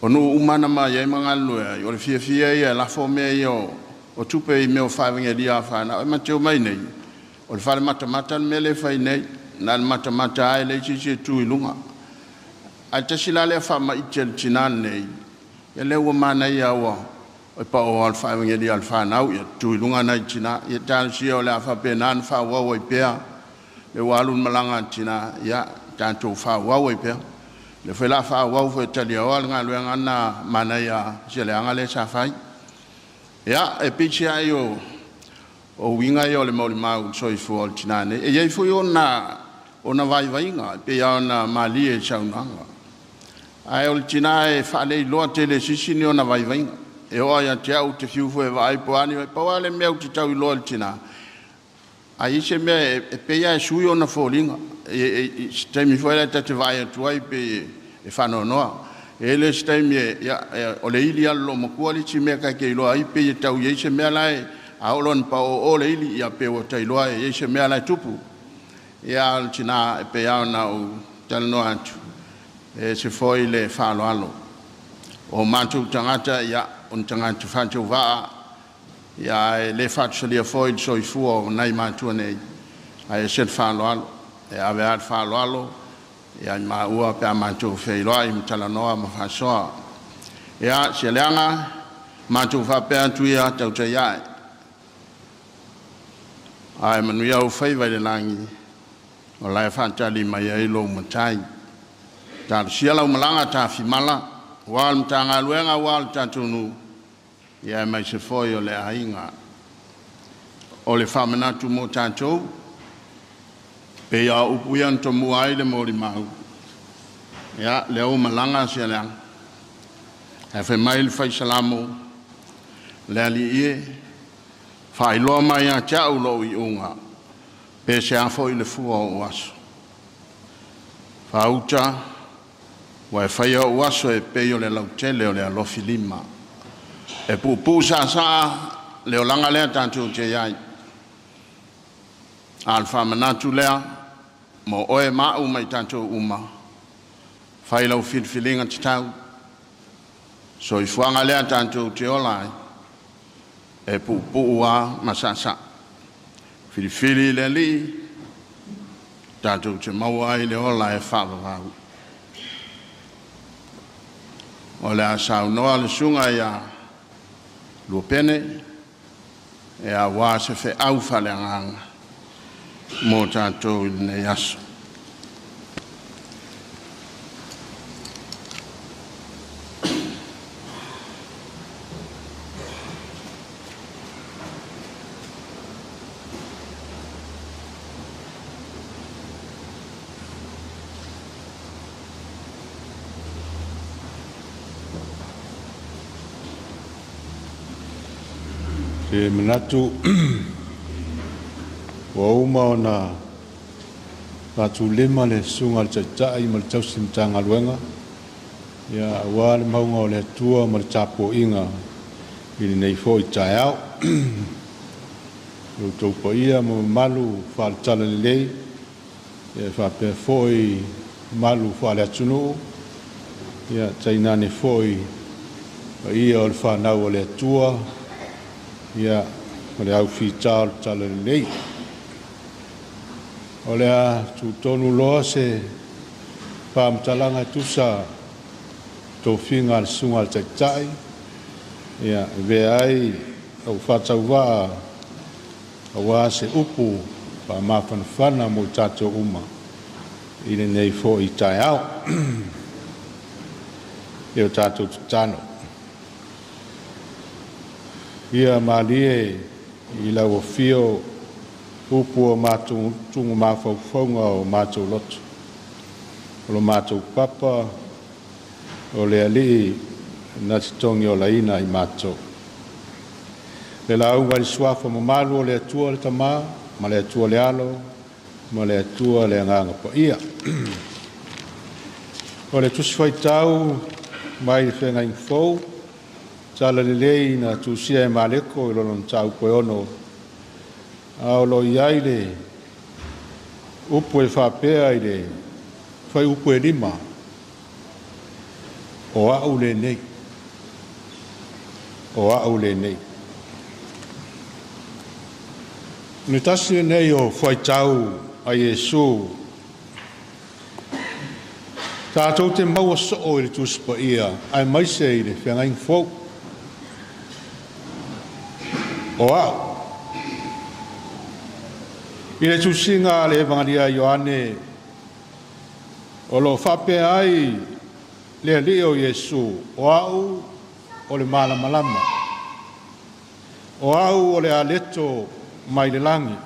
o nu umana mai e mga lue, o le fie e la fo mea i o tupe i meo whainga lia whanau, e ma teo mai nei, o le whare mata me le whai nei, na le mata ai le si tui lunga. Ai te sila le whama i te tina nei, e le ua mana i awa, o pa o al whainga lia whanau, ia tui lunga nei tina, ia tāna si o le a whape nāna whawau i pēa, le walun malanga tina, ia tāntou whawau i pēa. Le whela whawau fwe tali o al ngā luenga ana mana i a Sialeaga le sa whai. Ia, e pichi ai o winga i o le mauri mau soi fu o tinane. E iei fui o na vai vainga, pe ia o na mali e saunanga. Ai o le tina e whale i loa tele sisini o na vai vainga. E oa ia te au te fiu fwe vai poani, e paua le meu te tau i loa le tina. Ai se mea e pe ia e sui o na fōlinga. E steimi fwe le te vai atuai pe e whano noa. E le steimi o le ili alo makua li ti mea kai ke iloa i pe i tau i se mea lai a olon pa o le ili ia pe o te iloa i se mea lai tupu. Ia al tina e pe au na o tala noa atu. E se foi le whalo alo. O mātou tangata ia on tangata whantou waa ia e le whatu salia foi soi fua o nai mātua nei. Ai e set whalo alo. E ave at whalo alo. Ia ma ua pe a mātou wheiloa i mtala noa ma whasoa. Ia Sialeaga mātou whapea tu ia tau te iai. Ai manu iau whaiwai le langi. O lai whantali mai e ilo matai. Tā sialau malanga tā whimala. Wal mta ngā luenga wal tā tunu. Ia mai se foi o le ainga. O le whamanatu mo tātou. Pe ia upuian to muai le mori mau. Ia leo malanga Sialeaga. E whai mai le whai salamo. Le ali ie. Whai loa mai a tiau lo i unga. Pe se a foi le fua o aso. Whauta. Wa e whai o aso e peio le lautele o le alofi lima. E pupu sa leo langa lea tātou te iai. Alfa manatu lea, mo oe mau mai tātou uma. Whai lau whilwhilinga te tau. So i fuanga lea tātou te olai. E pupu ua masasa. Whilwhili le li. Tātou te mauai le olai e whawawau. O le asau noa le sunga ia luopene. E a wā se whe au whale anganga. Mo tātou nei aso. E manatu wa uma ona patu lima le sunga le tata i mal tausim tanga luenga ia wa le maunga le tua mal tapo inga i nei fo i taiao o tau pa ia mo malu whal tala le lei ia whape fo i malu whale atunu ia tainane fo i pa ia o le whanau o le tua ia o le au whitao tala le lei. O le a tūtonu loa se whaamtalanga tusa tō whinga al sunga al taitai. Ia, vea ai au whatau waa a waa se upu pa mawhanawhana mo tātou uma. Ine nei fo i tai au. Eo tātou tutano. Ia malie i lau o fio upu o mātou tungu mawhauwhaunga o mātou loto. O lo mātou papa o le alii na titongi o laina i mātou. Le la unga li swafa mo malu o le atua le tamā, ma le atua le alo, ma le atua le nganga pa ia. O le tusi whaitau mai le whenga infou, Tala lelei na tusia e maleko i lona tau koe ono. Ao lo iai le upu e whapea i le whai upu e lima. O au le nei. O au le nei. Ni tasi nei o whai tau a Yesu. Tātou te maua soo i le tuspa ia, ai maise i le whiangaing fau. O au. I le tusinga le evangalia Ioane, o lo whape ai le leo Yesu, o au o le malama. O au o le aleto mai le langi.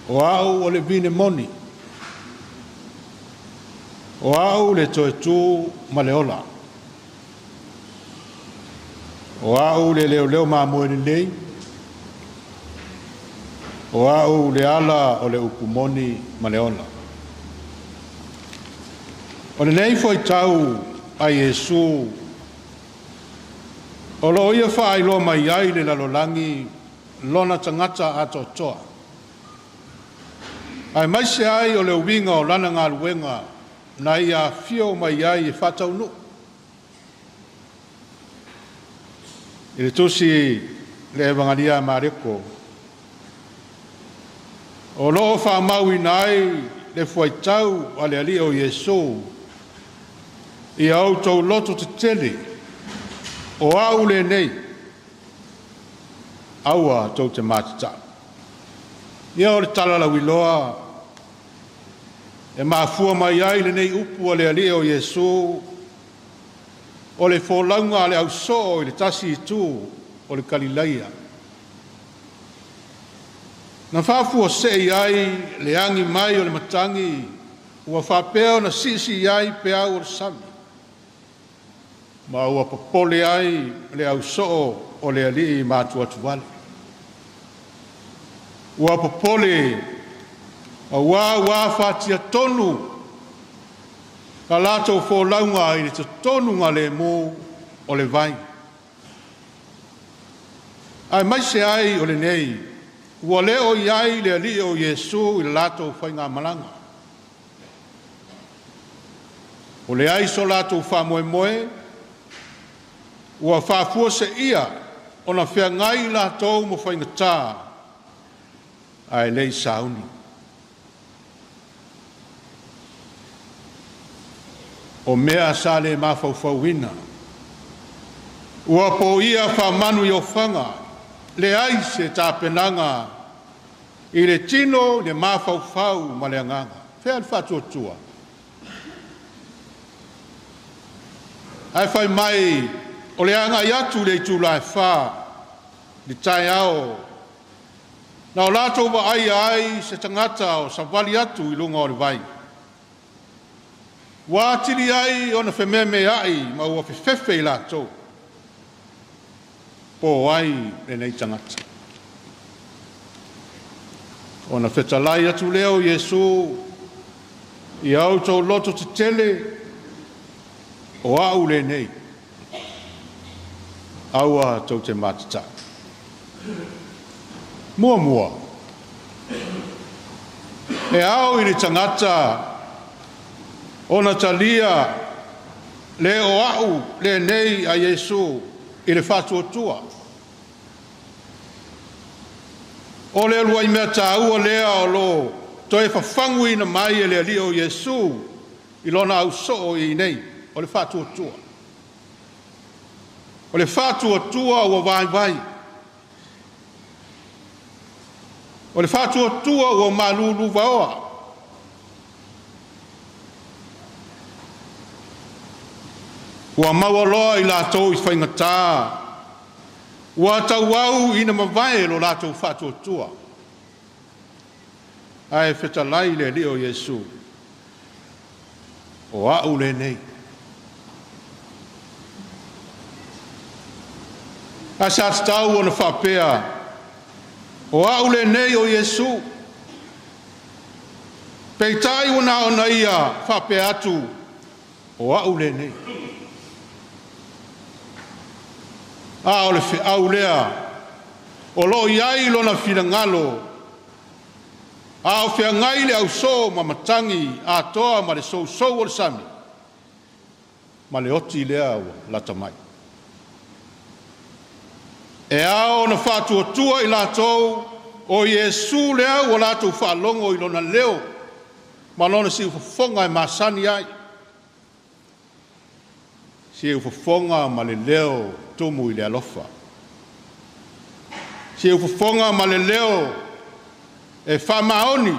O au o le vine moni. O au le toe tu ma le ola. O au le leo ma moe le lei. O au le ala o le upumoni ma le ola. O le nei foi tau a Yesu. O lo ia whaai lo mai ai le lalolangi lona tangata ato toa. Ai maise ai o le uwinga o lana ngā luenga na ia fio mai ai e whatau nu. I le tusi le evangalia mareko. O loo wha maui nai le fuaitau a le ali o Yesu. I au tau loto te tele. O au le nei. Aua tau te matita. Ia o le talala wiloa. E mafua mai ai le nei upu a le ali o Yesu. O le fōlaunga le au so i le tasi i tū o le Galileia. Na whafua sei ai le angi mai o le matangi. Ua whapeo na sisi ai pe au o le sami. Ma ua papole ai le au so o le ali i mātua tuwale. Ua papole a wā whatia tonu ka lātou fōlaunga i te tonu ngā le mō o le vai. Ai maise ai o le nei, ua leo i ai le ali o Yesu i le lātou whainga malanga. O le ai so lātou wha moe, ua whafua se ia o na whea ngai lātou mo whainga tā ai lei sauni. O mea sa le mawhauwhauina. Ua po ia whamanu i o whanga, le aise tā penanga, i le tino le mawhauwhau ma le anganga. Whea le whatuatua. Ai whai mai, o le anga i atu le tūlai whā, li tai ao. Na o lātou wa ai se tangata o savali atu i lunga o le vai. Wa tiri ai ona whememe ai ma ua whiwhewhe i lātou. Po ai le nei tangata. Ona whetalai atu leo Yesu i au tau loto te tele o au le nei. Aua tau te matata. Mua. E au i le tangata ona talia le o au le nei a Yesu i le whatuatua. O le alua i mea tāua lea o lo toi whawhangu ina mai e le ali o Yesu i lona au so i nei o le whatuatua. O le whatuatua ua vai. O le whatuatua ua malulu vaoa. Ua mawaloa i lātou i whaingatā. Ua tau au ina mawai lo lātou whatuatua. Ai whetalai le li o Yesu. O au le nei. A sa tau o na whapea. O au le nei o Yesu. Peitai una o na ia whapea atu. O au le nei. A o le whiau lea, o lo iai lona finangalo, a o whiangai le au so ma matangi a toa ma le sou o le sami, ma le oti lea la tamai. E ao na whātua i lātou o Iesu lea o lātou whaalongo i lona leo, ma lona si ufafonga e masani ai. Si ufafonga ma le leo tumu i le alofa. Si ufafonga ma le leo e whamaoni.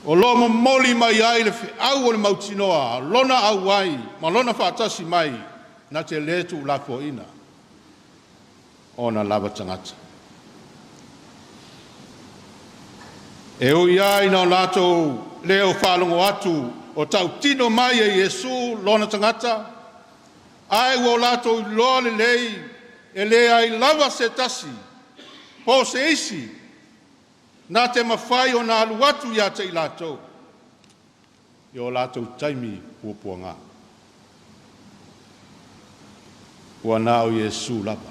O lo moli mai ai le au o le mautinoa, lona au ai, ma lona whaatasi mai, na te letu la foina o na lava tangata. E o iai na lato leo whalongo atu o tau tino mai e Yesu lona tangata, ai o lato i loa le lei e le ai lava se tasi, po se isi, na te mawhai o na alu atu ia te i lato, i o lato taimi puapuanga. Ua nao Yesu lapa.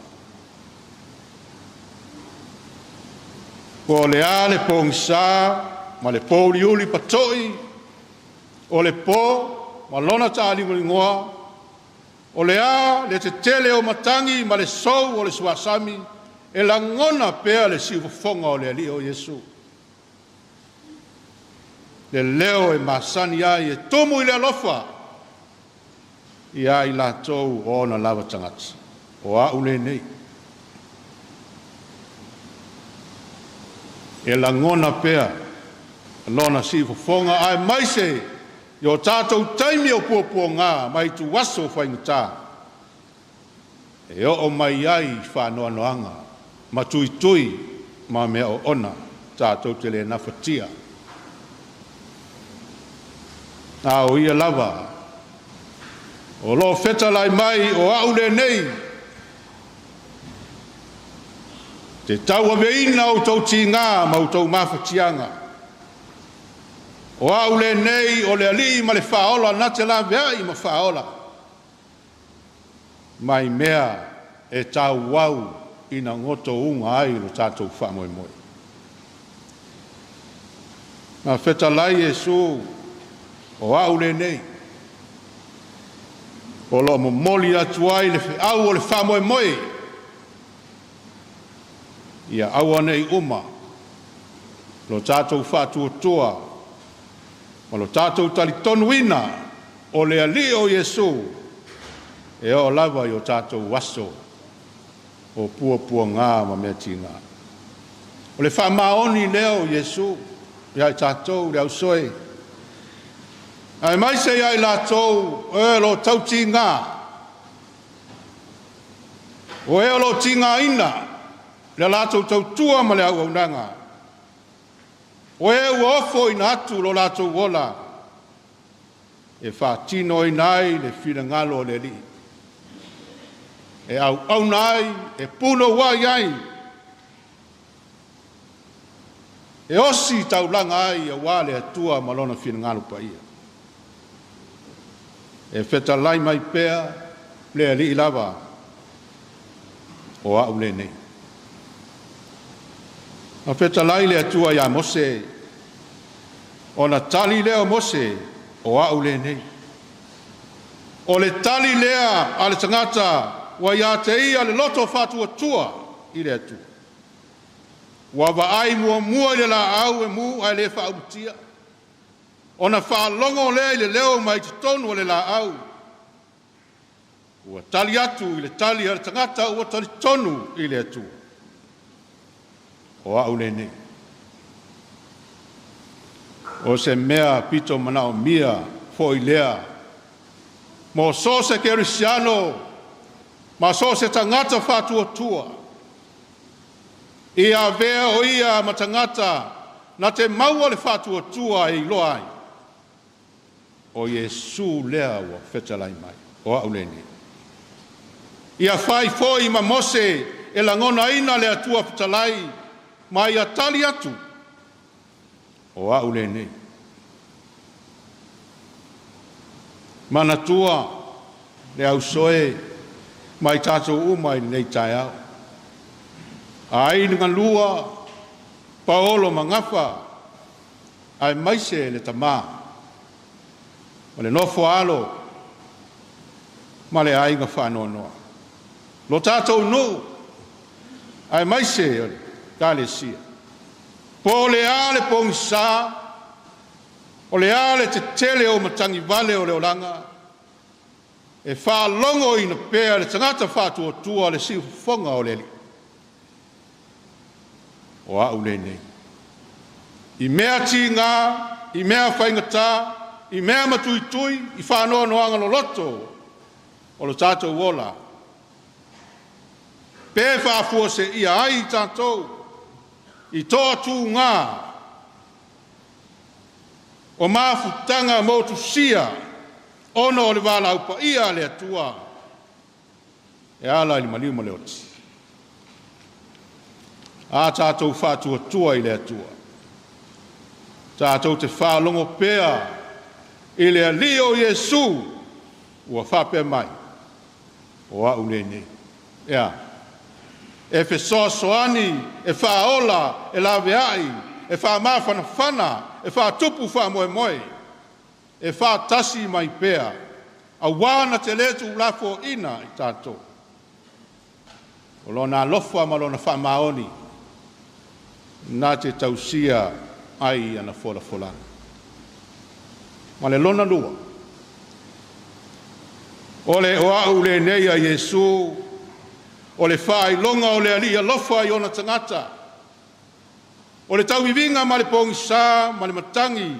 O le a le pongsa, ma le po liuli patoi, o le po, ma lona ta alingolingoa, o le a le te tele o matangi, ma le sou o le suasami, e la ngona pea le siufofonga o le ali o Yesu. Le leo e masani ai e tomu i le alofa, ia i lātou o na lava tangata, o a ule nei. E la ngona pea, lona si fofonga ai maise, yo tātou taimi o puapua ngā, mai tu waso whaingata. E o mai ai whanoa noanga, ma tui ma mea o ona, tātou te le nawhatia. A o ia lava, o lo fetalai mai o aule nei. Te taua veina o tau tingā ma o tau mawhatianga. O aule nei o le ali ma le whaola na te la vea i ma whaola. Mai mea e tau wau ina ngoto unga ai lo tātou whamoe moe. Ma fetalai Yesu o aule nei. O lo mo moli atu ai le au o le whamoe moe. Ia aua nei uma. Lo tātou whātua toa. Ma lo tātou tali tonuina o le ali o Yesu. E o lava i o tātou waso. O puapua ngā ma mea tingā. O le whamaoni leo Yesu. Ia i tātou le au soe. Ai mai se ai lātou e lo tau tingā. O e lo tingā ina. Le lātou tau tua ma le au aunanga. O e ua ofo ina atu lo lātou wola. E whātino inai le whina ngalo le li. E au aunai, e puno wai ai. E osi tau langa ai a wale atua ma lona whina ngalo pa ia. E feta lai mai pea le ali lava o au le nei. A feta lai le atua ia Mose o na tali leo Mose o au le nei. O le tali lea ale tangata wa ia te ia le loto fatu atua i le atua. Wa wa ai mua mua le la au e mu ai le fa utia. Ona whaalongo le leo mai te tonu le la au. Ua tali atu i le tali ar tangata ua tali tonu i le atu. O au le nei. O se mea pito manao mia fo i lea. Mo so se kerisiano, ma so se tangata whatua tua. Ia vea o ia ma tangata na te maua le whatua tua i loai. O Yesu lea wa fetalai mai, o au le nei. Ia whai foi ma Mose e langona ina le atua fetalai, ma ia tali atu, o au le nei. Mana tua le au soe, mai tātou umai nei tai au. Ai nga lua, paolo mangafa, ai maise le tamā. O le nofo alo, ma le ai nga whanonoa. Lo tātou no, ai maise o le kālesia. Po le ale pongi sā, o le ale te tele o matangi vale o le olanga, e whālongo ina pēa le tangata whātua tua le siu fonga o leli. O au le nei. I mea ti ngā, i mea whaingatā, i mea matuitui, i whānoa noanga lo loto, o lo tātou wola. Pē whāfua se ia ai tātou, i toa tū ngā, o māwhutanga motu sia, ono o le wala upa ia le atua, e ala ili maliu ma le oti. A tātou whātua tua i le atua. Tātou te whālongo pēa, i le alio Iesu, ua whapea mai, o au le nei. Ea, e whesoasoani, e whaola, e laweai, e whamawhanawhana, e whatupu whamoemoe, e whatasi mai pēa, a wana te letu lafo ina i tātou. O lona lofa ma lona whamaoni, nā te tausia ai ana fola fola. Ma le lona lua. O le o au le nei a Iesu, o le whai longa o le alia lofa i ona tangata. O le tau iwinga ma le pongi sā, ma le matangi,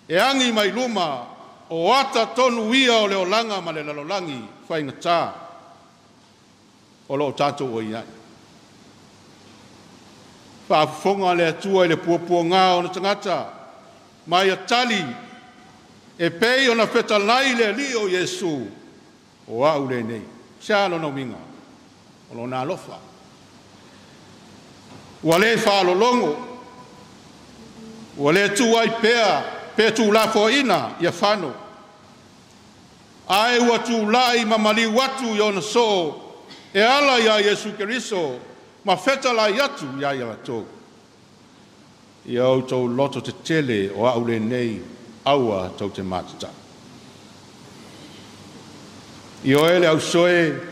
e angi mai luma, o ata tonu ia o le olanga ma le lalolangi, whai ngatā, o lo tātou o iai. Whaafonga le atua i le puapua ngā o na tangata, mai a tali, e pei o na whetalai le li o Iesu, o au le nei, sialo na minga, o lo nā lofa. Ua le whaalolongo, ua le tu ai pea, pe tu la fo ina, ia whano. Ai ua tu lai mamali watu i ona so, e ala ia Iesu Keriso, ma whetalai atu ia ia tō. I au tau loto te tele o au le nei, aua tau te matata. I o ele au soe,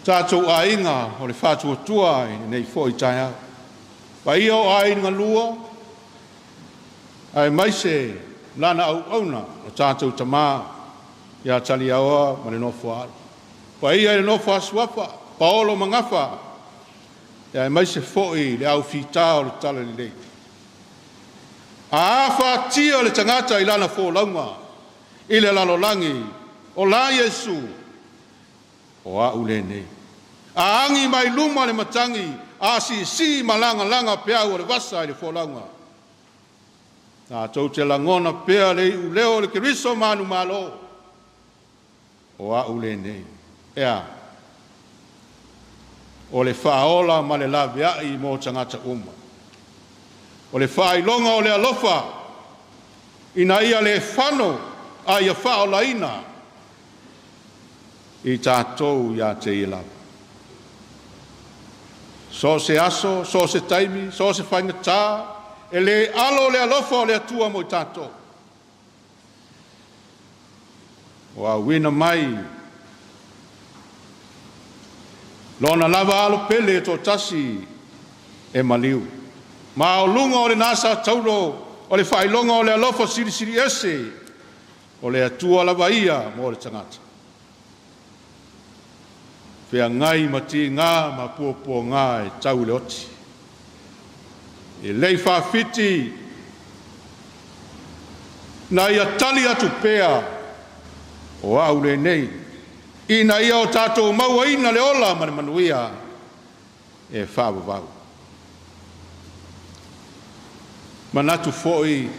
tātou a inga o le whātua tua i nei fo i taia. Pa i o a inga lua, ai maise lana au auna o tātou tamā, ia tali aua ma le nofo alu. Pa i le nofo asuapa, paolo mangafa, ia maise foi le au fita o le tala li lei. A whātia le tangata i lana fo launga, i le lalolangi, o la Iesu, o a ule nei. A angi mai luma le matangi, a si malanga langa pea o le vasa i le fo launga. Nā tau te langona pea le uleo le Keriso manu malo, o a ule nei. Ea, o le whaola ma le laweai mo tangata uma. O le whailonga o le alofa, ina ia le whano a ia whaola ina, i tātou ia te ila. So se aso, so se taimi, so se whaingatā, e le alo le alofa o le atua mo i tātou. O a wina mai, lona lava alo pele to tasi e maliu. Ma o lunga o le nasa tauro, o le whailonga o le alofa siri ese, o le atua lava ia mo le tangata. Pea ngai mati ngā ma puapua ngā e tau le oti. E lei whawhiti, na ia tali atu pea, o au le nei, ina ia o tātou maua ina le ola mani manuia, e whāwawau. Manatu foi,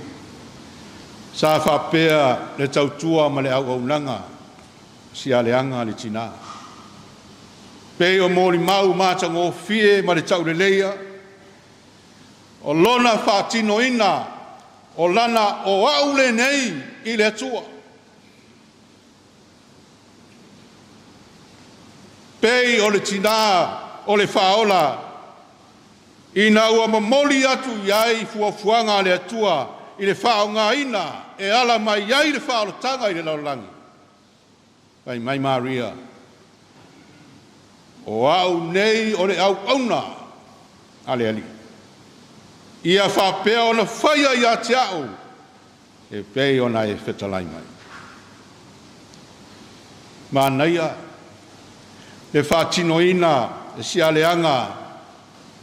sa whapea le tautua ma le au nanga, Sialeaga Asiata Tinā. Pei o mōri mau mātang o fie ma le tau le leia, o lona whātino ina, o lana o au le nei i le atua. Pei o le tina o le whaola. Ina ua mamoli atu iai fuafuanga le atua i le whaonga ina e ala mai iai le whaolotanga i le laulangi. Pai mai Maria. O au nei o le au auna ale ali. Ia whapea o na whaia ia te au e pei o na e whetalai mai. Ma naia le whatinoina e Sialeaga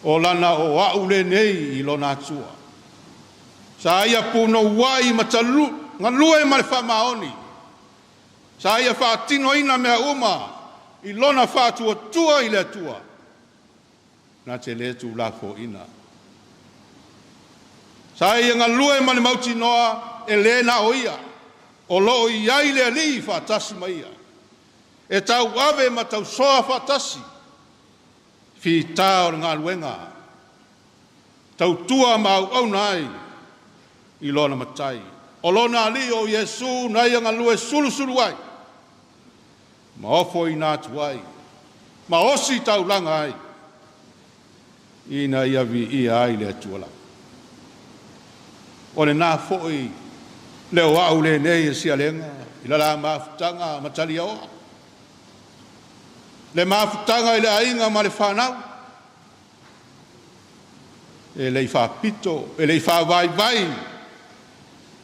o lana o au le nei i lona atua. Sa ia puno wai matalu ngalue ma le whamaoni. Sa ia whatinoina mea uma i lona whatua tua i le atua. Na te le tu la fo ina. Sa ia ngalue ma le mauti noa e le na o ia. O loo i ai le ali whatasi ma ia. E tau ave ma tau soa whatasi. Fi tau ngā luenga. Tau tua mau au nai i lona matai. O lona ali o Yesu nai anga lue sulu sulu ai. Ma ofo i nātu ai. Ma osi tau langa ai. Ina ia vi ia ai le tuala. O le nā foi leo au le nei e Sialeaga. I la mafutanga matali o. Le mafutanga i le ainga ma le whanau. E le i whapito, e le i whawai vai.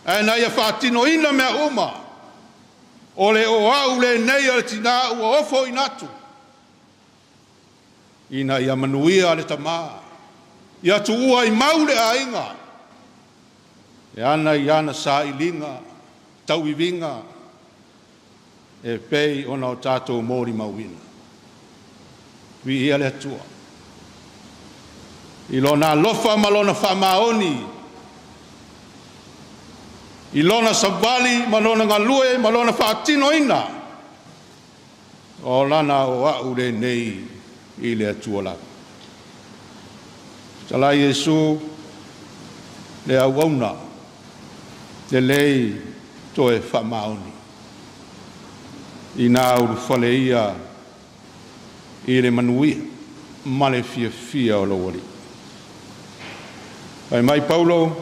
E na ia whatino ina mea uma. O le o au le nei ale tina ua ofo inatu. Ina ia manuia le tamaa. Ia tu ua i mau le ainga. E ana i ana sa ilinga, tau i vinga. E pei ona o tātou mōri mauina. Vi ia le atua. I lona lofa ma lona whamaoni. I lona savali ma lona ngalue ma lona whaatino ina. O lana o au le nei i le atua la. Tala Yesu le au auna le lei toe whamaoni. I nā uru whale ia i le manuia ma le fia o lo wali. Pai mai Paulo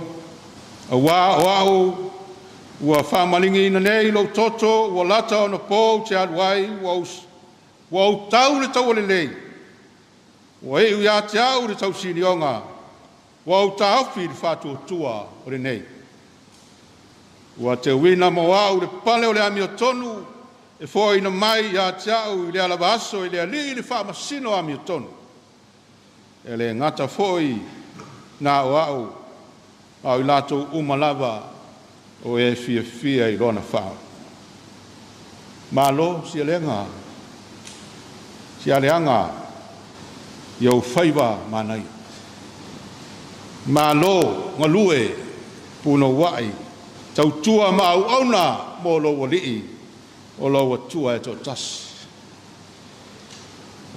a wā o au ua whamalingi ina nei lo toto ua lata o na pō te aluai ua au tau le tau le lei ua e ua te au le tau sinionga ua au ta awhi le whātua tua o le nei ua te wina mo au le pale o le ami o tonu e fo ina mai ia te au i le alabaso i le ali le whamasino ami o tonu e le ngata foi na o au i lato umalava o e fia i lona whao. Malo Sialeaga iau whaiva manai. Malo ngalue puno wai tautua ma au auna mo lo walii o lo watua e to tas.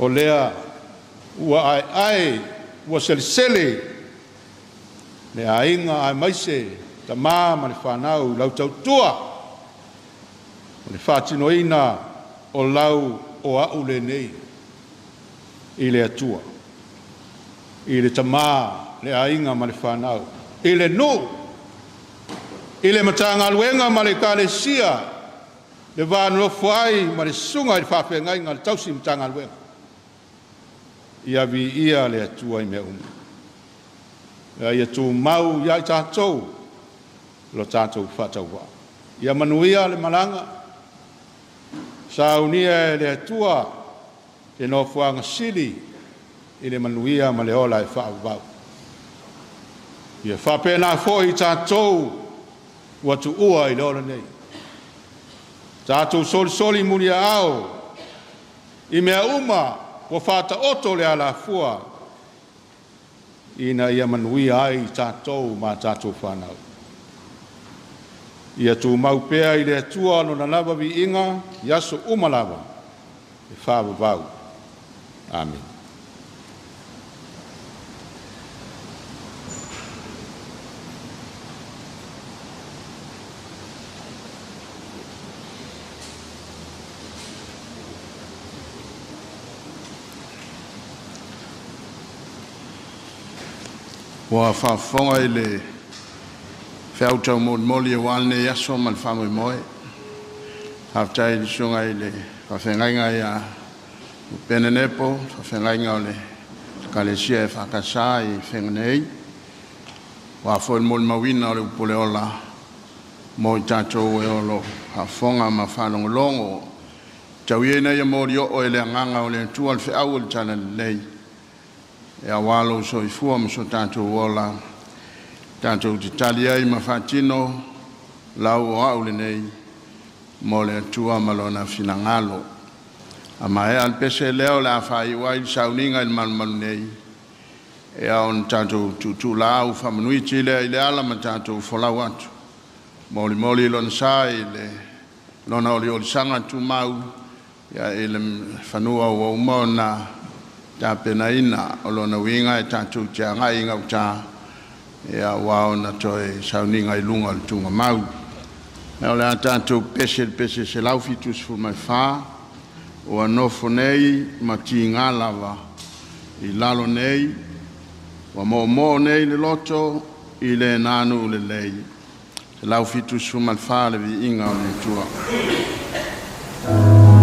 O lea ua ai ua sele le ainga ai maise ta ma le whanau lau tautua o le whatinoina o lau o au le nei i le atua i le tamā le ainga ma le whanau i le nu i le matanga luenga ma le kalesia le vānofo ai ma le sunga i le whawhengai ngā le tausi matanga luenga ia vi ia le atua i mea ia tu mau ia i tātou lo tātou whatau wā. Ia manuia le malanga sa unia le atua e no fuanga sili i le manuia ma le ola e whau wau. Ia whapena fo i tātou ua tu ua i le ola nei. Tātou soli mulia au i mea uma ua whata oto le ala fua ina ia manuia ai tātou ma tātou whanau. Ia tu mau pea i le atua no na lava vi inga, yaso umalava, e whawa vau. Amen. Ua whaafonga i le whiautau moli e wāne i aso ma le whamui moe. Haftai li sunga i le whawhengainga i a Penenepo, whawhengainga o le Kalesia e whakasā i whenganei. Wa foi moli mawina o le upole ola mo i tātou e olo hawhonga ma whanongolongo. Tau iena ia mori o e le anganga o le tua le whiau le tana lei. E a walo so i fua ma so tātou ola. Tātou te tali ai ma whatino lau o au le nei mo le tua malona fina ngalo. A mai al pese leo le a whai wai sauninga il malmalu nei. E a on tātou tutu lau whamanui tile i le ala ma tātou wholau atu. Moli lon sa i le lona oli sanga tu mau ya ele whanua o umona ta pena ina o lona winga e tātou tia ngai inga uta e a wao na toi sauninga i lunga le tunga mau. E ole a tātou pese se lau fitus fu mai wha o anofo nei ma ti ngalawa i lalo nei wa mo nei le loto i le nanu le lei. Se lau fitus fu mai wha le vi inga o le tua. Oh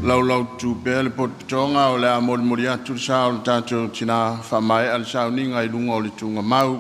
lau tu pe le pot tonga o le amol mori atu sa o tato tina fa mai al sa ni ngai lunga o le tunga mau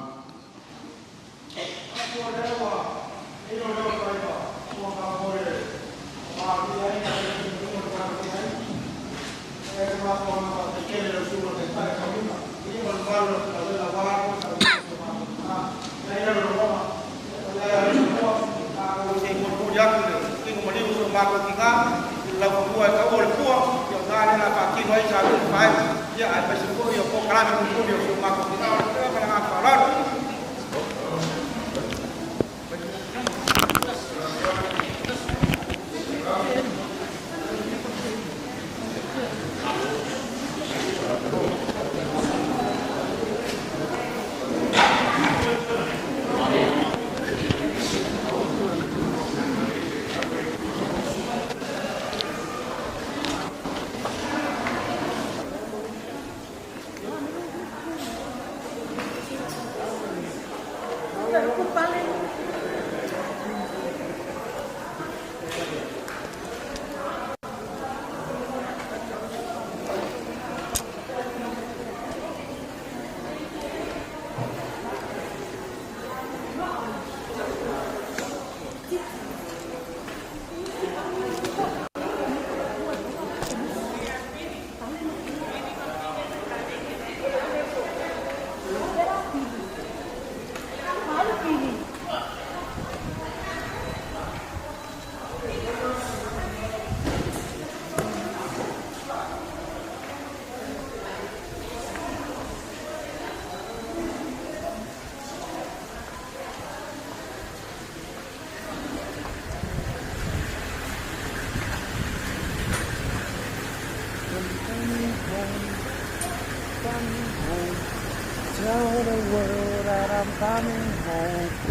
Tell the world that I'm coming home.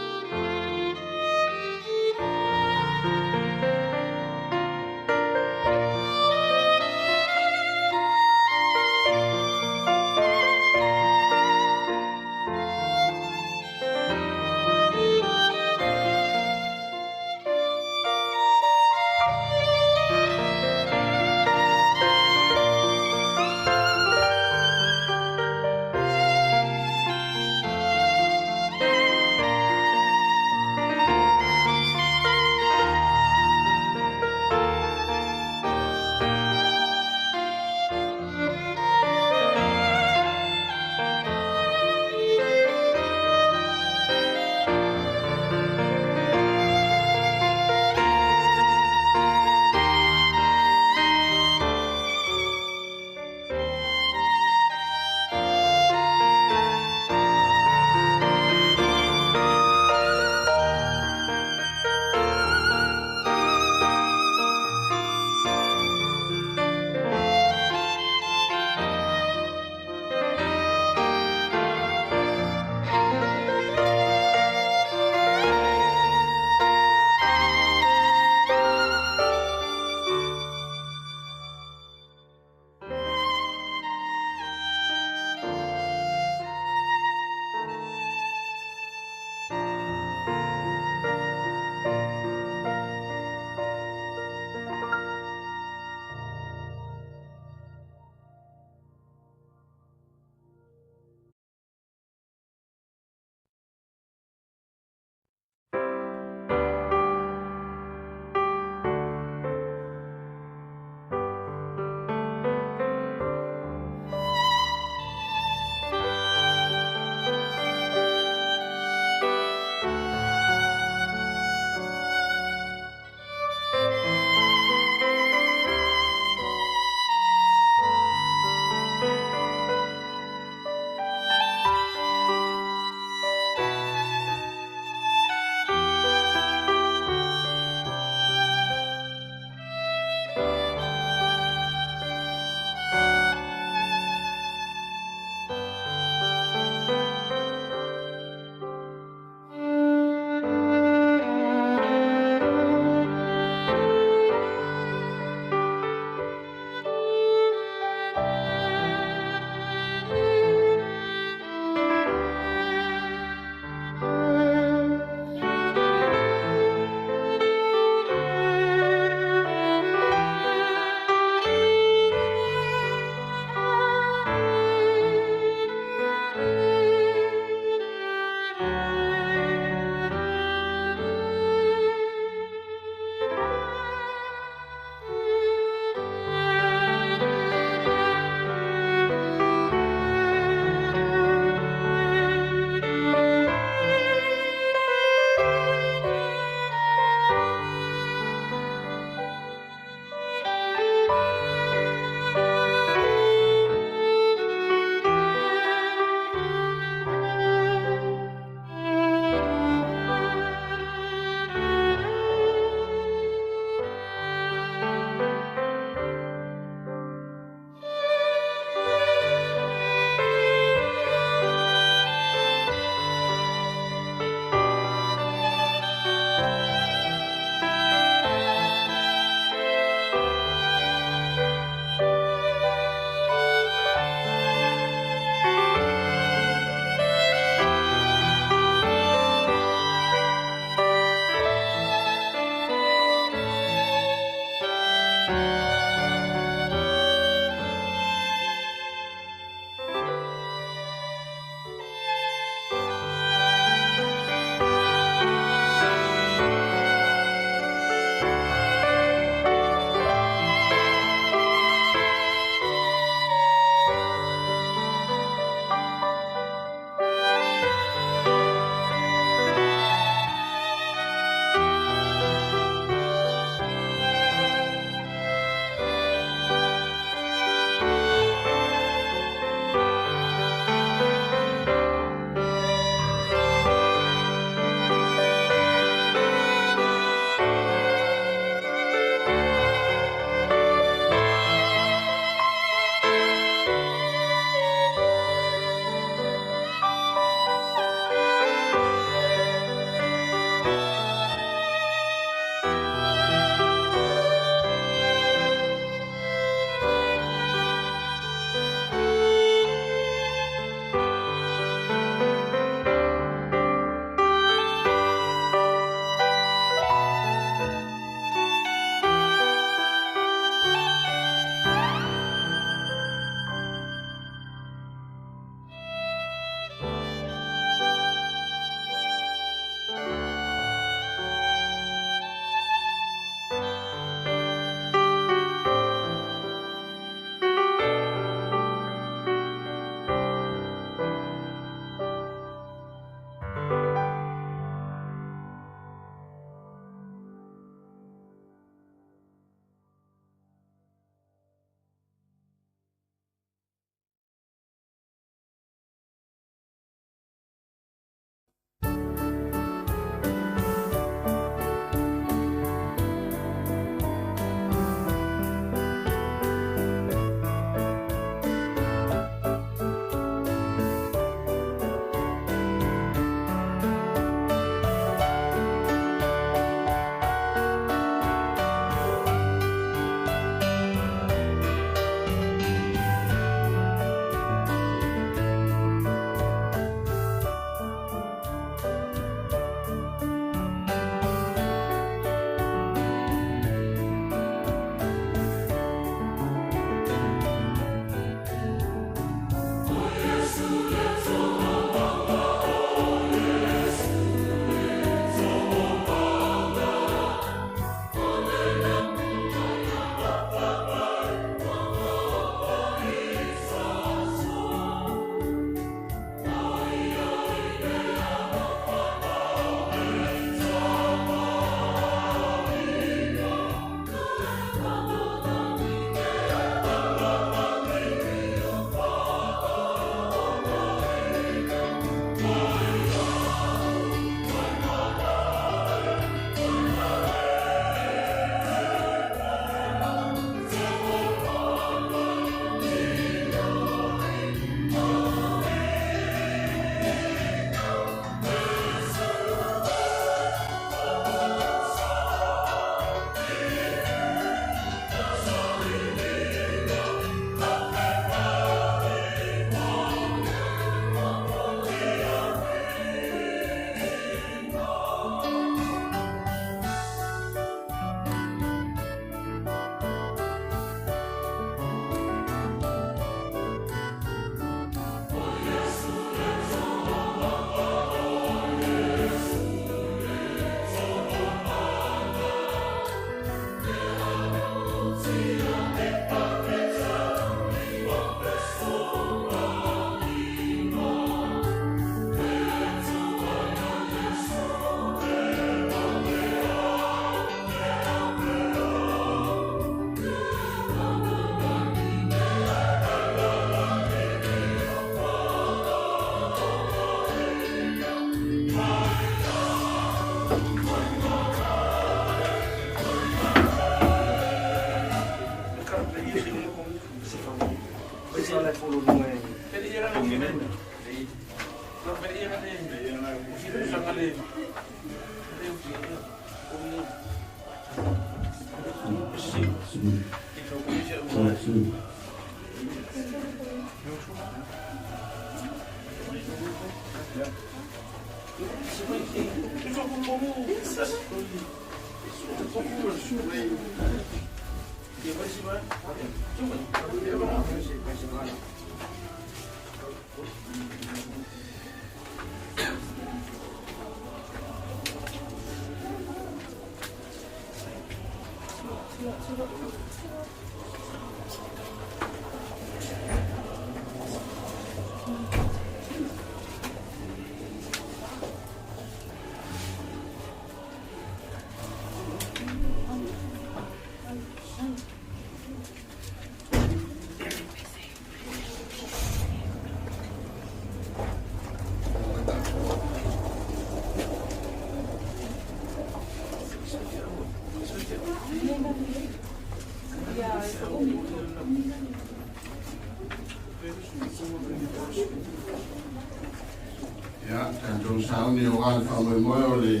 Ya, tanto sauni o alfa mo mo le.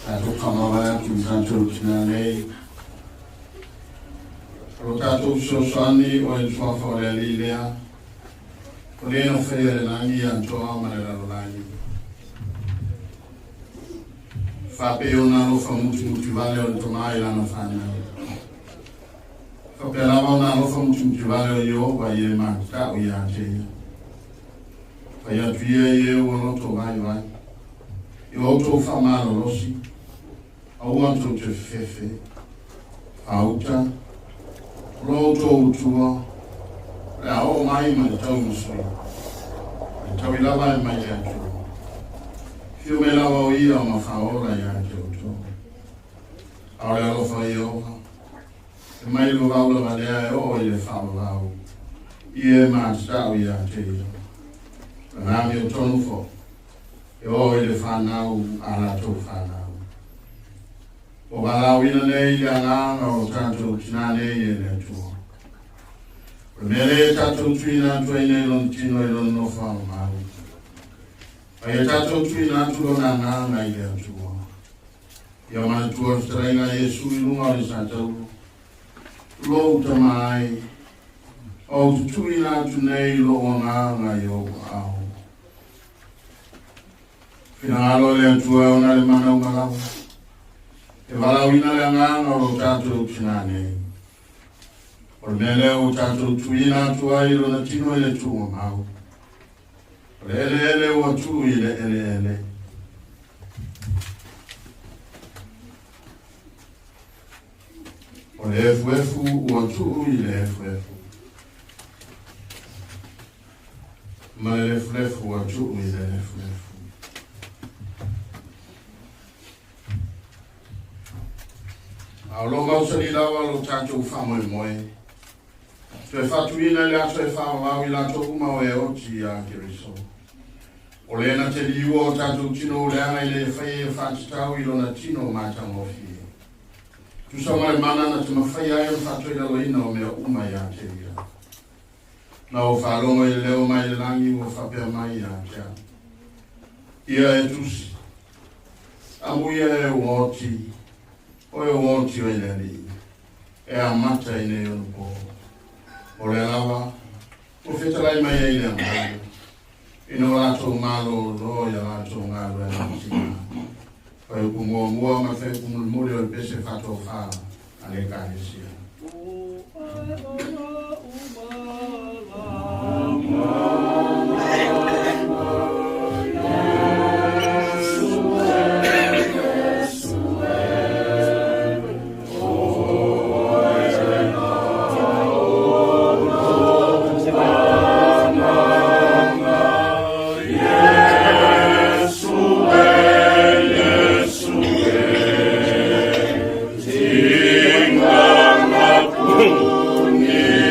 Tanto kamera tu tanto kinane. Lo tanto so sani o il suo fore l'idea. Volendo fare nangi anto amare la lani. Fa pe una lo fa mutu vale o tomai la no fanna. Fa pe la una lo fa mutu vale yo va ye ma ta o ya te. Ia pia e o loto vai vai. I auto fa malo losi. Au anto te fefe. Auta. Loto utua. Le ao mai ma tau musui. Tau I lava e mai atu. Fio me lava o ia ma fa ora ia atu. Au le alofa I oha. E mai lo vaula valea e o I le fa vau. I e ma stau ia te. Rami o tonu fo. E o ele whanau ala tō whanau. O walau ina nei ia nganga o tātou tina nei e le atua. O mele tātou tuina atua i nei lon tino I lon no whao mau. Pa e tātou tuina atua na nganga I le atua. Ia mana tua strainga Yesu I lunga o le tātou. Lou tamai. O tuina atu nei lo o nganga I o au. Finalo le atua ona le mana o malawa. E walawina le nganga o tātou kinane. O mele o tātou tuina atua I lo na tino I le tua mau. O le ele o atu I le ele. O le efu o atu I le efu. Ma le efu o atu I le efu. Au lo mau sani lawa lo tātou whamoe moe. Tue whatuina le ato e whawau I la tōku mau e oti a kiriso. O le na te liua o tātou tino o le anga I le whai e whatitau I lona tino o mātango fie. Tu sama le mana na te mawhai ai o whatu I lalo ina o mea umai a te ia. Na o whalonga I leo mai le langi o whapea mai a te a. Ia e tusi. Amuia e o oti. Oe o oti o ele li, e a mata I nei onu po. O le lawa, o whetalai mai e ile amai. Ino rato malo lo ia rato ngalo e nantina. Oe o kumua mua ma whai kumulmuri o pese whato wha, ane kānesia. King of the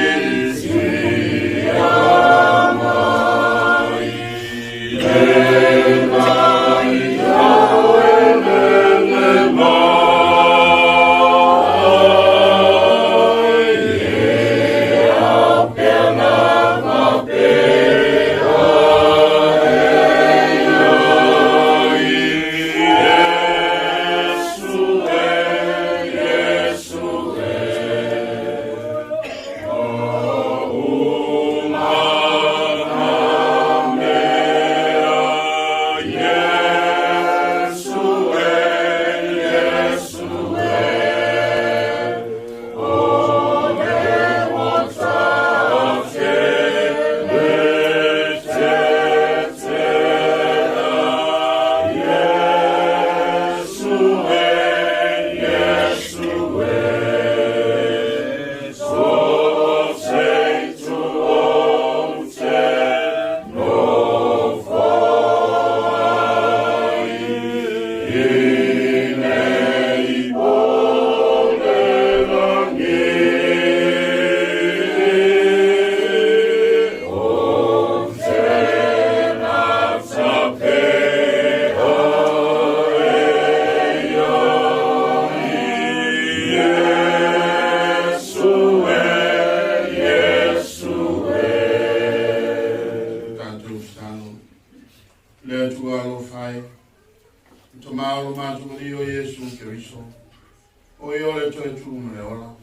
O i ole toi tu me ola.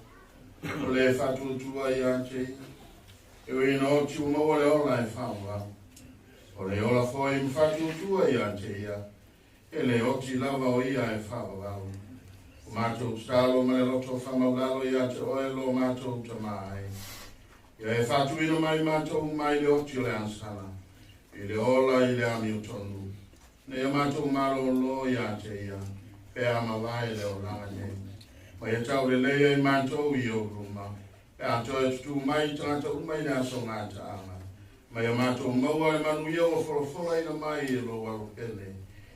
O le fatu tua i ante. E o ino tu mo o le ola e whaua. O le ola foi i fatu tua i ante ia. E le oti lava o ia e whaua. O mātou stalo ma le loto whamaulalo i ate o e lo mātou tamai. Ia e fatu ino mai mātou mai le oti o le ansana. I le ola i le ami o tonu. Ne ia mātou malo lo i ate ia. Pe ama vai le o langa nei. Ma ia tau le leia i mātou i o ruma. E ato e tutu mai tangata umai nea so ngāta anga. Ma ia mātou maua e manu ia o wholofola ina mai i lo waro pene.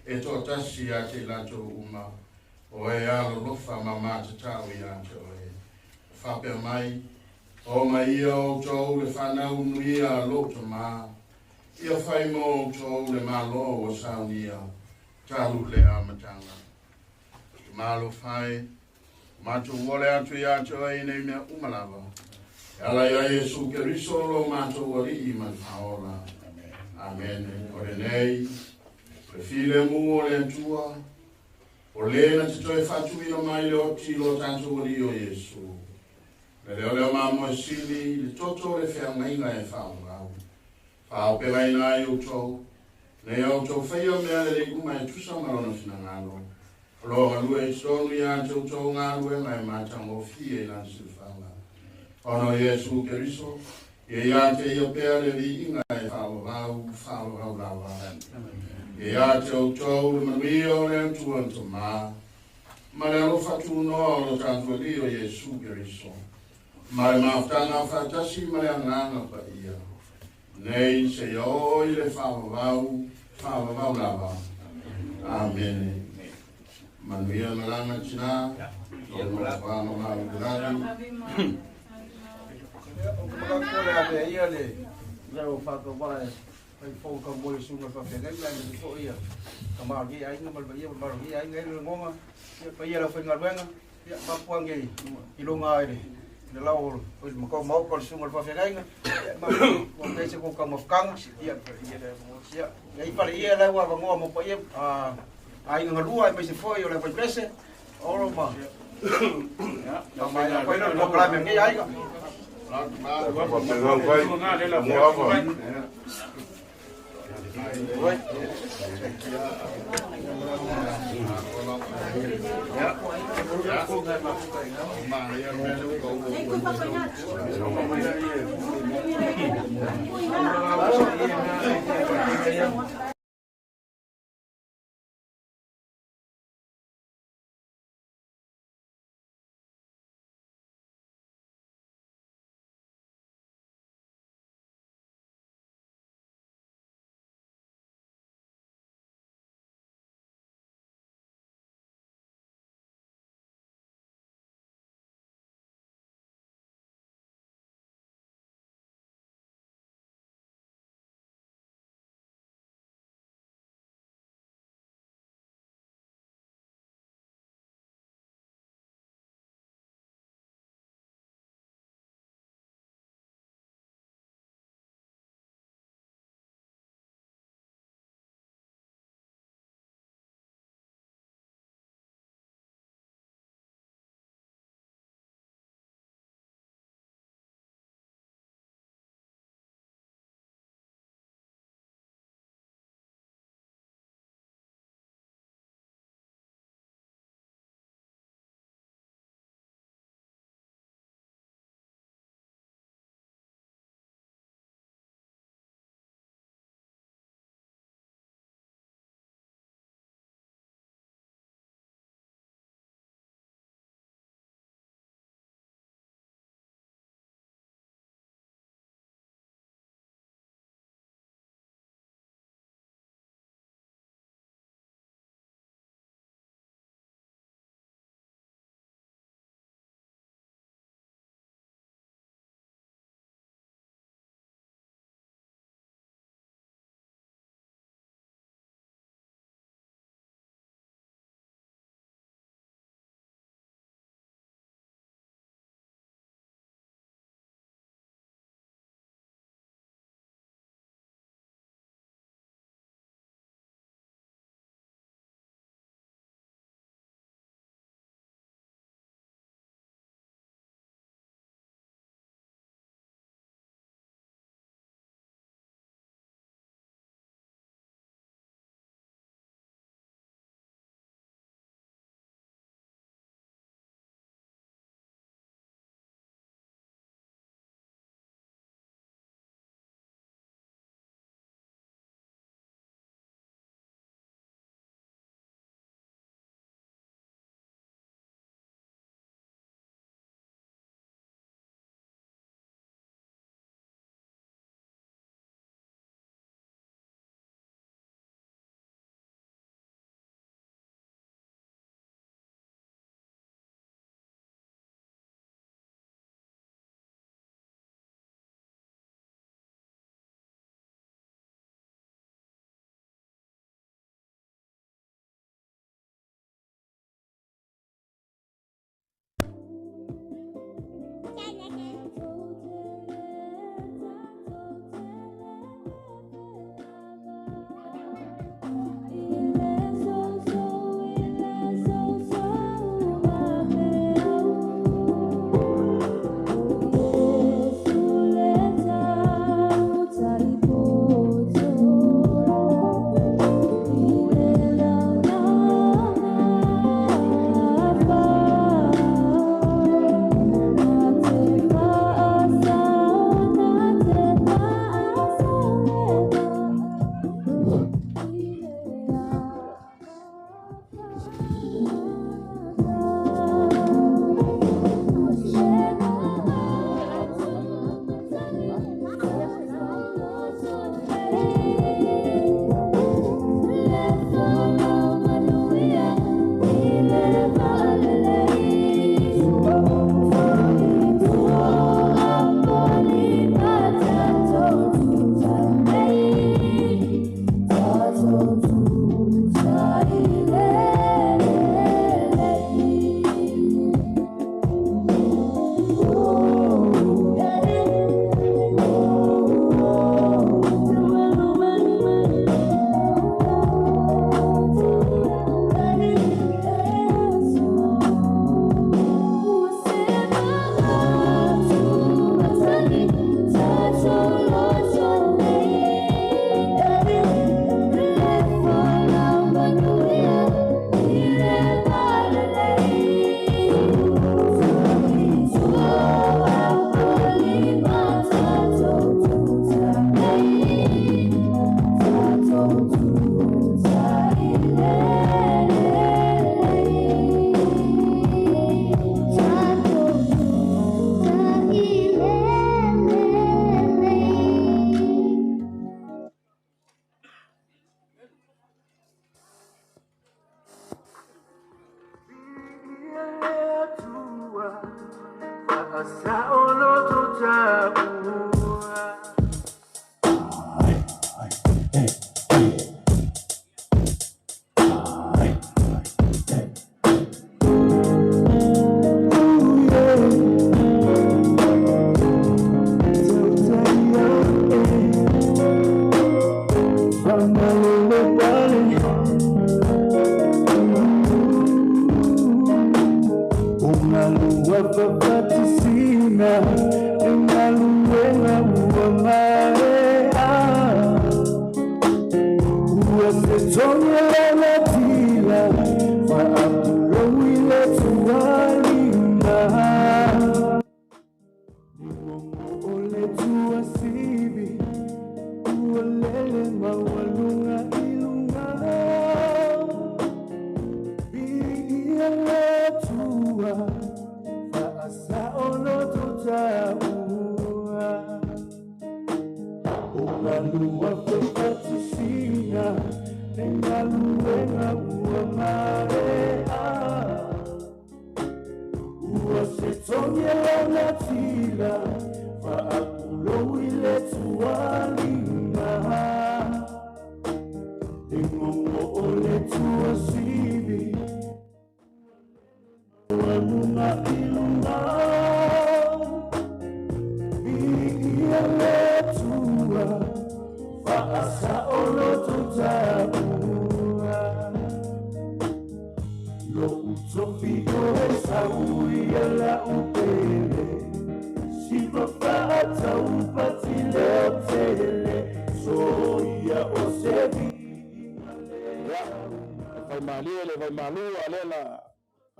E tō tasi a te lato uma. O e alo lofa ma māta tau i ato e. Whapea mai. O mai ia o tō le whanau nui a loto maa. Ia whai mo tō le malo o saunia. Talu le amatanga. Malo whai. Mātou wole atu i ato e nei mea umalava. Ala ia Jesu Keriso lo mātou wali i man whaola. Amen. O le nei. Le file mu o le atua. O le na te toi whatu ino mai le oti lo tātou wali o Jesu. Le leo leo mamo e sili. Le toto le whea ngainga e whaongau. Whao pera ina i utou. Nei au tau whaia mea le leikuma e tusa marona fina ngalo. Lo ngalu e stonu ia tau tau ngalu e mai mātango fie i lansi whanga. Ono Jesu Keriso. Ie ia te ia pea le li inga e whao lawa. Ie ia te au tau le manui o le antuan to maa. Ma le alofa tu noa o lo tātua li o Jesu Keriso. Ma le maftanga whatasi ma le anganga pa ia. Nei se ia oi le whao lawa. Amen. Manuia malanga tina. Ia malanga malanga. Kole ave ia le leo whaka wai ai fōu ka mole sunga ka whengai le fō ia ka maagi ai nga malba ia maagi ai nga le ngonga ia pa ia la whenga ruenga ia papuange i longa ai le lau o makau mau ka sunga ka whengai nga ma pese ko ka mafkanga ia ia ia pare ia la wa ngoa mo pa ia ai nga lua ai mai se foi o le pa pese oro ma ya mai na ko no problema ngai ai ka Aso ole Tinā.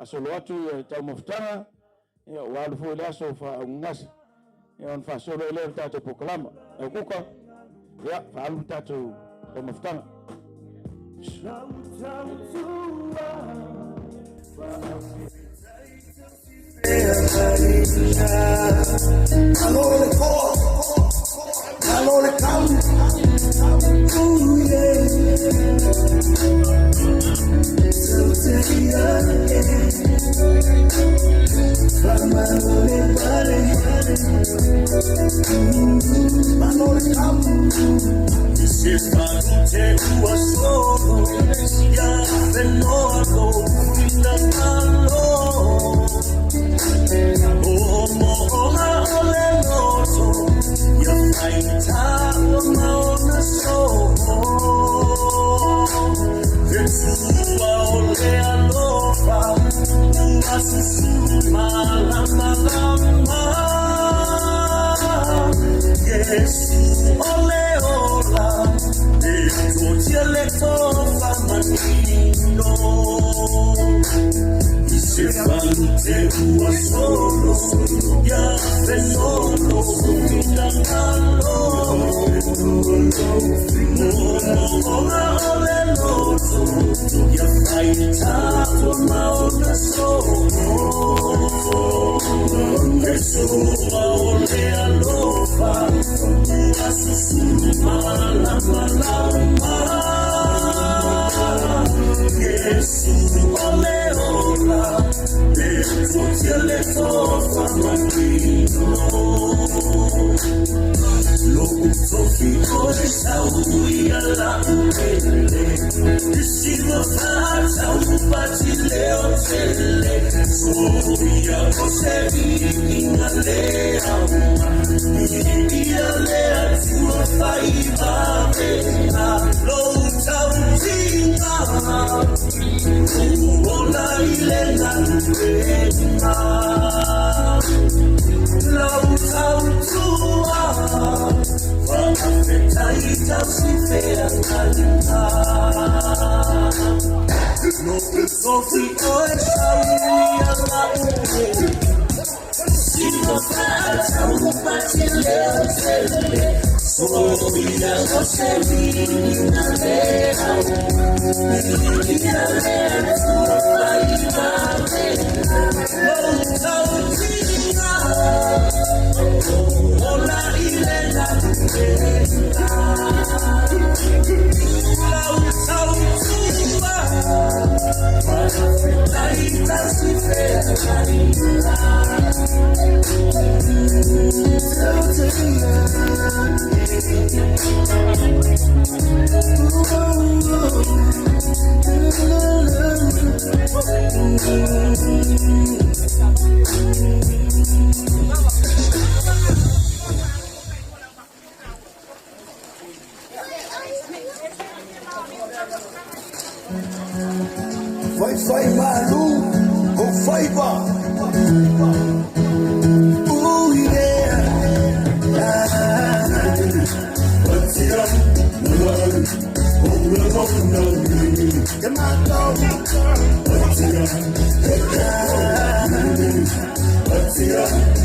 Asolo atu tau mafutanga ia walu foi laso fa ngasa ia on fa solo ele tato proklama e kuka ia fa alu tato tau mafutanga Thank you. Vai malu, o vai ba. Oh yeah. What's it up? Come on, go. What's it up? What's it up?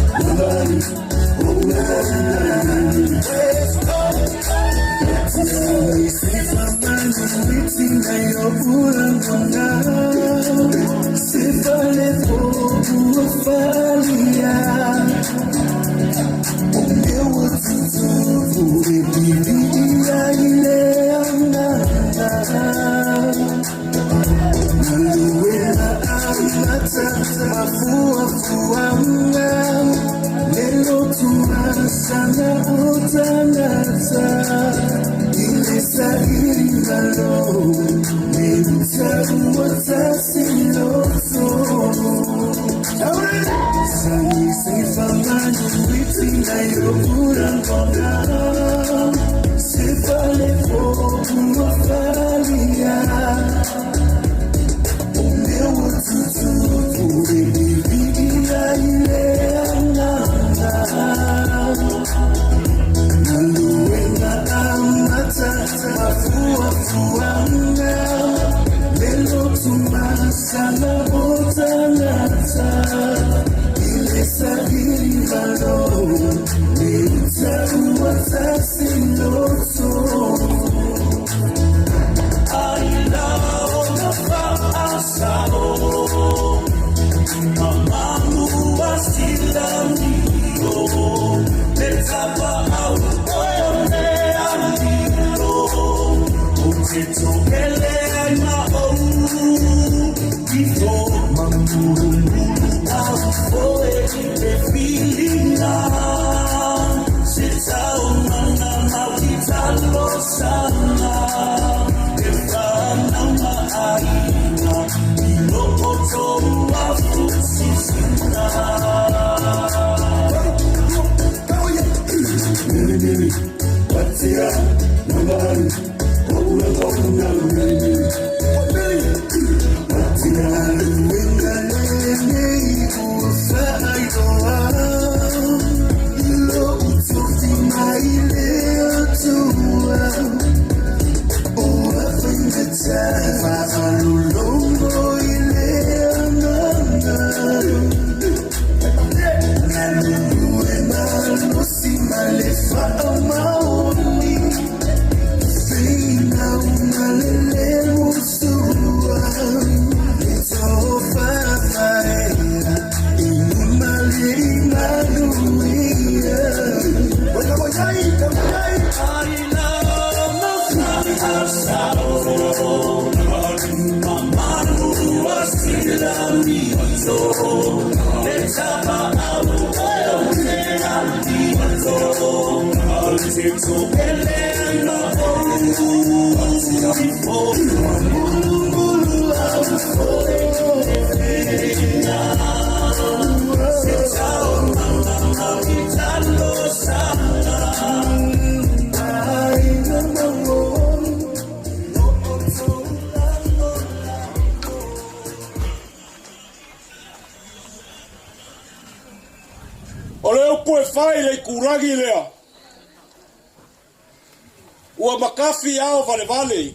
Ua makafi ao vale vale.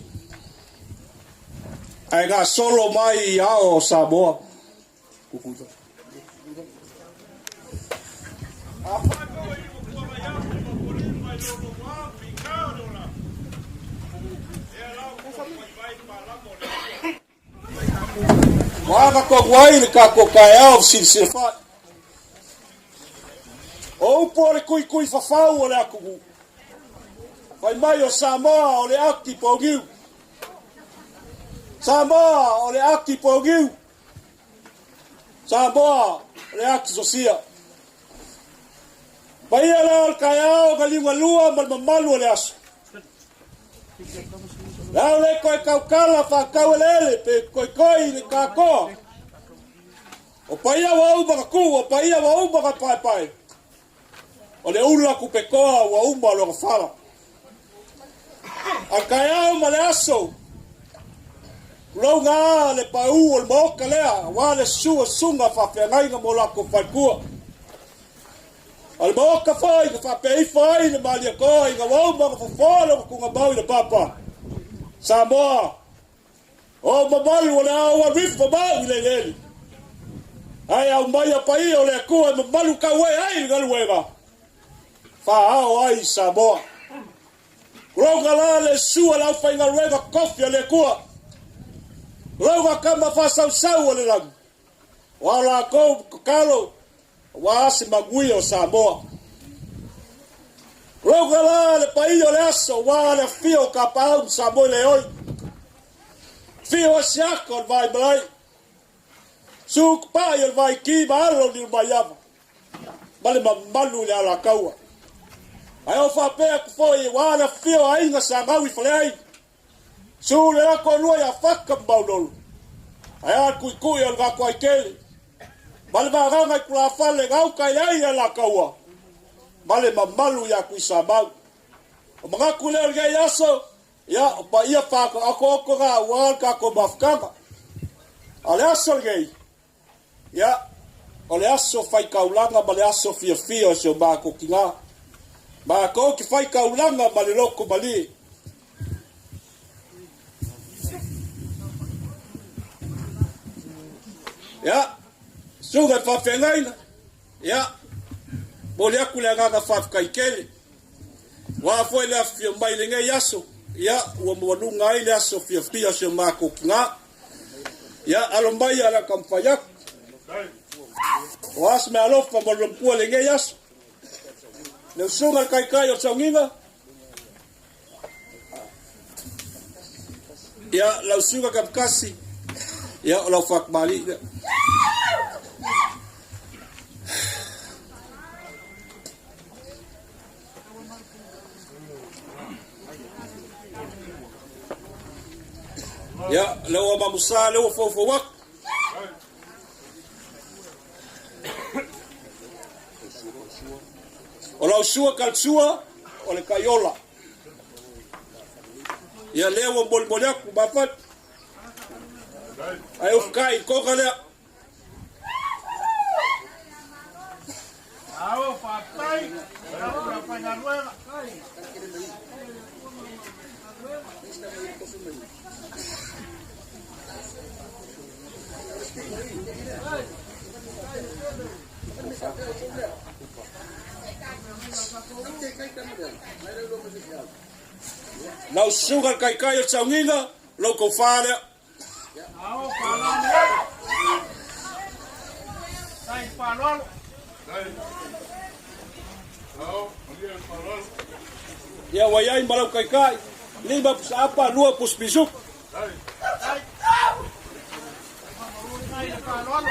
Ai ngā solo mai ao Samoa. Waka ko wai le ka ko kai ao si fa. O pore kui fafau o le akugu. Vai mai o Samoa o le aki pogiu. Samoa o le aki pogiu. Samoa o le aki sosia. Paia la kaya ka lima lua mal mamalu le aso. Lao le koe kaukala fa kaulele pe koe le kako. O paia wa uba ka ku, o paia wa uba ka pai pai. O le ula ku pe koa wa umba lo ka fala. A kaya o ma le aso. Longa le pau o le moka lea, wa le sua sunga fa whengainga mo la ko whaikua. Al moka whai ka whapei whai le malia koa, inga wauma ka whawhala ka kunga mau le papa. Samoa, o mamalu o le awa rifa mau i le leli. Ai au mai a pai o le kua mamalu ka ue ai ngaluega. Whahao ai Samoa. Longa la le sua lau whainga ruega kofi a le kua. Longa kama whasau le langu. Wala kou kalo. Waasi magui o Samoa. Longa la le pai o le aso. Wala fio ka pau Samoa le oi. Fio siako al vai malai. Suk pai al vai ki maalo ni mayama. Male mamalu le ala kaua. Ai o whapea kufoi wala fio ainga sa ngawi whaleai. Su le ako lua ya whaka maunolu. Ai a kui al ngako ai kele. Male marangai kula whale ngau kai ai ala kaua. Male mamalu ya kui sa mau. O mga kuleo ngai aso. Ya o pa ia whako ako ngā wal kako mafkanga. Ale aso ngai. Ya o le aso whai kaulanga ma le aso fia fia o mako ki ngā. Ma ko ki whai kaulanga ma le loko mali. Ya, suga whawhengaina. Ya, mo le aku le nganga whawhakaikele. Wa foi le afio mai le ngai aso. Ya, ua mwanunga ai le aso fia fia o mako ki ngā. Ya, alo mai ala kampaiak. O as me alofa mo lompua le ngai aso. Le usunga kai o taunginga. Ya, la usunga kamkasi. Ya, o la whakmali. Ya, lewa mamusa, lewa fofo wak. O la usua kalsua, o le kaiola. Ya lewa molmoliaku mafat. Ai ufkai koka lea. Awo papai, awo papai nueva. Lau sugar kai o taunginga, lau kou whārea. Awo palalo. Sai palalo. Ya wayai malau kai. Lima pus apa, lua pus bisuk. Sai palalo.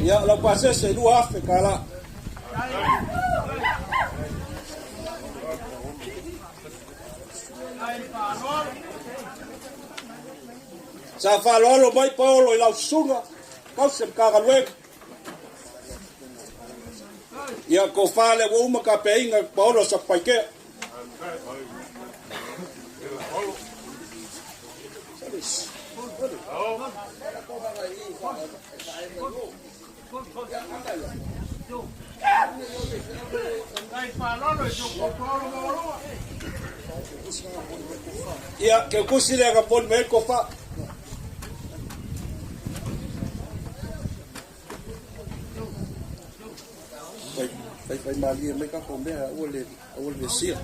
Ya lau pasé se lua afe kala. Sa falolo mai paolo i lau sunga. Kau sem kagaluega. Ya ko fale wo uma ka peinga paolo sa paike. Ya ke kusile ka pon me ko fa. Phải mà liền mấy các phòng bé là uốn liền xiên.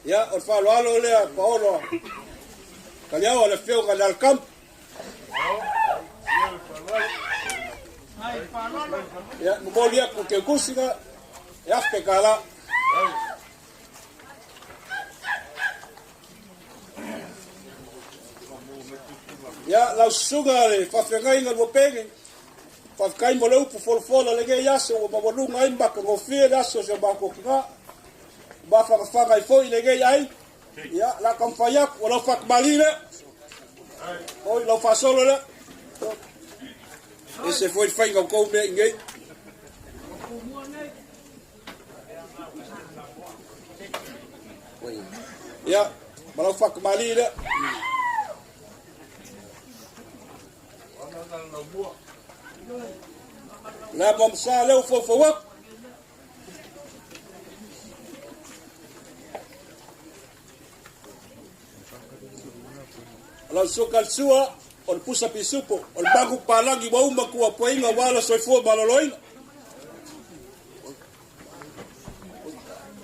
Ya, o whaaloalo lea paolo. Kaliao le feo ka le camp. Ya, molia ku ke kusika. Ya fe kala. Ya, la suga le fa fengai ngal wopenge. Fa kai mo leu pu folfola le ge yaso o ba lu ngai ba ko fie yaso se ba ko ka. Ba fa ngai fo le ge ai. Ya, la kampanya o la fa malile. Oi, lo fa solo le. Ese foi fai ko me ngai. Ya, malau fa malile. La bom sa leu fo wak. Ala sokal sua on pusa pisupo on bagu palangi wa umba kuwa poinga wala soifo baloloinga.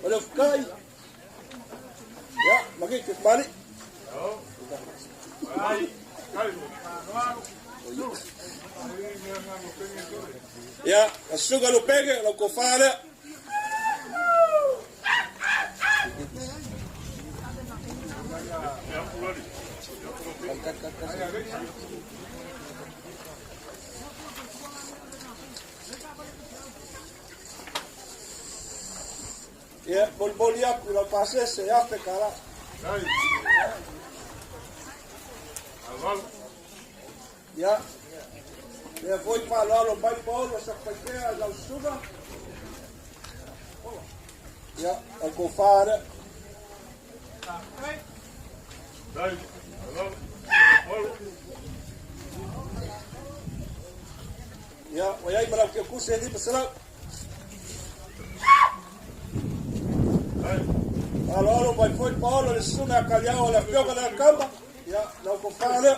Ole kai. Ya, magi ke bali. Ya, asuga lo pege lo kofale. Ya, bol ya ku lo pase se ya pe kala. Ya. Ya voy para lo vai Paulo essa paquera da suga. Ya, a kofare. Ya, wayai malam ke kuse di pasal. Allora vai foi Paulo le suga caliao la fioga da camba. Ya, la kofare.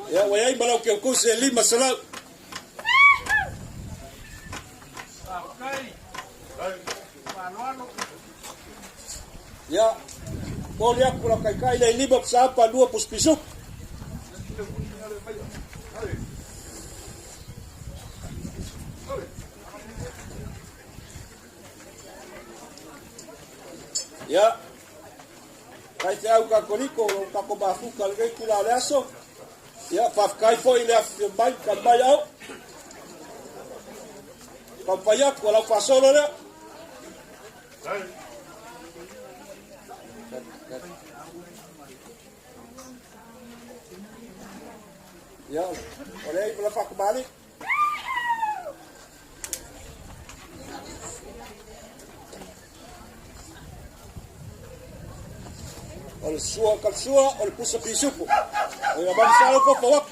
Ya, wayai malam ke kuse lima salat. Ya, boleh aku lah kai le lima siapa dua puspisu. Ya, kai tau ka koniko ka ko bafu ka le kula le aso. Ya, pa kai foi le afirmai ka mai au. Kampanya ko la fa solo le. Ya, oleh boleh pak kembali. Oleh sua, oleh pusat pisupu. Oleh abang salah kau bawa.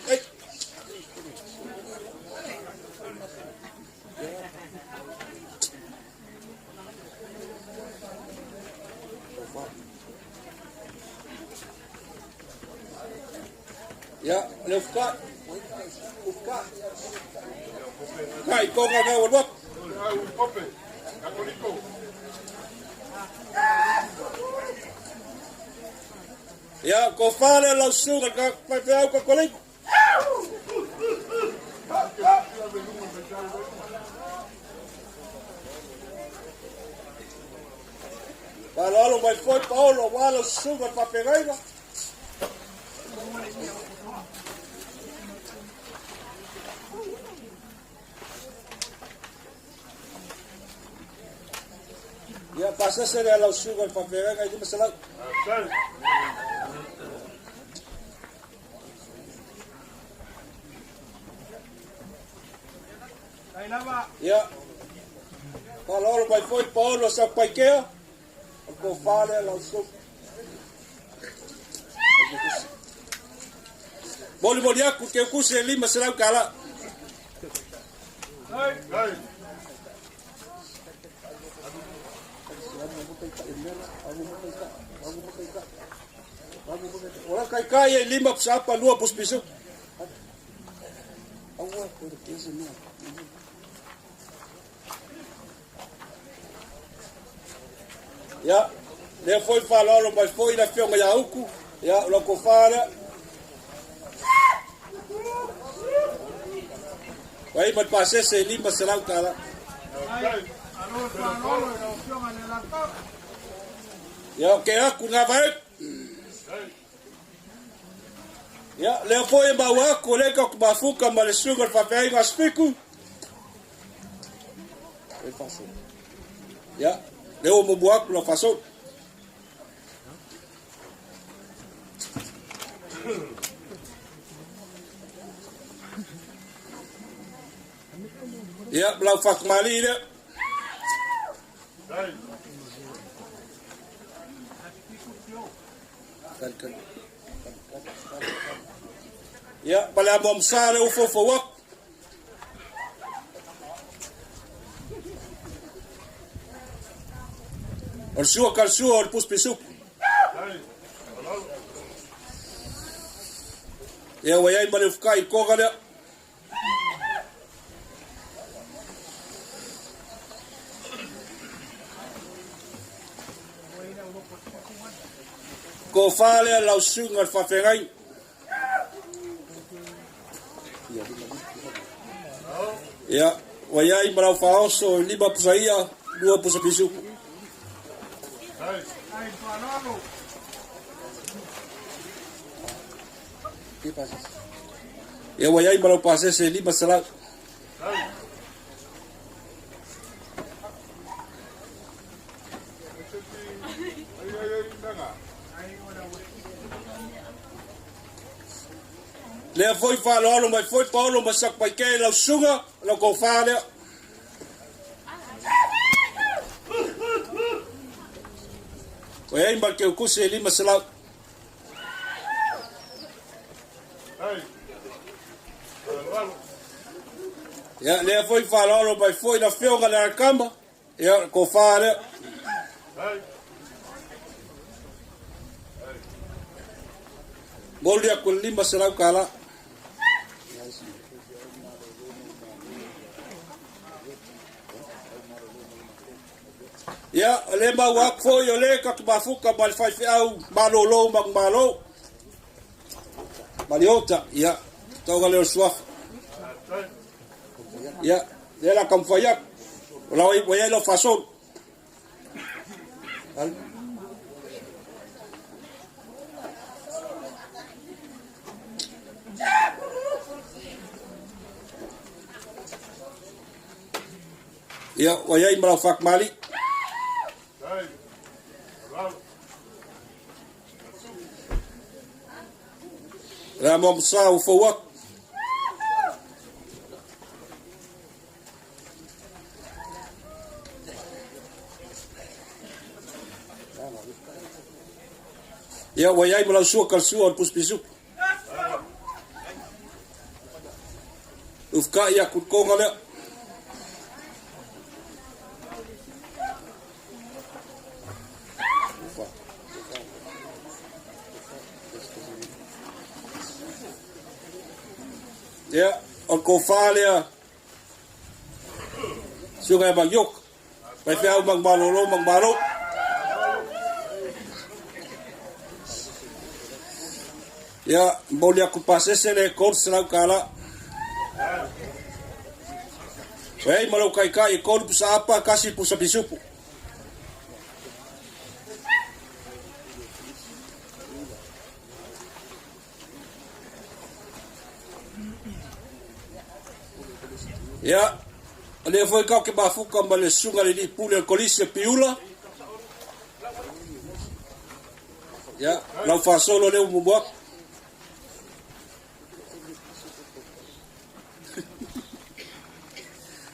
Ya, lefka. Kai kau kau buat. Ya, kau fale langsung kau pakai kau kolik. Kalau mai foi Paulo, wala sugar papegai. Ya, pasa seria la sugar papegai itu masalah. Ya, kalau mai foi Paulo sa paikea, kau fale langsung. Boleh aku ke kuse lima serang kala. Orang kai lima siapa dua puspisu. Ya, le foi falolo mas foi na fionga ya huku. Ya, lo ko fara. Wai mat pase se lima selau kala. Ya, ke aku ngavai. Ya, le foi bawa ko le ko bafuka mal sugar fa fai ngaspiku. Ya, leo membuat lo fasot. Ya, belau fak mali dia. Ya, bala bom sale ufo fowak. Al suo calcio al pus pisu. Ya wayai malufkai ko gada. Ko fale lau sungar fa fengai. Ya wayai malau faoso lima pusaia dua pusa pisu. Ya wayai malau pase se lima salat. Le foi falolo mai foi paulo masak pai ke lau sunga lau ko fale. Wayai mal ke ku se lima salat. Ya le foi falolo mai foi na fionga na kamba. Ya ko fale. Boldia ku lima salat kala. Ya, le mawak fo yo le ka bafuka bal fai au malolo mag malo. Maliota, ya. Toga le swaf. Ya, de la kamfayak. La voy lo fasol. Ya, voy a ir a fak mali. Ramom sao fowak. Ya wayai malau suak kalsuan pus pisuk. Ufka ya kutkonga le. Ya, on kofalia. Sungai Bagyok. Pai fiau magbalolo magbalo. Ya, boleh aku pasal sele kor selau kala. Hei, malau kai kai kor pusa apa kasih pusa bisupu. Ya, ele foi kau ke bafuka mbale sungai di pule kolisi piula. Ya, lau fasolo leu mubuak.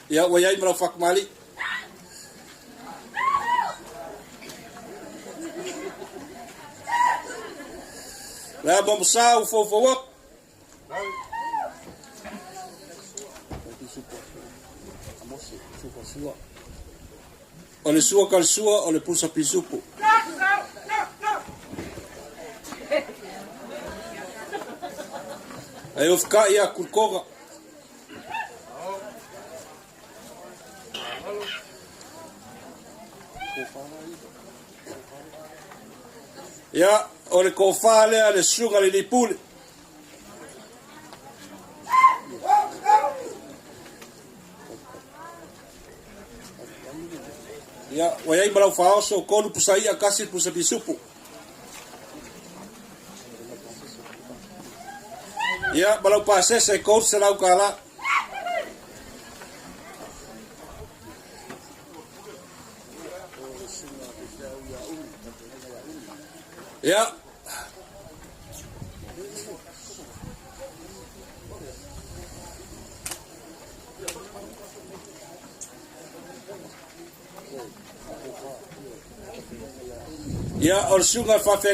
Ya, wayai malau fak mali. La bom sao fofowak. Ole sua kalsua, ole pulsa pisupu. Ayo fka ya kulkoga. Ia, o le kofā lea le sunga le nipule. Ia, wa iai malau whaoso o kolu pusai a kasi pusa pisupu. Ia, malau pasese e kolu se lau kala. Ia. Ia, o le sunga whawhe